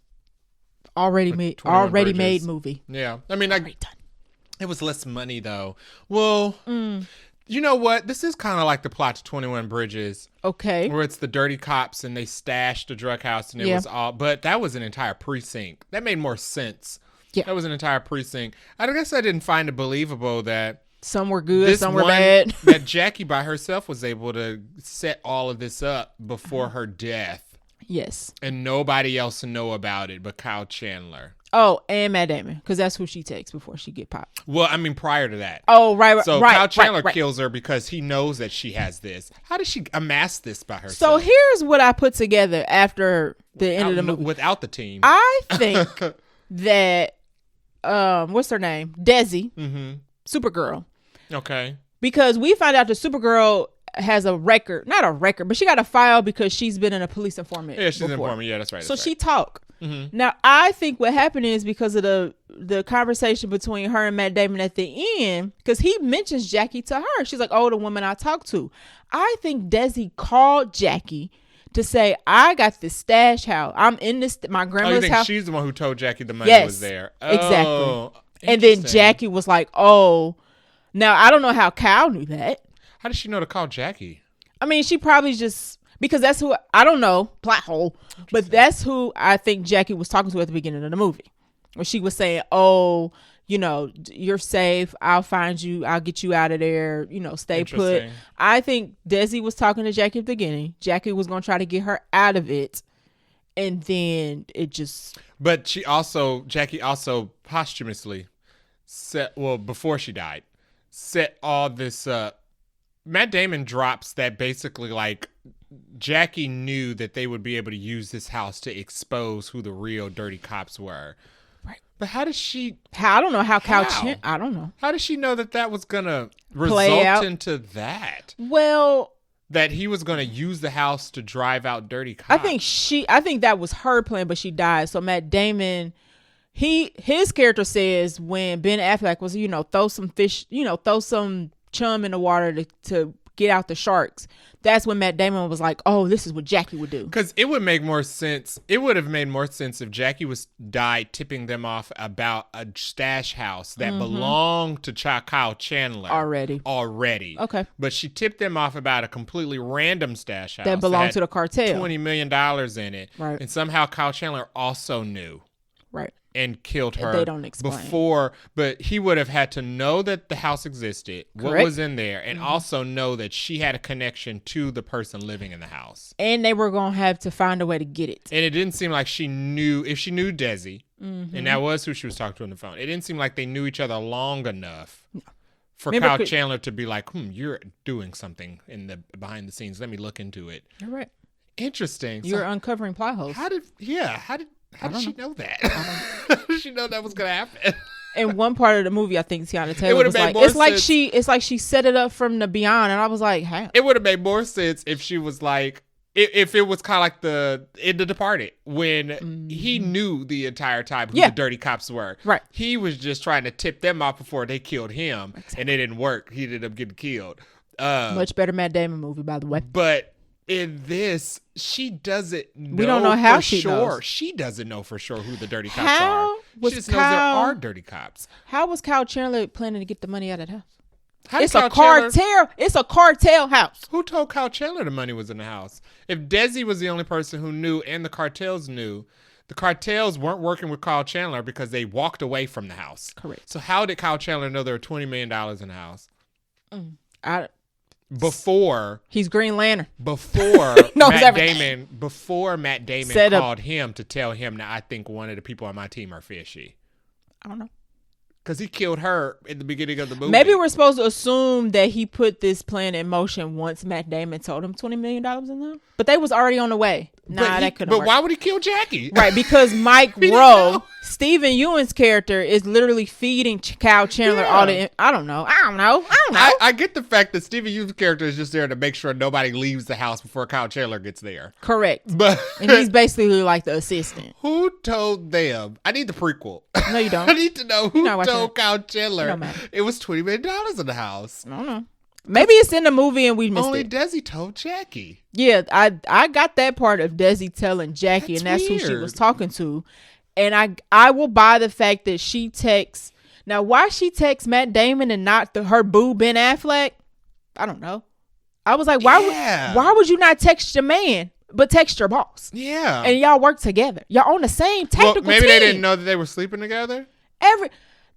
Already made movie. Yeah. I mean, it was less money though. Well, you know what? This is kind of like the plot to 21 Bridges. Okay. Where it's the dirty cops and they stashed the drug house and it was all, but that was an entire precinct. That made more sense. Yeah. That was an entire precinct. I guess I didn't find it believable that Some were good, This some were one bad. that Jackie by herself was able to set all of this up before her death. Yes. And nobody else know about it but Kyle Chandler. Oh, and Matt Damon, because that's who she takes before she get popped. Well, I mean, prior to that. Oh, right. So right, Kyle Chandler right. kills her because he knows that she has this. How did she amass this by herself? So here's what I put together after the end of the movie. Without the team. I think that, what's her name? Desi, Supergirl. Okay. Because we find out that Supergirl has a record, not a record, but she got a file because she's been in a police informant. Yeah, she's before. an informant. Yeah, that's right. So she talk. Now I think what happened is because of the conversation between her and Matt Damon at the end, because he mentions Jackie to her. She's like, "Oh, the woman I talked to." I think Desi called Jackie to say, "I got this stash house. I'm in this my grandma's you think house." she's the one who told Jackie the money was there? Exactly. Oh, and then Jackie was like, "Oh." Now I don't know how Kyle knew that. How did she know to call Jackie? I mean, she probably just, because that's who, I don't know, plot hole, but that's who I think Jackie was talking to at the beginning of the movie. Where she was saying, "Oh, you're safe. I'll find you. I'll get you out of there. Stay put." I think Desi was talking to Jackie at the beginning. Jackie was going to try to get her out of it. And then it just. But Jackie also posthumously before she died, set all this up. Matt Damon drops that basically like Jackie knew that they would be able to use this house to expose who the real dirty cops were. Right. But how does she? I don't know how I don't know. How does she know that was gonna result into that? Well, that he was gonna use the house to drive out dirty cops. I think that was her plan, but she died. So Matt Damon, his character says when Ben Affleck was throw some fish, throw some chum in the water to get out the sharks. That's when Matt Damon was like, "Oh, this is what Jackie would do." Because it would make more sense. It would have made more sense if Jackie died tipping them off about a stash house that belonged to Kyle Chandler already. Okay. But she tipped them off about a completely random stash house that belonged to the cartel. $20 million in it. Right. And somehow Kyle Chandler also knew. Right. And killed her. They don't explain. But he would have had to know that the house existed, what was in there, and also know that she had a connection to the person living in the house. And they were going to have to find a way to get it. And it didn't seem like she knew, if she knew Desi, and that was who she was talking to on the phone, it didn't seem like they knew each other long enough for Kyle Chandler to be like, "You're doing something behind the scenes. Let me look into it." You're right. Interesting. You're uncovering plot holes. How did she know that? How did she know that was gonna happen? In one part of the movie, I think Tiana Taylor was like, it's like she set it up from the beyond, and I was like, "How?" It would have made more sense if she was like, if it was kind of like in The Departed, when he knew the entire time who the dirty cops were. Right. He was just trying to tip them off before they killed him, and it didn't work. He ended up getting killed. Much better Matt Damon movie, by the way. But in this, she doesn't know. We don't know how she knows. She doesn't know for sure who the dirty cops are. She just knows there are dirty cops. How was Kyle Chandler planning to get the money out of the house? It's a cartel. It's a cartel house. Who told Kyle Chandler the money was in the house? If Desi was the only person who knew and the cartels knew, the cartels weren't working with Kyle Chandler because they walked away from the house. Correct. So how did Kyle Chandler know there were $20 million in the house? Before he's Green Lantern. Before Matt Damon called him to tell him that I think one of the people on my team are fishy. I don't know. Because he killed her in the beginning of the movie. Maybe we're supposed to assume that he put this plan in motion once Matt Damon told him $20 million in there. But they was already on the way. That couldn't work. But why would he kill Jackie? Right, because Mike Rowe, Stephen Ewan's character, is literally feeding Kyle Chandler all the... I don't know. I get the fact that Stephen Ewan's character is just there to make sure nobody leaves the house before Kyle Chandler gets there. Correct. But and he's basically like the assistant. Who told them? I need the prequel. No, you don't. I need to know who told Kyle Chandler it was $20 million in the house. I don't know. Maybe it's in the movie and we missed Only it. Desi told Jackie. Yeah, I got that part of Desi telling Jackie, and that's weird. Who she was talking to. And I will buy the fact that she texts. Now, why she texts Matt Damon and not her boo Ben Affleck? I don't know. I was like, why would you not text your man, but text your boss? Yeah. And y'all work together. Y'all on the same technical team. Maybe they didn't know that they were sleeping together?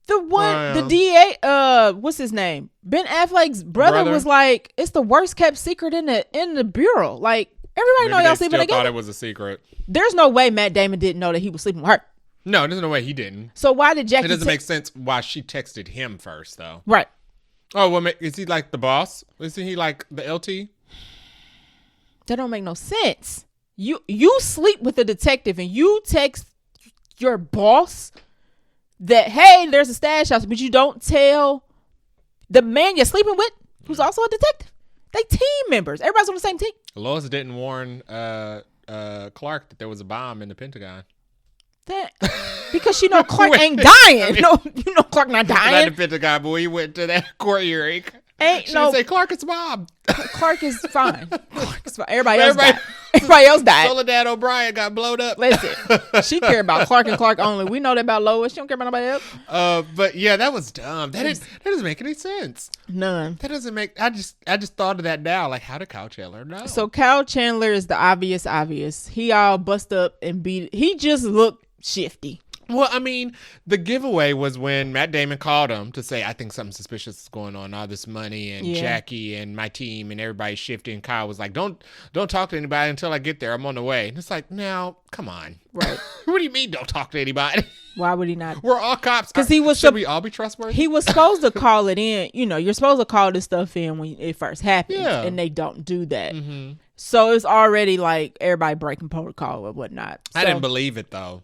The DA, what's his name? Ben Affleck's brother was like, it's the worst kept secret in the bureau. Like, everybody know y'all sleeping together. Thought it was a secret. There's no way Matt Damon didn't know that he was sleeping with her. No, there's no way he didn't. So why did Jackie? It doesn't make sense why she texted him first, though. Right. Oh, well, is he like the boss? Isn't he like the LT? That don't make no sense. You sleep with a detective and you text your boss that, hey, there's a stash house, but you don't tell the man you're sleeping with, who's also a detective. They team members. Everybody's on the same team. Lois didn't warn Clark that there was a bomb in the Pentagon. Because she know Clark ain't dying. No, you know Clark not dying. Not the Pentagon, but he went to that court hearing. She didn't say Clark is Bob. Clark is fine. Clark is fine. Everybody else died. Soledad O'Brien got blowed up. Listen, she cared about Clark and Clark only. We know that about Lois. She don't care about nobody else. But yeah, that was dumb. That doesn't make any sense. None. That doesn't make. I just thought of that now. Like, how did Kyle Chandler know? So Kyle Chandler is the obvious. He all bust up and beat. He just looked shifty. Well, I mean, the giveaway was when Matt Damon called him to say, I think something suspicious is going on. All this money and Jackie and my team and everybody's shifting. Kyle was like, don't talk to anybody until I get there. I'm on the way. And it's like, now, come on. Right. What do you mean don't talk to anybody? Why would he not? We're all cops. Because should we all be trustworthy? He was supposed to call it in. You know, you're supposed to call this stuff in when it first happens. Yeah. And they don't do that. Mm-hmm. So it's already like everybody breaking protocol or whatnot. So, I didn't believe it, though.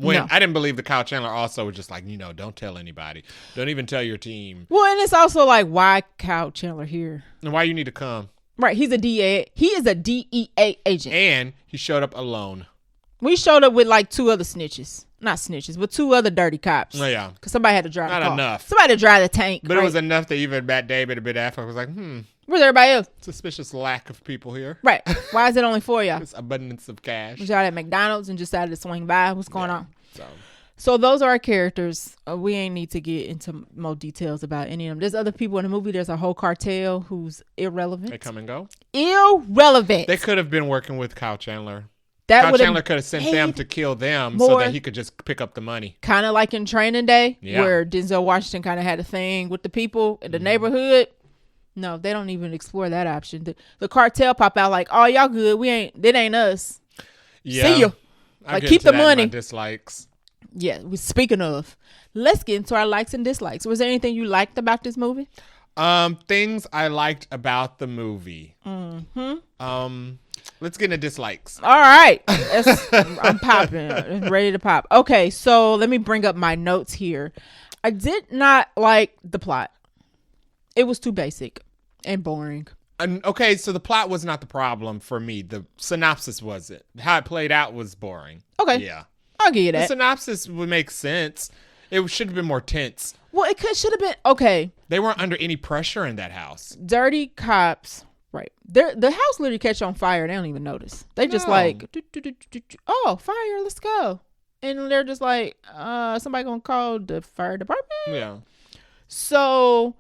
I didn't believe that Kyle Chandler also was just like, don't tell anybody. Don't even tell your team. Well, and it's also like, why Kyle Chandler here? And why you need to come. Right. He's a DEA. He is a DEA agent. And he showed up alone. We showed up with like two other snitches. Not snitches, but two other dirty cops. Oh, yeah. Because somebody had to drive the car. Not enough. Somebody had to drive the tank. But it was enough that even Matt Damon and Ben Affleck was like, Where's everybody else? Suspicious lack of people here. Right. Why is it only 4 of y'all? It's abundance of cash. Was y'all at McDonald's and just decided to swing by? What's going on? So those are our characters. We ain't need to get into more details about any of them. There's other people in the movie. There's a whole cartel who's irrelevant. They come and go? Irrelevant. They could have been working with Kyle Chandler. Kyle Chandler could have sent them to kill them so that he could just pick up the money. Kind of like in Training Day, where Denzel Washington kind of had a thing with the people in the neighborhood. No, they don't even explore that option. The cartel pop out like, oh, y'all good. That ain't us. Yeah. See you. Like, keep the money. Dislikes. Yeah, speaking of, let's get into our likes and dislikes. Was there anything you liked about this movie? Things I liked about the movie. Mm-hmm. Let's get into dislikes. All right. I'm popping. Ready to pop. Okay, so let me bring up my notes here. I did not like the plot. It was too basic and boring. Okay, so the plot was not the problem for me. The synopsis was it. How it played out was boring. Okay. Yeah. I'll give you that. The synopsis would make sense. It should have been more tense. Well, should have been. Okay. They weren't under any pressure in that house. Dirty cops. Right. The house literally catch on fire. They don't even notice. They just like, oh, fire, let's go. And they're just like, somebody gonna call the fire department? Yeah. So,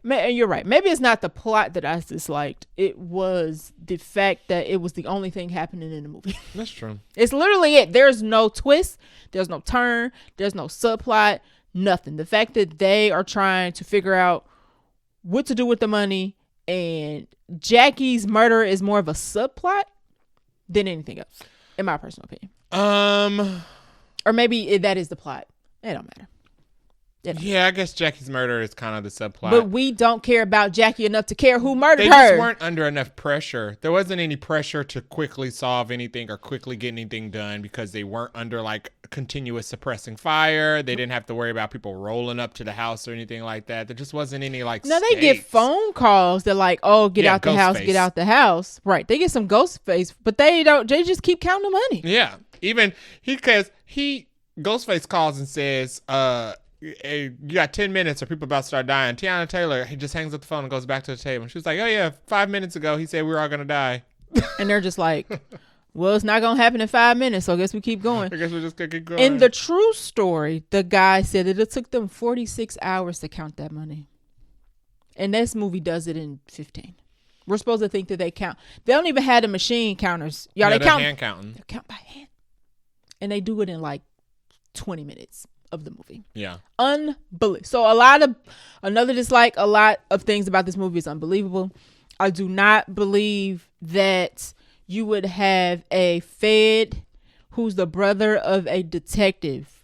you're right. Maybe it's not the plot that I disliked. It was the fact that it was the only thing happening in the movie. That's true. It's literally it. There's no twist. There's no turn. There's no subplot. Nothing. The fact that they are trying to figure out what to do with the money and Jackie's murder is more of a subplot than anything else, in my personal opinion. Or maybe that is the plot. It don't matter. Yeah, I guess Jackie's murder is kind of the subplot. But we don't care about Jackie enough to care who murdered her. They just weren't under enough pressure. There wasn't any pressure to quickly solve anything or quickly get anything done because they weren't under like continuous suppressing fire. They didn't have to worry about people rolling up to the house or anything like that. There just wasn't any like No, they get phone calls that like, oh, get out the house, get out the house. Right. They get some ghost face, but they just keep counting the money. Yeah. Even Ghostface calls and says, hey, you got 10 minutes or people about to start dying. Tiana Taylor, he just hangs up the phone and goes back to the table. She was like, oh yeah, 5 minutes ago he said we were all gonna die. And they're just like, well, it's not gonna happen in 5 minutes, so I guess we keep going. I guess we're just gonna keep going. In the true story, the guy said that it took them 46 hours to count that money. And this movie does it in 15. We're supposed to think that they count. They don't even have the machine counters. Y'all, they count hand counting. They count by hand. And they do it in like 20 minutes. of the movie. Yeah. Unbelievable. So another dislike, a lot of things about this movie is unbelievable. I do not believe that you would have a Fed who's the brother of a detective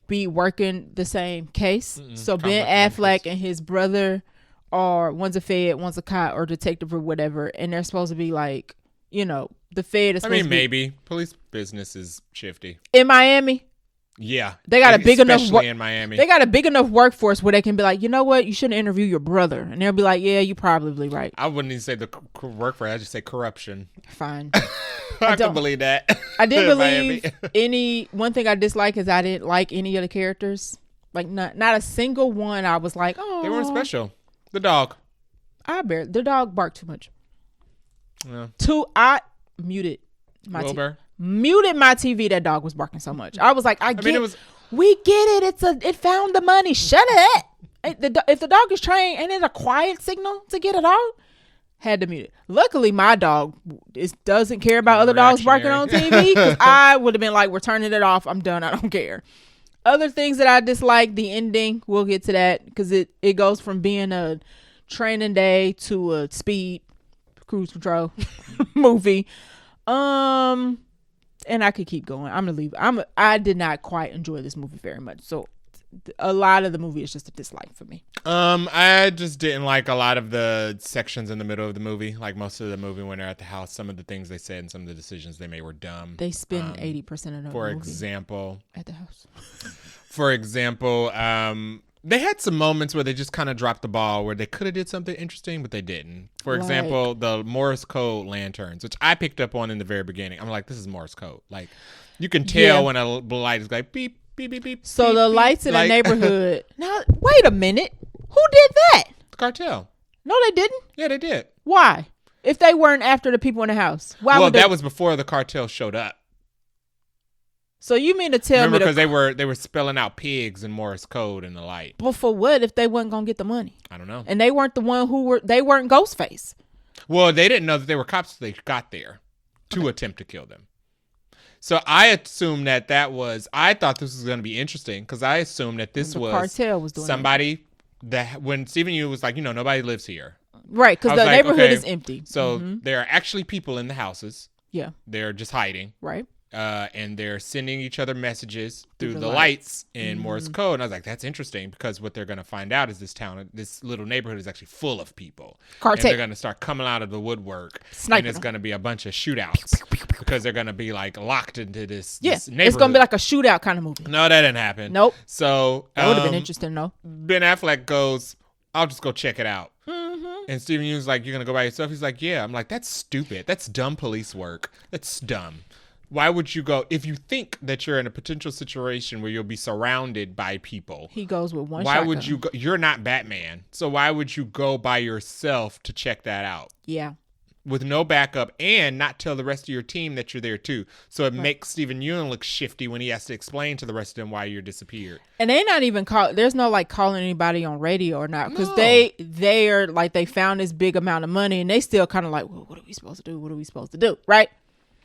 be working the same case. So Ben Affleck and his brother are, one's a Fed, one's a cop or detective or whatever, and they're supposed to be like, you know, the Fed is supposed to be, maybe police business is shifty in Miami. Yeah, they got a big enough in Miami. They got a big enough workforce where they can be like, you know what, you shouldn't interview your brother, and they'll be like, yeah, you probably right. I wouldn't even say the workforce. I just say corruption. Fine. I can believe that. I didn't believe one thing I dislike is I didn't like any of the characters. Like not a single one. I was like, oh, they weren't special. The dog. The dog barked too much. Yeah. I muted my muted my TV. That dog was barking so much. I was like, we get it. It found the money. Shut it. If the dog is trained, ain't it a quiet signal to get a dog? Had to mute it. Luckily, my dog doesn't care about other dogs barking on TV, because I would have been like, we're turning it off. I'm done. I don't care. Other things that I dislike, the ending, we'll get to that, because it goes from being a training day to a speed cruise control movie. And I could keep going. I'm gonna leave. I did not quite enjoy this movie very much. So a lot of the movie is just a dislike for me. I just didn't like a lot of the sections in the middle of the movie. Like most of the movie when they're at the house, some of the things they said and some of the decisions they made were dumb. They spend 80% of the movie at the house. For example, they had some moments where they just kind of dropped the ball, where they could have did something interesting, but they didn't. For example, the Morse code lanterns, which I picked up on in the very beginning. I'm like, this is Morse code. Like, you can tell when a light is like beep, beep, beep, beep. So beep, the beep, lights in the neighborhood. Now, wait a minute. Who did that? The cartel. No, they didn't. Yeah, they did. Why? If they weren't after the people in the house, why? Well, that was before the cartel showed up. So you mean to tell me? Because they were spelling out pigs in Morse code in the light. But for what if they wasn't gonna get the money? I don't know. And they weren't the one they weren't Ghostface. Well, they didn't know that they were cops until they got there to attempt to kill them. So I assumed I thought this was going to be interesting, because I assumed that this was cartel was doing somebody that when Stephen Yeun was like, nobody lives here. Right, because the neighborhood is empty. So there are actually people in the houses. Yeah. They're just hiding. Right. And they're sending each other messages through the lights in Morse code. And I was like, that's interesting, because what they're going to find out is this little neighborhood is actually full of people. Cartel. And they're going to start coming out of the woodwork. Sniping. And it's going to be a bunch of shootouts, because they're going to be like locked into this neighborhood. It's going to be like a shootout kind of movie. No, that didn't happen. Nope. So that would have been interesting, though. Ben Affleck goes, I'll just go check it out. And Stephen Yeun's like, you're going to go by yourself? He's like, yeah. I'm like, that's stupid. That's dumb police work. That's dumb. Why would you go if you think that you're in a potential situation where you'll be surrounded by people? He goes with one. Why would you go? You're not Batman, so why would you go by yourself to check that out? Yeah. With no backup, and not tell the rest of your team that you're there too. So it makes Stephen Yeun look shifty when he has to explain to the rest of them why you're disappeared. And they not even there's no like calling anybody on radio or not, because they are like, they found this big amount of money and they still kind of like, well, what are we supposed to do? What are we supposed to do? Right.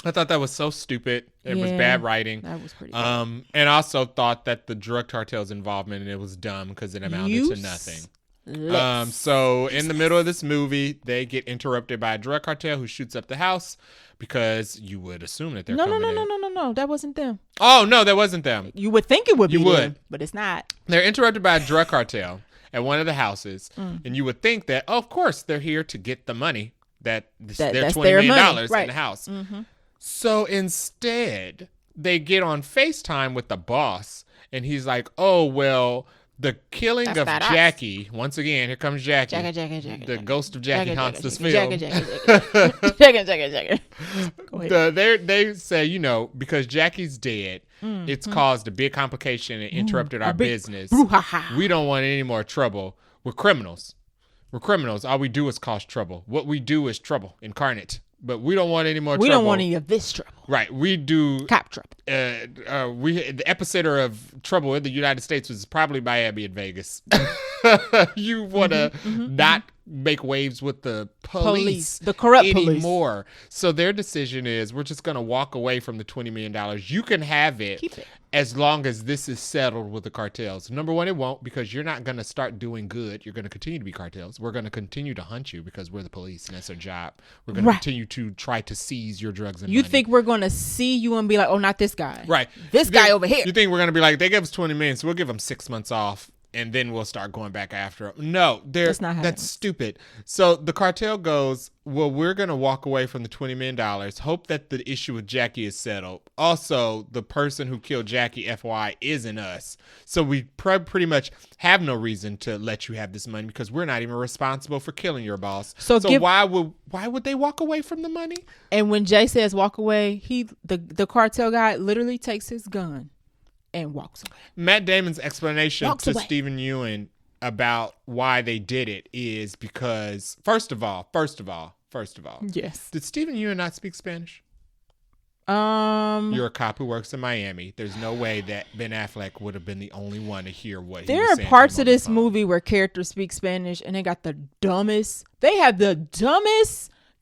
I thought that was so stupid. It was bad writing. That was pretty bad. And also thought that the drug cartel's involvement in it was dumb, because it amounted to nothing. So in the middle of this movie, they get interrupted by a drug cartel who shoots up the house, because you would assume that they're coming in. No, that wasn't them. Oh, no, that wasn't them. You would think it would be them, but it's not. They're interrupted by a drug cartel at one of the houses, and you would think that, of course, they're here to get the money that's their $20 million in the house. Mm-hmm. So instead, they get on FaceTime with the boss, and he's like, oh, well, the killing of Jackie, once again, here comes Jackie. The ghost of Jackie haunts this film. They say, because Jackie's dead, it's caused a big complication and interrupted our business. We don't want any more trouble. We're criminals. All we do is cause trouble. What we do is trouble incarnate. But we don't want any more trouble. We don't want any of this trouble. Right. We do. Cop trouble. The epicenter of trouble in the United States was probably Miami and Vegas. You want to not make waves with the Police, the corrupt police. anymore. So their decision is, we're just going to walk away from the $20 million. You can have it, Keep it. as long as this is settled with the cartels. Number one, it won't, because you're not going to start doing good. You're going to continue to be cartels. We're going to continue to hunt you because we're the police and that's our job. We're going to continue to try to seize your drugs and You money. think we're going to see you and be like, oh, not this guy. Right. This guy over here. You think we're going to be like, they gave us 20 million, so we'll give them 6 months off. And then we'll start going back after them. No, that's stupid. So the cartel goes, well, we're going to walk away from the $20 million, hope that the issue with Jackie is settled. Also, the person who killed Jackie, FY, isn't us. So we pretty much have no reason to let you have this money because we're not even responsible for killing your boss. So why would they walk away from the money? And when Jay says walk away, the cartel guy literally takes his gun and walks away. Matt Damon's explanation to Stephen Ewan about why they did it is because, first of all, yes, did Stephen Ewan not speak Spanish? You're a cop who works in Miami. There's no way that Ben Affleck would have been the only one to hear what he was saying. There are parts of this movie where characters speak Spanish and they have the dumbest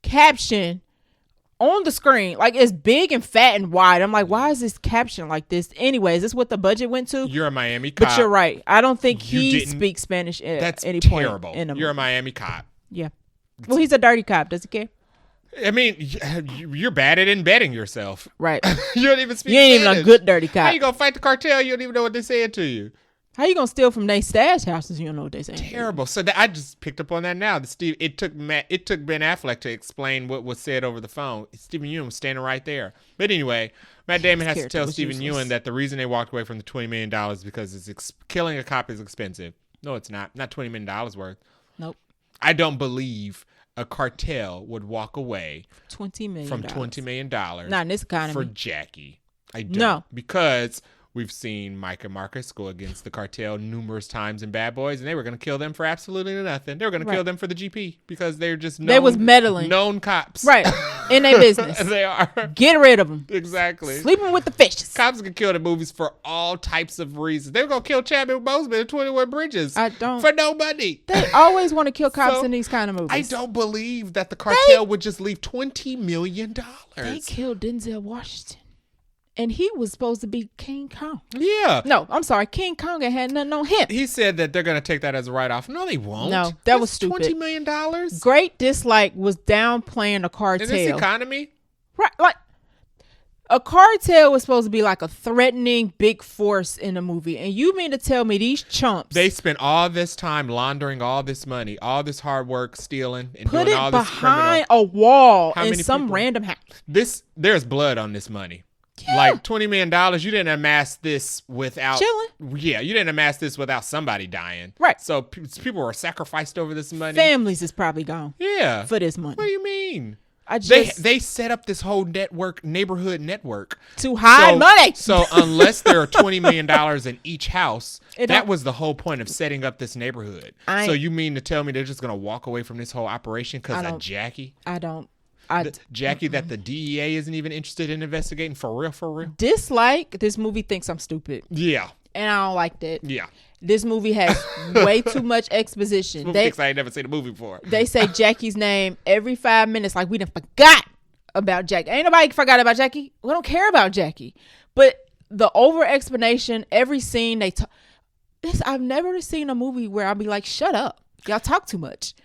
caption on the screen. Like, it's big and fat and wide. I'm like, why is this caption like this? Anyways, this is what the budget went to. You're a Miami cop. But you're right. I don't think he speaks Spanish at any terrible. point in the You're a movie. Miami cop. Yeah. Well, he's a dirty cop. Does he care? I mean, you're bad at embedding yourself. Right. You don't even speak You ain't Spanish. even a good dirty cop. How you gonna fight the cartel? You don't even know what they're saying to you. How you gonna steal from their stash houses? You don't know what they're saying. Terrible. So I just picked up on that now. It took Ben Affleck to explain what was said over the phone. Stephen Ewan was standing right there. But anyway, Matt Damon has to tell Stephen Ewan that the reason they walked away from the $20 million is because killing a cop is expensive. No, it's not. Not $20 million worth. Nope. I don't believe a cartel would walk away $20 million from $20 million. Not in this economy. For Jackie. I don't. No. Because we've seen Mike and Marcus go against the cartel numerous times in Bad Boys, and they were going to kill them for absolutely nothing. They were going to kill them for the GP because they're just known, they was meddling. Known cops. Right. In their business. They are. Get rid of them. Exactly. Sleeping with the fishes. Cops get killed in movies for all types of reasons. They were going to kill Chadwick Boseman in 21 Bridges. I don't. For no money. They always want to kill cops in these kind of movies. I don't believe that the cartel would just leave $20 million. They killed Denzel Washington. And he was supposed to be King Kong. Yeah. No, I'm sorry. King Kong had nothing on him. He said that they're going to take that as a write-off. No, they won't. No, that was stupid. $20 million? Great dislike was downplaying a cartel. In this economy? Right. Like, a cartel was supposed to be like a threatening big force in a movie. And you mean to tell me these chumps. They spent all this time laundering all this money, all this hard work, stealing, and put doing it all this behind a wall in some people? random house. There's blood on this money. Yeah. Like $20 million, you didn't amass this without chilling. Yeah, you didn't amass this without somebody dying. Right. So people were sacrificed over this money. Families is probably gone. Yeah. For this money. What do you mean? They set up this whole neighborhood network to hide money. So unless there are $20 million in each house, that was the whole point of setting up this neighborhood. So you mean to tell me they're just gonna walk away from this whole operation because of Jackie? I don't. Jackie that the DEA isn't even interested in investigating for real. Dislike this movie thinks I'm stupid. Yeah. And I don't like that. Yeah. This movie has way too much exposition. Thinks I ain't never seen the movie before. They say Jackie's name every 5 minutes like we done forgot about Jackie. Ain't nobody forgot about Jackie. We don't care about Jackie. But the over explanation, every scene I've never seen a movie where I'll be like, shut up. Y'all talk too much.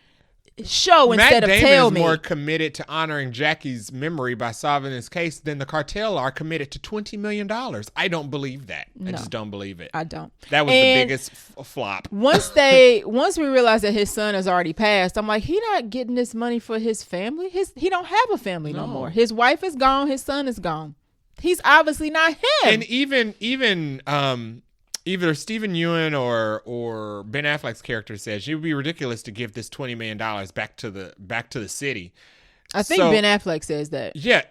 Show instead of tell me. Matt Damon is more committed to honoring Jackie's memory by solving this case than the cartel are committed to $20 million. I don't believe that. I just don't believe it. I don't. That was the biggest flop. Once we realized that his son has already passed, I'm like, he not getting this money for his family. He don't have a family no more. His wife is gone. His son is gone. He's obviously not him. And even either Stephen Ewan or Ben Affleck's character says it would be ridiculous to give this $20 million back to the city. I think Ben Affleck says that. Yeah.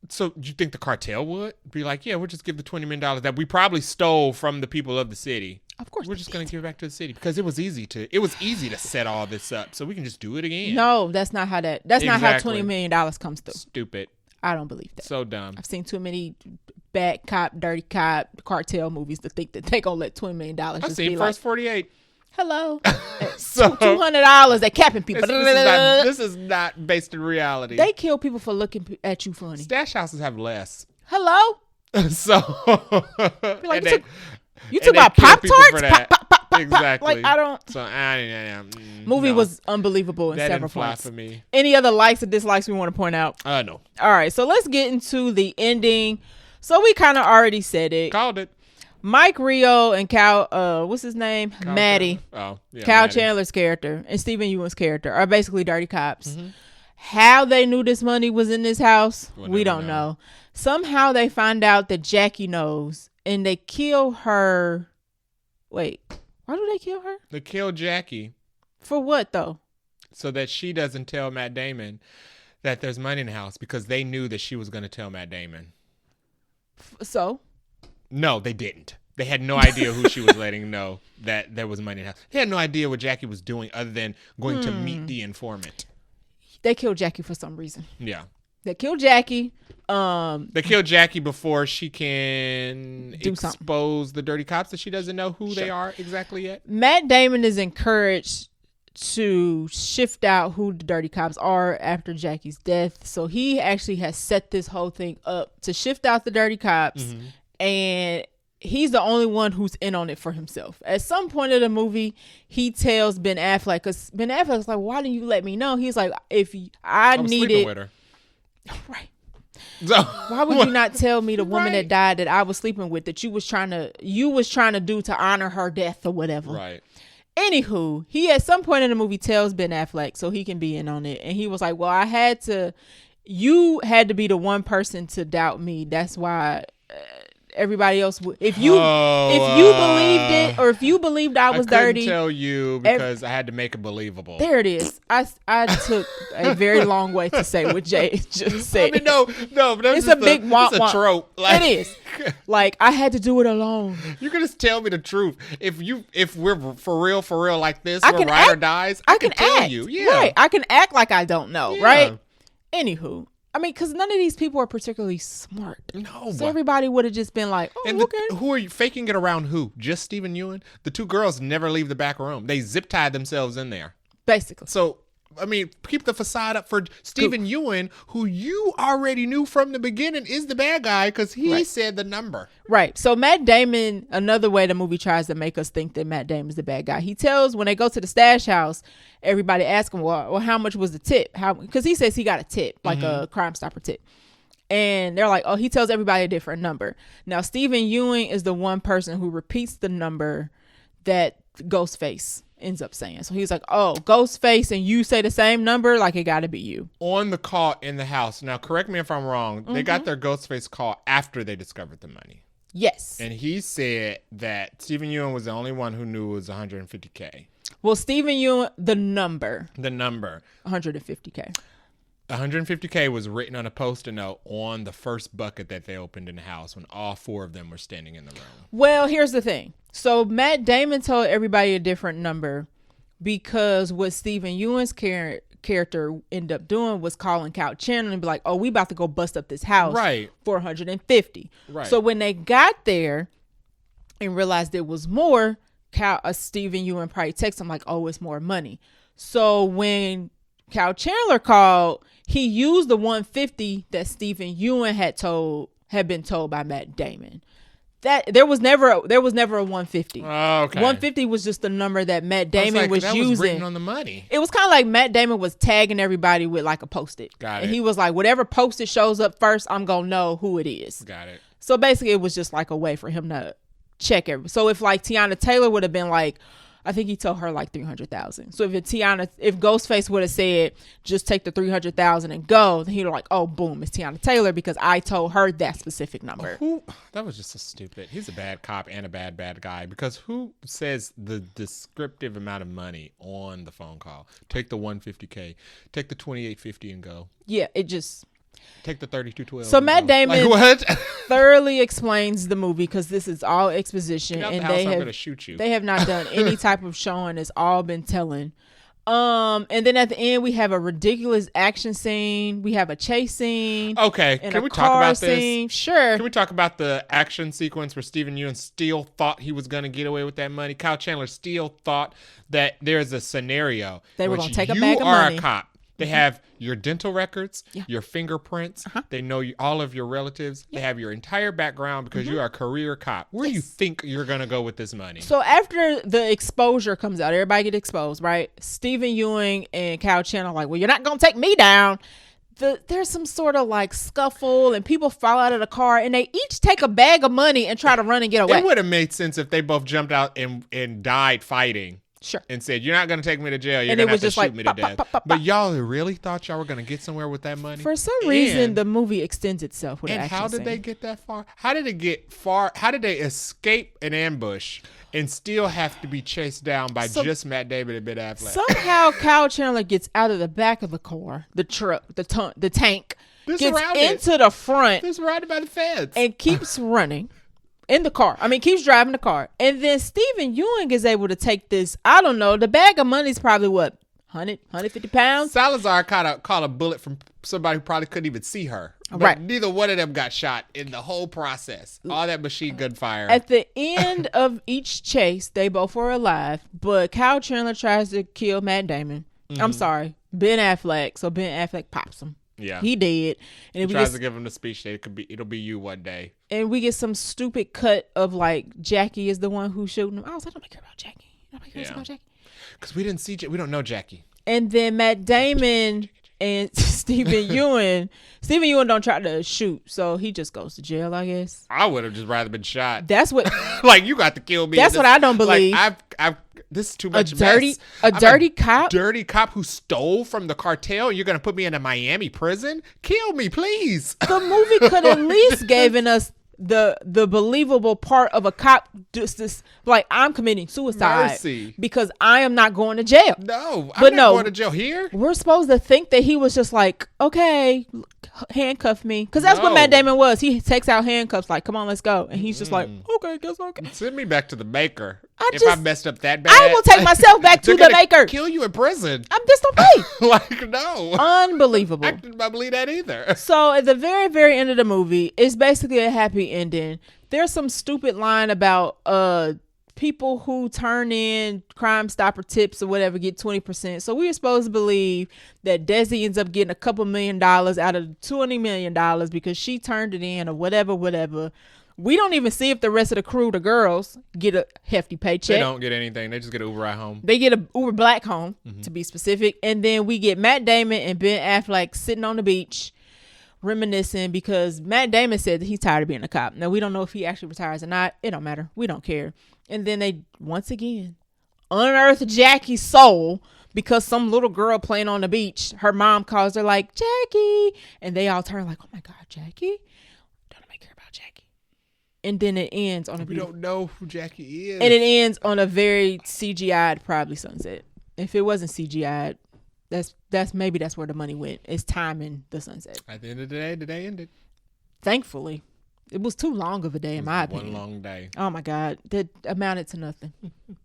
So you think the cartel would be like, yeah, we'll just give the $20 million that we probably stole from the people of the city. Of course, we're just going to give it back to the city because it was easy to set all this up, so we can just do it again. No, that's not how not how $20 million comes through. Stupid. I don't believe that. So dumb. I've seen too many bad cop, dirty cop, cartel movies to think that they gonna let $20 million. I've seen First 48. Hello. So $200. They capping people. this is not based in reality. They kill people for looking at you funny. Stash houses have less. Hello. So Like, you took about Pop Tarts. Exactly. Like I don't. So Movie was unbelievable in that several didn't fly points. for me. Any other likes or dislikes we want to point out? No. All right, so let's get into the ending. So we kind of already said it. Called it. Mike Rio and Cal, what's his name? Cal Maddie. Chandler. Oh, yeah. Cal Maddie. Chandler's character and Stephen Ewan's character are basically dirty cops. Mm-hmm. How they knew this money was in this house, we don't know. Somehow they find out that Jackie knows and they kill her. Wait, why do they kill her? They kill Jackie. For what though? So that she doesn't tell Matt Damon that there's money in the house because they knew that she was going to tell Matt Damon. So? No, they didn't. They had no idea who she was letting know that there was money in the house. They had no idea what Jackie was doing other than going to meet the informant. They killed Jackie for some reason. Yeah. They killed Jackie. They killed Jackie before she can expose something. The dirty cops that she doesn't know who they are exactly yet. Matt Damon is encouraged to shift out who the dirty cops are after Jackie's death. So he actually has set this whole thing up to shift out the dirty cops. Mm-hmm. And he's the only one who's in on it for himself. At some point of the movie, he tells Ben Affleck, because Ben Affleck's like, why didn't you let me know? He's like, if I needed... with her. Right. So, why would you not tell me the woman that died that I was sleeping with that you was trying to do to honor her death or whatever? Right. Anywho, he at some point in the movie tells Ben Affleck so he can be in on it. And he was like, well, you had to be the one person to doubt me. That's why... everybody else would. If you believed it, or if you believed I was dirty, I couldn't tell you because I had to make it believable. There it is. I took a very long way to say what Jay just said. I mean, no, but it's a big womp. It's a trope. Like, it is. Like I had to do it alone. You can just tell me the truth. If we're for real like this, where Ryder dies, I can tell you. Yeah, right. I can act like I don't know. Yeah. Right. Anywho. I mean, because none of these people are particularly smart. No. So everybody would have just been like, oh, and okay. Who are you faking it around who? Just Stephen Ewan? The two girls never leave the back room. They zip tied themselves in there. Basically. So, I mean, keep the facade up for Stephen Ewan, who you already knew from the beginning is the bad guy because he said the number. Right. So Matt Damon, another way the movie tries to make us think that Matt Damon's the bad guy. He tells, when they go to the stash house, everybody asks him, well, how much was the tip? Because he says he got a tip, like a Crime Stopper tip. And they're like, oh, he tells everybody a different number. Now, Stephen Ewing is the one person who repeats the number that Ghostface ends up saying. So he's like, oh, Ghostface, and you say the same number, like it got to be you. On the call in the house. Now, correct me if I'm wrong. They got their Ghostface call after they discovered the money. Yes. And he said that Stephen Ewing was the only one who knew it was $150K. Well, Stephen Ewing, the number. 150K. 150K was written on a Post-it note on the first bucket that they opened in the house when all four of them were standing in the room. Well, here's the thing. So Matt Damon told everybody a different number because what Stephen Ewing's character ended up doing was calling Cal Chandler and be like, oh, we about to go bust up this house for 150. Right. So when they got there and realized it was more, Stephen Ewing probably texted him like, oh, it's more money. So when Cal Chandler called, he used the 150 that Stephen Ewing had been told by Matt Damon. That there was never a 150. Oh, okay. 150 was just the number that Matt Damon was using. Was written on the money. It was kind of like Matt Damon was tagging everybody with like a Post-it. Got it. And he was like, whatever Post-it shows up first, I'm gonna know who it is. Got it. So basically, it was just like a way for him to check So if like Tiana Taylor would have been like, I think he told her like 300,000. So if Ghostface would have said, just take the 300,000 and go, then he'd be like, oh, boom, it's Tiana Taylor because I told her that specific number. That was just so stupid. He's a bad cop and a bad guy because who says the descriptive amount of money on the phone call? Take the 150K, take the 2850 and go. Yeah, it just... Take the 3212. So Matt Damon thoroughly explains the movie because this is all exposition, and I'm gonna shoot you. They have not done any type of showing. It's all been telling. And then at the end we have a ridiculous action scene. We have a chase scene. Okay, and can a we car talk about scene. this? Sure. Can we talk about the action sequence where Stephen Yeun still thought he was going to get away with that money? Kyle Chandler still thought that there's a scenario They were in going which to take a you bag of are money. a cop. They have your dental records, Yeah. your fingerprints. Uh-huh. They know all of your relatives. They have your entire background because you are a career cop. Where do you think you're going to go with this money? So after the exposure comes out, everybody get exposed, right? Stephen Ewing and Kyle Chandler are like, well, you're not going to take me down. There's some sort of like scuffle and people fall out of the car and they each take a bag of money and try to run and get away. It would have made sense if they both jumped out and died fighting. Sure. And said, you're not going to take me to jail. You're And going it to have was to just shoot like, me pop, to pop, death. pop, pop, But pop. y'all really thought y'all were going to get somewhere with that money? For some reason, And- the movie extends itself with an And action how did scene. they get that far? How did it get far? How did they escape an ambush and still have to be chased down by just Matt Damon and Ben Affleck? Somehow Kyle Chandler gets out of the back of the car, the truck, the tank, They're gets surrounded. into the front They're surrounded by the feds. and keeps running in the car. I mean, keeps driving the car. And then Stephen Ewing is able to take this, I don't know, the bag of money is probably what, 150 pounds? Salazar caught a bullet from somebody who probably couldn't even see her. But Right. neither one of them got shot in the whole process. All that machine gun fire. At the end of each chase, they both were alive, but Kyle Chandler tries to kill Matt Damon. I'm sorry, Ben Affleck. So Ben Affleck pops him. Yeah. He did. And He we tries get, to give him the speech that it'll be you one day. and we get some stupid cut of like Jackie is the one who's shooting him. I was like, nobody care about Jackie. Nobody cares Yeah. about Jackie. Because we don't know Jackie. And then Matt Damon and Stephen Ewing don't try to shoot, so he just goes to jail, I guess. I would have just rather been shot. That's what Like, you got to kill me. That's what I don't believe. Like, this is too a much dirty mess. a I'm dirty cop. dirty cop who stole from the cartel. You're gonna put me in a Miami prison? Kill me, please. The movie could at least given us the believable part of a cop just this like I'm committing suicide Mercy. because I am not going to jail. No, But I'm not no. going to jail here. We're supposed to think that he was just like, okay, handcuff me, because that's what No. Matt Damon was. He takes out handcuffs like, come on, let's go, and he's just like, okay, guess okay. Send me back to the maker. If just- I messed up that bad, I will take myself back to they're the gonna maker. Kill you in prison. I'm just don't pay. Like, no. Unbelievable. I didn't believe that either. So at the very, very end of the movie, it's basically a happy ending. There's some stupid line about people who turn in Crime Stopper tips or whatever get 20%. So we were supposed to believe that Desi ends up getting a couple $1 million out of $20 million because she turned it in or whatever. We don't even see if the rest of the crew, the girls, get a hefty paycheck. They don't get anything. They just get an Uber ride home. They get a Uber Black home, to be specific. And then we get Matt Damon and Ben Affleck sitting on the beach reminiscing because Matt Damon said that he's tired of being a cop. Now, we don't know if he actually retires or not. It don't matter. We don't care. And then they, once again, unearth Jackie's soul because some little girl playing on the beach, her mom calls her like, Jackie. And they all turn like, oh my God, Jackie? Don't nobody care about Jackie. And then it ends on a We don't know who Jackie is. and it ends on a very CGI'd probably sunset. If it wasn't CGI'd, that's maybe that's where the money went. It's timing the sunset. At the end of the day ended. Thankfully, it was too long of a day in my opinion. One long day. Oh my God, that amounted to nothing.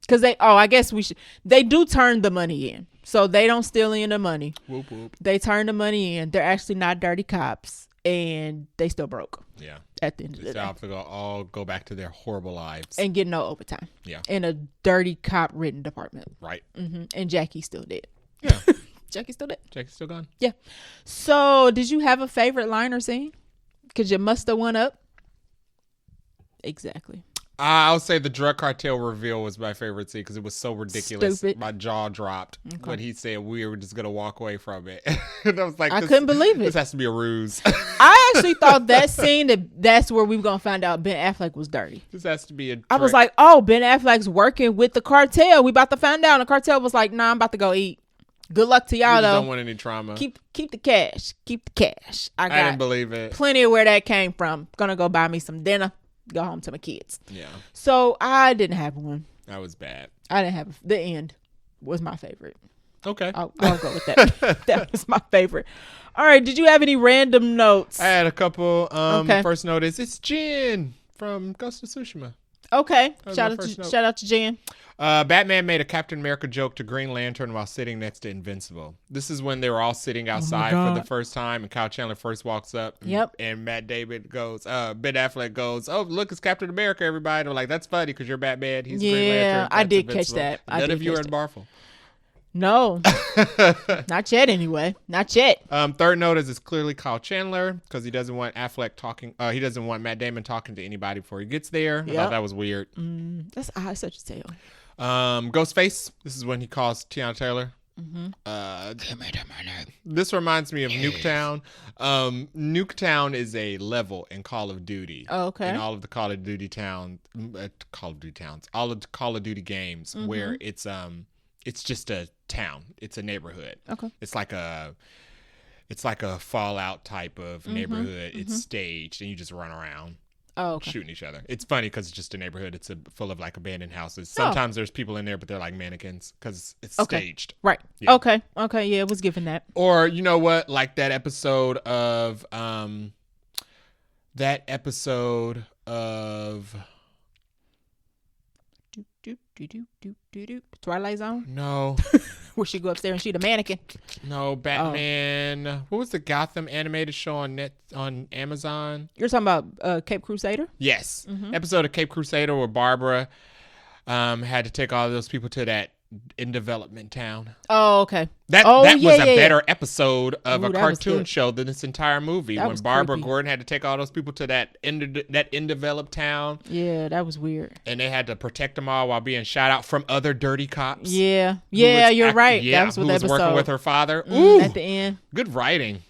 Because I guess we should. They do turn the money in, so they don't steal any of the money. Whoop whoop. They turn the money in. They're actually not dirty cops, and they still broke. Yeah. At the end of They the still day, have to all go back to their horrible lives. and get no overtime. Yeah. In a dirty cop ridden department. Right. And Jackie's still dead. Yeah. Jackie's still dead. Jackie's still gone. Yeah. So, did you have a favorite line or scene? Could you muster one up? Exactly. I'll say the drug cartel reveal was my favorite scene because it was so ridiculous. Stupid. My jaw dropped Okay. when he said we were just gonna walk away from it. And I was like, I couldn't believe it. This has to be a ruse. I actually thought that scene that's where we were gonna find out Ben Affleck was dirty. This has to be a. I was trick. like, oh, Ben Affleck's working with the cartel. We about to find out. And the cartel was like, nah, I'm about to go eat. Good luck to We y'all just don't though. want any trauma. Keep the cash. Keep the cash. I I didn't got believe it. plenty of where that came from. Gonna go buy me some dinner. Go home to my kids. Yeah, So I didn't have one. that was bad. I didn't have the end was my favorite. Okay. I'll go with that. That was my favorite. All right. Did you have any random notes? I had a couple. Okay. First note is it's Jin from Ghost of Tsushima. Okay. was Shout my out first to note. shout out to Jen. Batman made a Captain America joke to Green Lantern while sitting next to Invincible. This is when they were all sitting outside for the God. first time, and Kyle Chandler first walks up. And, Yep. and Matt Damon goes, Ben Affleck goes, "Oh, look, it's Captain America, everybody." They're like, "That's funny because you're Batman. He's Green Lantern." I That's did catch Invincible." that. I None did of you are catch in Marvel. No. Not yet anyway. Not yet. Third note is it's clearly Kyle Chandler because he doesn't want Affleck talking. He doesn't want Matt Damon talking to anybody before he gets there. I Yep. thought that was weird. That's odd, such a tale. Ghostface. This is when he calls Tiana Taylor. This reminds me of Nuketown. Nuketown is a level in Call of Duty. Oh, okay. In all of the Call of Duty all of the Call of Duty games where it's just a town. It's a neighborhood. Okay. It's like a Fallout type of neighborhood. It's staged and you just run around. Oh, okay. Shooting each other. It's funny because it's just a neighborhood. It's full of like abandoned houses. Sometimes there's people in there, but they're like mannequins because it's staged. Right. Yeah. Okay. Yeah, it was given that. Or you know what? Like that episode of Twilight Zone. No. Where she go upstairs and shoot a mannequin. No, Batman. What was the Gotham animated show on Amazon? You're talking about Cape Crusader? Yes. Episode of Cape Crusader where Barbara had to take all those people to that in development town. Oh, okay. That was a better episode of a Ooh, that was cartoon good. show than this entire movie. That When was Barbara creepy. Gordon had to take all those people to that in developed town, Yeah, that was weird. and they had to protect them all while being shot out from other dirty cops. Yeah. who Yeah, was you're right. Yeah, that was what who was episode. working with her father. Ooh, At the end. good writing.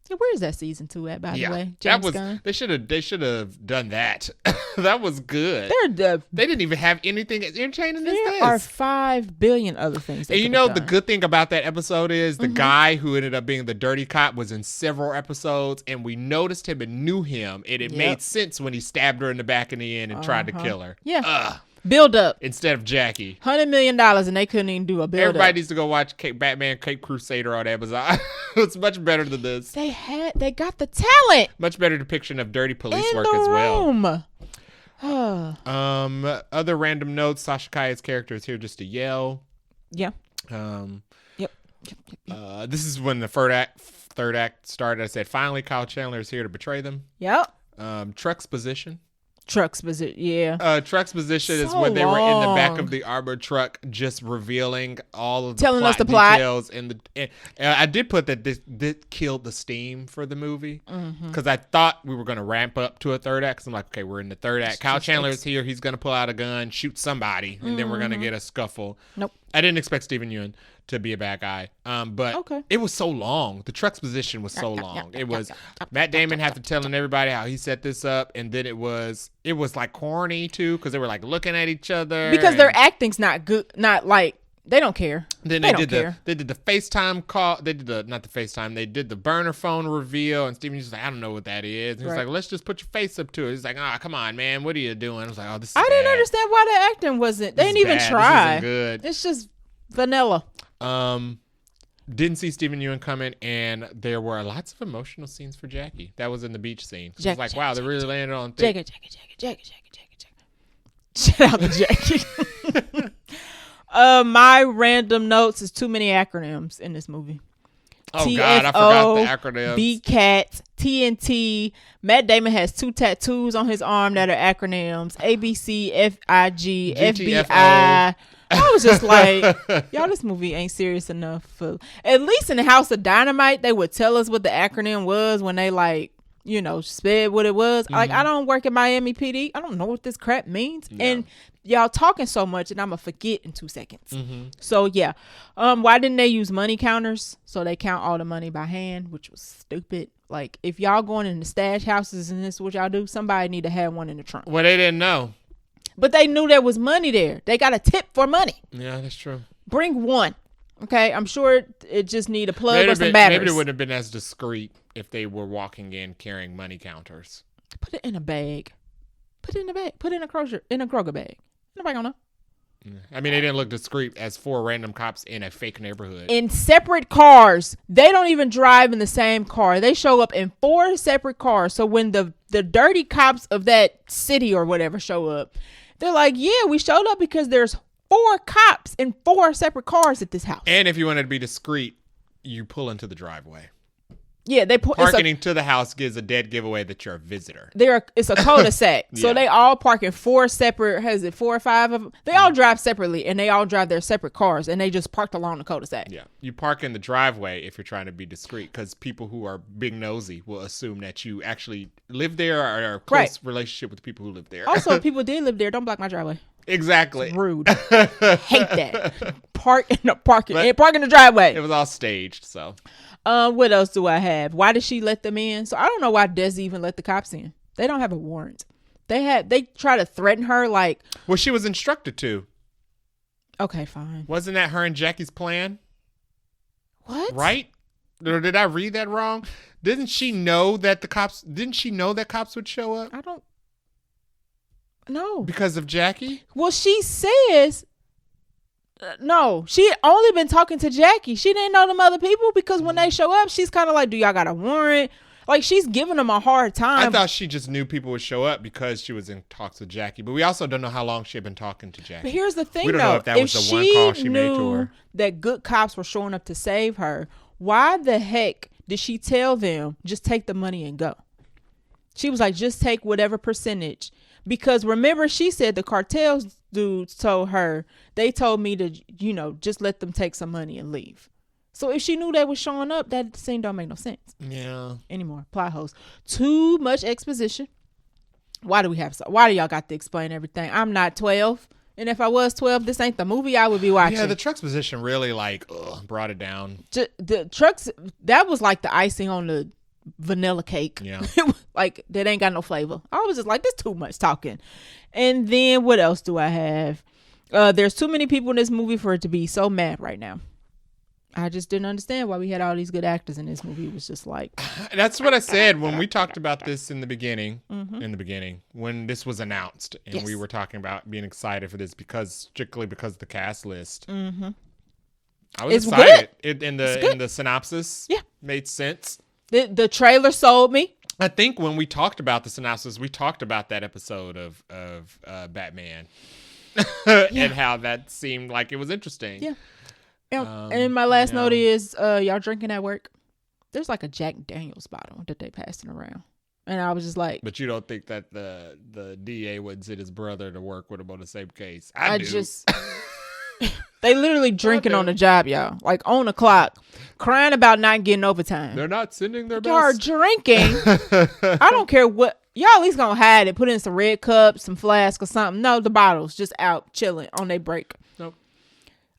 Yeah, where's that season 2 at, by the way? that James was Gunn? they should have done that. That was good. They They didn't even have anything as entertaining as there are this. 5 billion other things. And you know the good thing about that episode is the guy who ended up being the dirty cop was in several episodes, and we noticed him and knew him, and it made sense when he stabbed her in the back in the end and tried to kill her. Yeah. Build up. Instead of Jackie. $100 million and they couldn't even do a build Everybody up. needs to go watch Batman Cape Crusader on Amazon. It's much better than this. They got the talent Much better depiction of dirty police in work the as well. room. Other random notes. Sasha Kaya's character is here just to yell. Yeah. Yep. This is when the third act started. I said, finally, Kyle Chandler is here to betray them. Yep. Truck's position. Truck's position. Yeah. Truck's position is So when they were in the back long. of the armored truck, just revealing all of the Telling plot us the plot. details. And I did put that this killed the steam for the movie because I thought we were going to ramp up to a third act. 'Cause I'm like, okay, we're in the third act. Kyle Chandler is here. He's going to pull out a gun, shoot somebody, and then we're going to get a scuffle. Nope. I didn't expect Steven Yeun to be a bad guy. But Okay. it was so long. The truck's position was so long. It was Matt Damon had to telling everybody how he set this up, and then it was like corny too because they were like looking at each other Because their acting's not good. Not like they don't care. Then they did don't care. the FaceTime call. They did not the FaceTime. They did the burner phone reveal, and Steven was like, I don't know what that is. And he was Right. like, let's just put your face up to it. He's like, come on, man, what are you doing? I was like, oh, this is I didn't bad. understand why the acting wasn't. They This didn't is even bad. try. This isn't good. It's just vanilla. Didn't see Steven Yeun coming, and there were lots of emotional scenes for Jackie. That was in the beach scene. It was like, wow, they really landed on thick. Jackie. Shout out to Jackie. My random notes is too many acronyms in this movie. Oh God, I forgot the acronyms. BCAT, TNT. Matt Damon has 2 tattoos on his arm that are acronyms. ABC, FIG, GTFO. FBI. I was just like, y'all, this movie ain't serious enough for. At least in the House of Dynamite, they would tell us what the acronym was when they said what it was. Like, I don't work at Miami PD. I don't know what this crap means. No. And y'all talking so much, and I'm gonna forget in 2 seconds. So yeah, why didn't they use money counters so they count all the money by hand, which was stupid. Like, if y'all going in the stash houses and this is what y'all do, somebody need to have one in the trunk. Well, they didn't know. But they knew there was money there. They got a tip for money. Yeah, that's true. Bring one. Okay, I'm sure it just need a plug or some batteries. Maybe it wouldn't have been as discreet if they were walking in carrying money counters. Put it in a bag. Put it in a bag. Put it in a Kroger bag. Nobody gonna know. I mean, they didn't look discreet as 4 random cops in a fake neighborhood. In separate cars. They don't even drive in the same car. They show up in 4 separate cars. So when the dirty cops of that city or whatever show up, They're like, yeah, we showed up because there's 4 cops in 4 separate cars at this house. And if you wanted to be discreet, you pull into the driveway. Yeah, they put parking into the house gives a dead giveaway that you're a visitor. It's a cul-de-sac, so they all park in 4 separate. Has it 4 or 5 of them? They all drive separately, and they all drive their separate cars, and they just parked along the cul-de-sac. Yeah, you park in the driveway if you're trying to be discreet, because people who are big nosy will assume that you actually live there or are a close relationship with the people who live there. Also, if people did live there, don't block my driveway. Exactly. It's rude. Hate that. Park in the park in the driveway. It was all staged, so. What else do I have? Why did she let them in? So I don't know why Desi even let the cops in. They don't have a warrant. They try to threaten her like. Well, she was instructed to. Okay, fine. Wasn't that her and Jackie's plan? What? Right? Or did I read that wrong? Didn't she know that cops would show up? I don't know. Because of Jackie? Well, she says. No, she had only been talking to Jackie. She didn't know them other people because when they show up, she's kind of like, do y'all got a warrant? Like, she's giving them a hard time. I thought she just knew people would show up because she was in talks with Jackie. But we also don't know how long she had been talking to Jackie. But here's the thing, we don't know if that was the one call she made to her. That good cops were showing up to save her. Why the heck did she tell them, just take the money and go? She was like, just take whatever percentage. Because remember, she said the cartels dudes told her, they told me to, just let them take some money and leave. So if she knew they was showing up, that scene don't make no sense. Yeah. Anymore. Plot holes. Too much exposition. Why do y'all got to explain everything? I'm not 12. And if I was 12, this ain't the movie I would be watching. Yeah, the truck's position really brought it down. The trucks, that was like the icing on the vanilla cake. Yeah. Like, that ain't got no flavor. I was just like, there's too much talking. And then what else do I have? There's too many people in this movie for it to be so mad right now. I just didn't understand why we had all these good actors in this movie. It was just like, that's what I said when we talked about this in the beginning. When this was announced, and we were talking about being excited for this strictly because of the cast list. I was excited. In the synopsis, made sense. The trailer sold me. I think when we talked about the synopsis, we talked about that episode of Batman and how that seemed like it was interesting. Yeah. And my last note is, y'all drinking at work? There's like a Jack Daniels bottle that they passing around. And I was just like... But you don't think that the DA wouldn't send his brother to work with him on the same case? I do. They literally drinking on the job, y'all. Like, on the clock. Crying about not getting overtime. They're not sending their best. Y'all are drinking. I don't care what. Y'all at least gonna hide it. Put in some red cups, some flask or something. No, the bottles just out chilling on their break. Nope.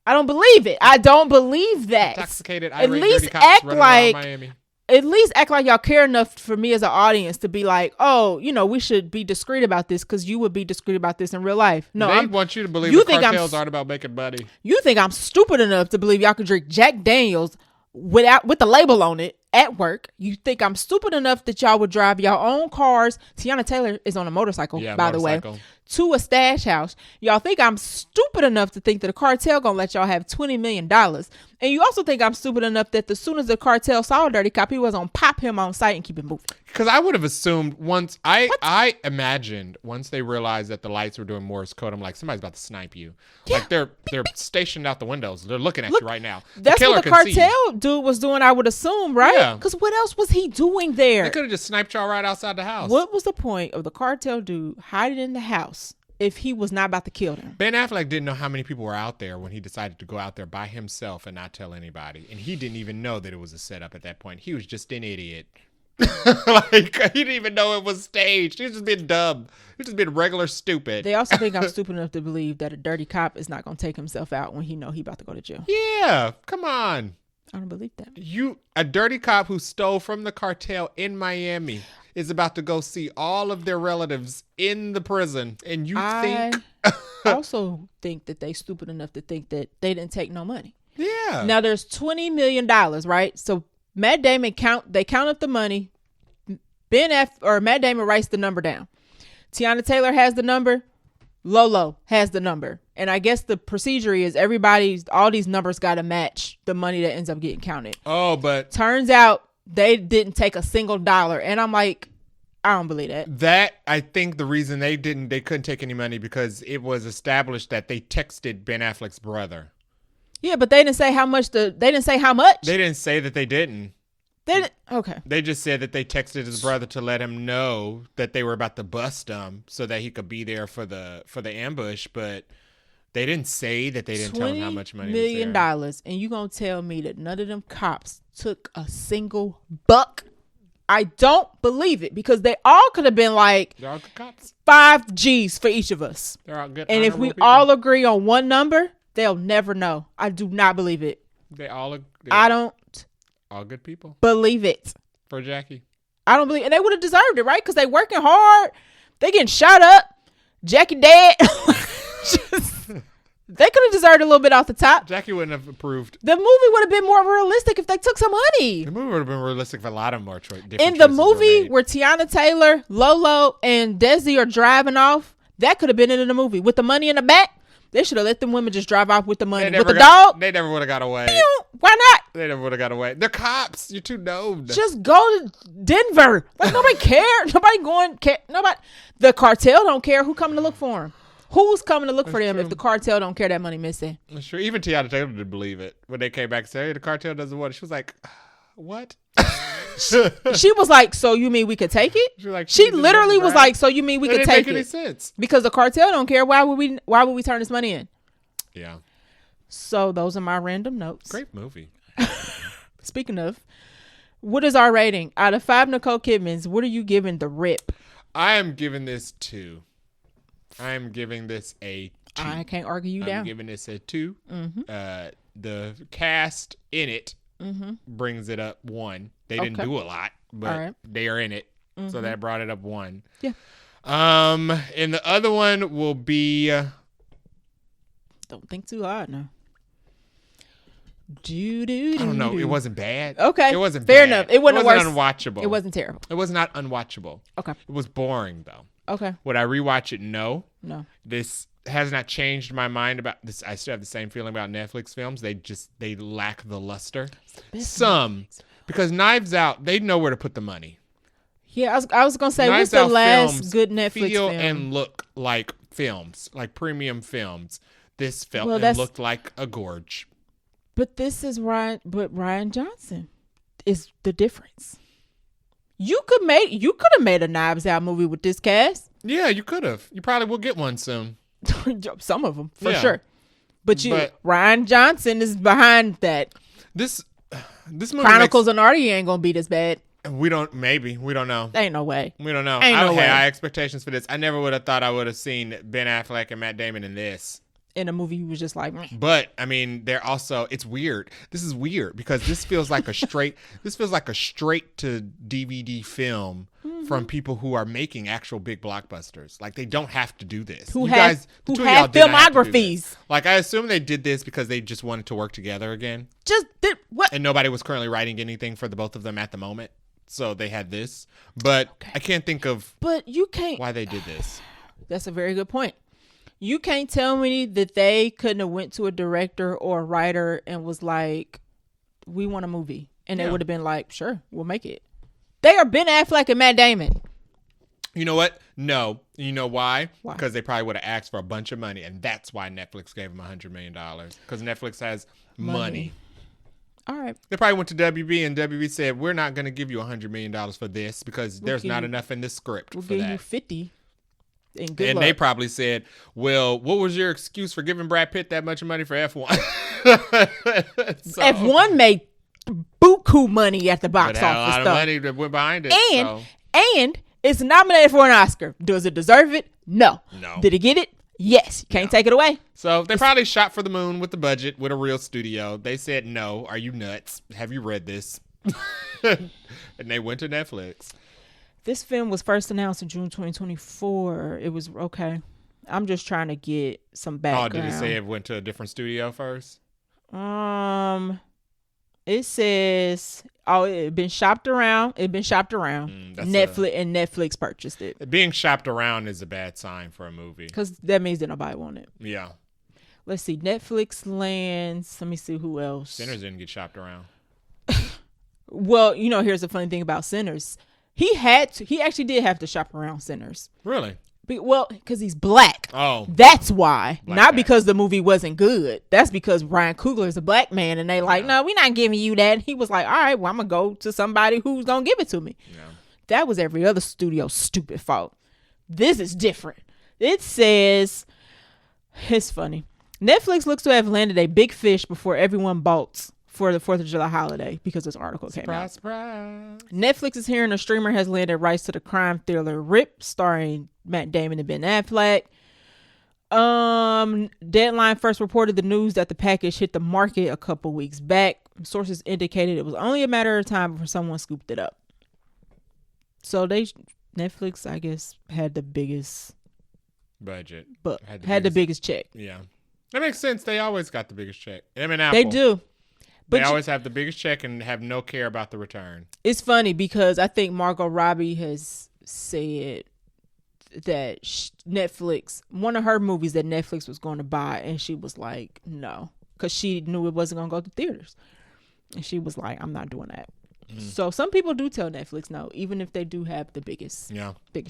I don't believe it. I don't believe that. Intoxicated, at irate, least dirty cops act running like. around Miami. At least act like y'all care enough for me as an audience to be like, oh, we should be discreet about this because you would be discreet about this in real life. No, I want you to believe the cartels aren't about making money. You think I'm stupid enough to believe y'all could drink Jack Daniels with the label on it at work? You think I'm stupid enough that y'all would drive your own cars? Tiana Taylor is on a motorcycle, by the way, to a stash house. Y'all think I'm stupid enough to think that a cartel gonna let y'all have $20 million. And you also think I'm stupid enough that as soon as the cartel saw a dirty cop, he was gonna pop him on sight and keep it moving. Because I would have assumed I imagined once they realized that the lights were doing Morse code, I'm like, somebody's about to snipe you. Yeah. Like they're stationed out the windows. They're looking at you right now. That's what the cartel dude was doing, I would assume, right? Because what else was he doing there? They could have just sniped y'all right outside the house. What was the point of the cartel dude hiding in the house if he was not about to kill them? Ben Affleck didn't know how many people were out there when he decided to go out there by himself and not tell anybody. And he didn't even know that it was a setup at that point. He was just an idiot. Like, he didn't even know it was staged. He was just being dumb. He was just being regular stupid. They also think I'm stupid enough to believe that a dirty cop is not going to take himself out when he know he about to go to jail. Yeah, come on. I don't believe that. A dirty cop who stole from the cartel in Miami is about to go see all of their relatives in the prison. And I also think that they stupid enough to think that they didn't take no money. Yeah. Now there's $20 million, right? So Matt Damon count up the money. Matt Damon writes the number down. Tiana Taylor has the number. Lolo has the number. And I guess the procedure is all these numbers got to match the money that ends up getting counted. Oh, but turns out they didn't take a single dollar. And I'm like, I don't believe that. That, I think the reason they couldn't take any money because it was established that they texted Ben Affleck's brother. Yeah, but they didn't say how much. They didn't say how much. They didn't say that they didn't. Okay. They just said that they texted his brother to let him know that they were about to bust him so that he could be there for the ambush, but they didn't say that they didn't tell him how much money $20 million, was there. and you gonna tell me that none of them cops took a single buck? I don't believe it, because they all could have been like, they're all good cops. 5 G's for each of us. They're all good. And if we people. all agree on one number, they'll never know. I do not believe it. I don't all good people. Believe it. For Jackie. I don't believe, and they would have deserved it, right? Because they working hard. They getting shot up. Jackie dead. They could have deserved a little bit off the top. Jackie wouldn't have approved. The movie would have been more realistic if they took some money. The movie would have been realistic if a lot of more different in the movie where Tiana Taylor, Lolo, and Desi are driving off, that could have been in the movie. With the money in the back, they should have let them women just drive off with the money. With the dog, they never would have got away. Why not? They never would have got away. They're cops. You're too known. Just go to Denver. Like, nobody cares. Nobody going care. Nobody. The cartel don't care. Who coming to look for them? Who's coming to look for them if the cartel don't care that money missing? That's true. Even Tiana Taylor didn't believe it when they came back and said, "Hey, the cartel doesn't want it." She was like, "What?" She was like, "So you mean we could take it?" She literally was like, "So you mean we could take it?" Didn't make any sense. Because the cartel don't care. Why would we turn this money in? Yeah. So those are my random notes. Great movie. Speaking of, what is our rating out of 5 Nicole Kidmans? What are you giving The Rip? I am giving this 2. I am giving this a 2. I can't argue you down. I'm giving this a 2. Mm-hmm. The cast in it brings it up 1. They didn't do a lot, but they are in it, so that brought it up 1. Yeah. And the other one will be. Don't think too hard now. I don't know. It wasn't bad. Okay. It wasn't fair bad. enough. It wasn't unwatchable. It wasn't terrible. It was not unwatchable. Okay. It was boring though. Okay. Would I rewatch it? No. This has not changed my mind about this. I still have the same feeling about Netflix films. They lack the luster. Because Knives Out, they know where to put the money. Yeah, I was gonna say, what's the last good Netflix film? And look like films, like premium films. This felt and looked like a gorge. But this is Rian Johnson is the difference. You could have made a Knives Out movie with this cast. Yeah, you could have. You probably will get one soon. Some of them, for sure. But Rian Johnson is behind that. This movie Chronicles of Narnia ain't gonna be this bad. We don't know. Ain't no way. We don't know. I had high expectations for this. I never would have thought I would have seen Ben Affleck and Matt Damon in this. In a movie, you was just like, meh. But I mean, it's weird. This is weird because this feels like a straight to DVD film from people who are making actual big blockbusters. Like, they don't have to do this. Who have filmographies. Like, I assume they did this because they just wanted to work together again. What? And nobody was currently writing anything for the both of them at the moment. So they had this. But I can't think of why they did this. That's a very good point. You can't tell me that they couldn't have went to a director or a writer and was like, we want a movie. And they would have been like, sure, we'll make it. They are Ben Affleck and Matt Damon. You know what? No. You know why? Because they probably would have asked for a bunch of money. And that's why Netflix gave them $100 million. Because Netflix has money. All right. They probably went to WB and WB said, we're not going to give you $100 million for this because there's not enough in this script for that. We'll give you 50. And they probably said, well, what was your excuse for giving Brad Pitt that much money for F1? F1 made buku money at the box office. A lot of money that went behind it. And it's nominated for an Oscar. Does it deserve it? No. Did it get it? Yes. You can't take it away. So they probably shot for the moon with the budget with a real studio. They said, no, are you nuts? Have you read this? And they went to Netflix. This film was first announced in June 2024. It was okay. I'm just trying to get some background. Oh, did it say it went to a different studio first? It says it had been shopped around. Netflix purchased it. Being shopped around is a bad sign for a movie because that means that nobody wanted it. Yeah. Let's see. Netflix lands. Let me see who else. Sinners didn't get shopped around. Well, here's the funny thing about Sinners. He actually did have to shop around sinners. Really? Well, because he's black. Oh. That's why. Black Not guy. because the movie wasn't good. That's because Ryan Coogler is a black man, and they like, no, we're not giving you that. And he was like, all right, well, I'm going to go to somebody who's going to give it to me. Yeah. That was every other studio's stupid fault. This is different. It says, it's funny. Netflix looks to have landed a big fish before everyone bolts for the 4th of July holiday because this article came out. Surprise. Netflix is hearing a streamer has landed rights to the crime thriller Rip, starring Matt Damon and Ben Affleck. Deadline first reported the news that the package hit the market a couple weeks back. Sources indicated it was only a matter of time before someone scooped it up. So Netflix, I guess, had the biggest budget, but had the biggest check. Yeah, that makes sense. They always got the biggest check. Them and Apple. They do. But they always have the biggest check and have no care about the return. It's funny because I think Margot Robbie has said that Netflix, one of her movies that Netflix was going to buy, and she was like, no, because she knew it wasn't going to go to theaters. And she was like, I'm not doing that. So some people do tell Netflix no, even if they do have the biggest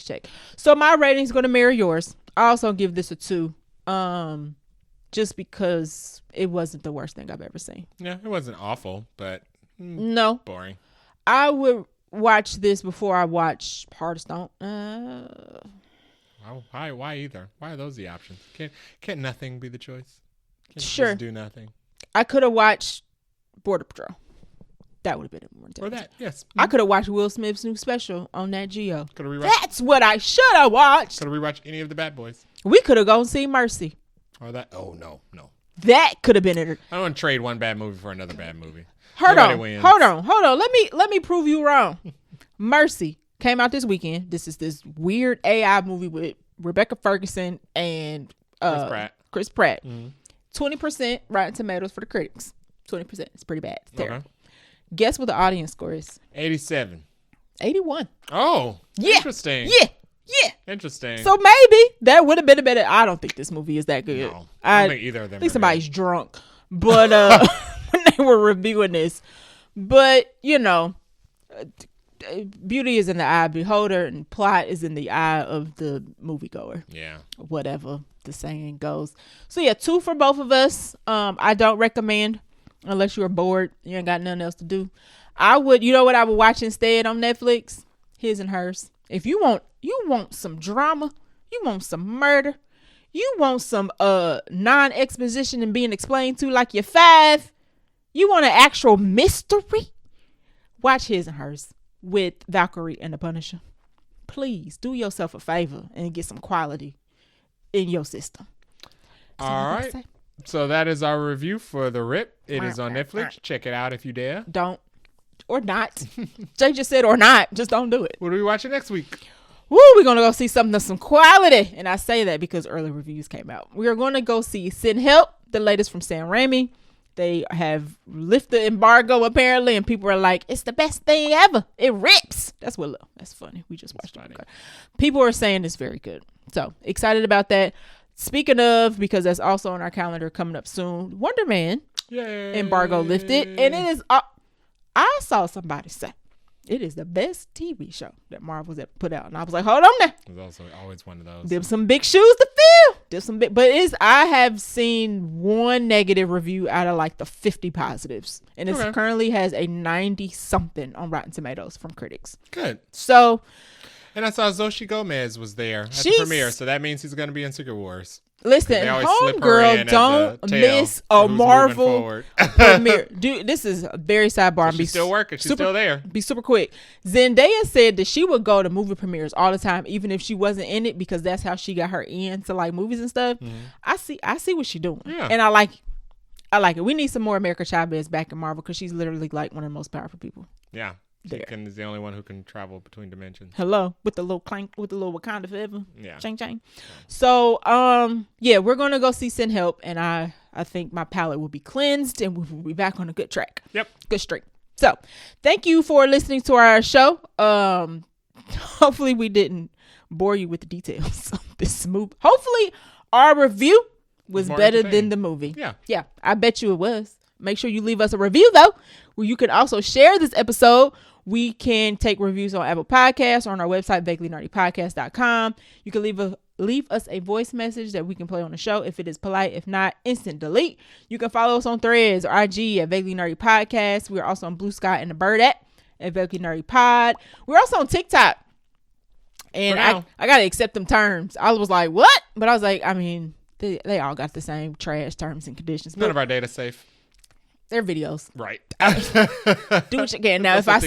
check. So my rating is going to mirror yours. I also give this a 2. Just because it wasn't the worst thing I've ever seen. Yeah, it wasn't awful, but no, boring. I would watch this before I watch Heart of Stone. Why either? Why are those the options? Can't nothing be the choice? Can't sure. Just do nothing. I could have watched Border Patrol. That would have been more intense. Or that, yes. I could have watched Will Smith's new special on Nat Geo. That's what I should have watched. Could have rewatched any of the Bad Boys. We could have gone see Mercy. Or that. Oh, no. That could have been it. I don't want to trade one bad movie for another bad movie. Hold on. Let me prove you wrong. Mercy came out this weekend. This is this weird AI movie with Rebecca Ferguson and Chris Pratt. 20% Rotten Tomatoes for the critics. 20%. It's pretty bad. It's terrible. Okay. Guess what the audience score is? 87. 81. Oh, yeah. Interesting. Yeah. Interesting. So maybe that would have been a better. I don't think this movie is that good. No, I don't think either of them. I think somebody's drunk, but when they were reviewing this, but beauty is in the eye of the beholder, and plot is in the eye of the moviegoer. Yeah, whatever the saying goes. So yeah, 2 for both of us. I don't recommend unless you're bored, you ain't got nothing else to do. I would, what I would watch instead on Netflix? His and Hers. If you want some drama, you want some murder, you want some non-exposition and being explained to like you're 5, you want an actual mystery, watch His and Hers with Valkyrie and the Punisher. Please do yourself a favor and get some quality in your system. All right. So that is our review for The Rip. It is on Netflix. Check it out if you dare. Don't. Or not. Jay just said or not. Just don't do it. What are we watching next week? Woo, we're going to go see something of some quality. And I say that because early reviews came out. We are going to go see Send Help, the latest from Sam Raimi. They have lifted the embargo apparently, and people are like, it's the best thing ever. It rips. That's funny. We just watched it. People are saying it's very good. So excited about that. Speaking of, because that's also on our calendar coming up soon, Wonder Man embargo lifted. And it is... I saw somebody say it is the best TV show that Marvel's ever put out, and I was like, "Hold on now." There's also always one of those. There's some big shoes to fill. I have seen one negative review out of like the 50 positives, and it currently has a 90 something on Rotten Tomatoes from critics. Good. So, and I saw Zoe Gomez was there at the premiere, so that means he's going to be in Secret Wars. Listen, homegirl, don't miss a Marvel premiere. Dude, this is a very sidebar. So she's still working. She's still there. Be super quick. Zendaya said that she would go to movie premieres all the time, even if she wasn't in it, because that's how she got her into like movies and stuff. Mm-hmm. I see what she's doing, and I like it. We need some more America Chavez back in Marvel because she's literally like one of the most powerful people. Yeah. Is the only one who can travel between dimensions. Hello, with the little clank, with the little Wakanda forever. Yeah. Chang chang. So, we're gonna go see Send Help, and I think my palate will be cleansed, and we'll be back on a good track. Yep. Good streak. So, thank you for listening to our show. Hopefully we didn't bore you with the details of this movie. Hopefully our review was better than the movie. Yeah. Yeah. I bet you it was. Make sure you leave us a review though, where you can also share this episode We can take reviews on Apple Podcasts or on our website, vaguelynerdypodcast.com. You can leave us a voice message that we can play on the show if it is polite. If not, instant delete. You can follow us on Threads or IG at Vaguely Nerdy Podcast. We're also on Blue Sky and the Bird app at Vaguely Nerdy Pod. We're also on TikTok. And I got to accept them terms. I was like, what? But I was like, I mean, they all got the same trash terms and conditions. None of our data safe. They're videos. Right. Do what you can. Now, if I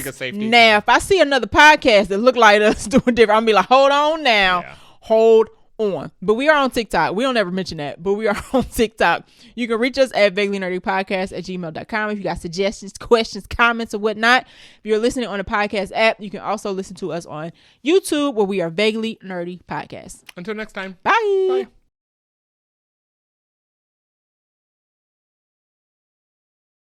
see another podcast that look like us doing different, I'm going to be like, hold on now. Yeah. Hold on. But we are on TikTok. We don't ever mention that, but we are on TikTok. You can reach us at vaguelynerdypodcast@gmail.com if you got suggestions, questions, comments, or whatnot. If you're listening on the podcast app, you can also listen to us on YouTube, where we are Vaguely Nerdy Podcast. Until next time. Bye. Bye.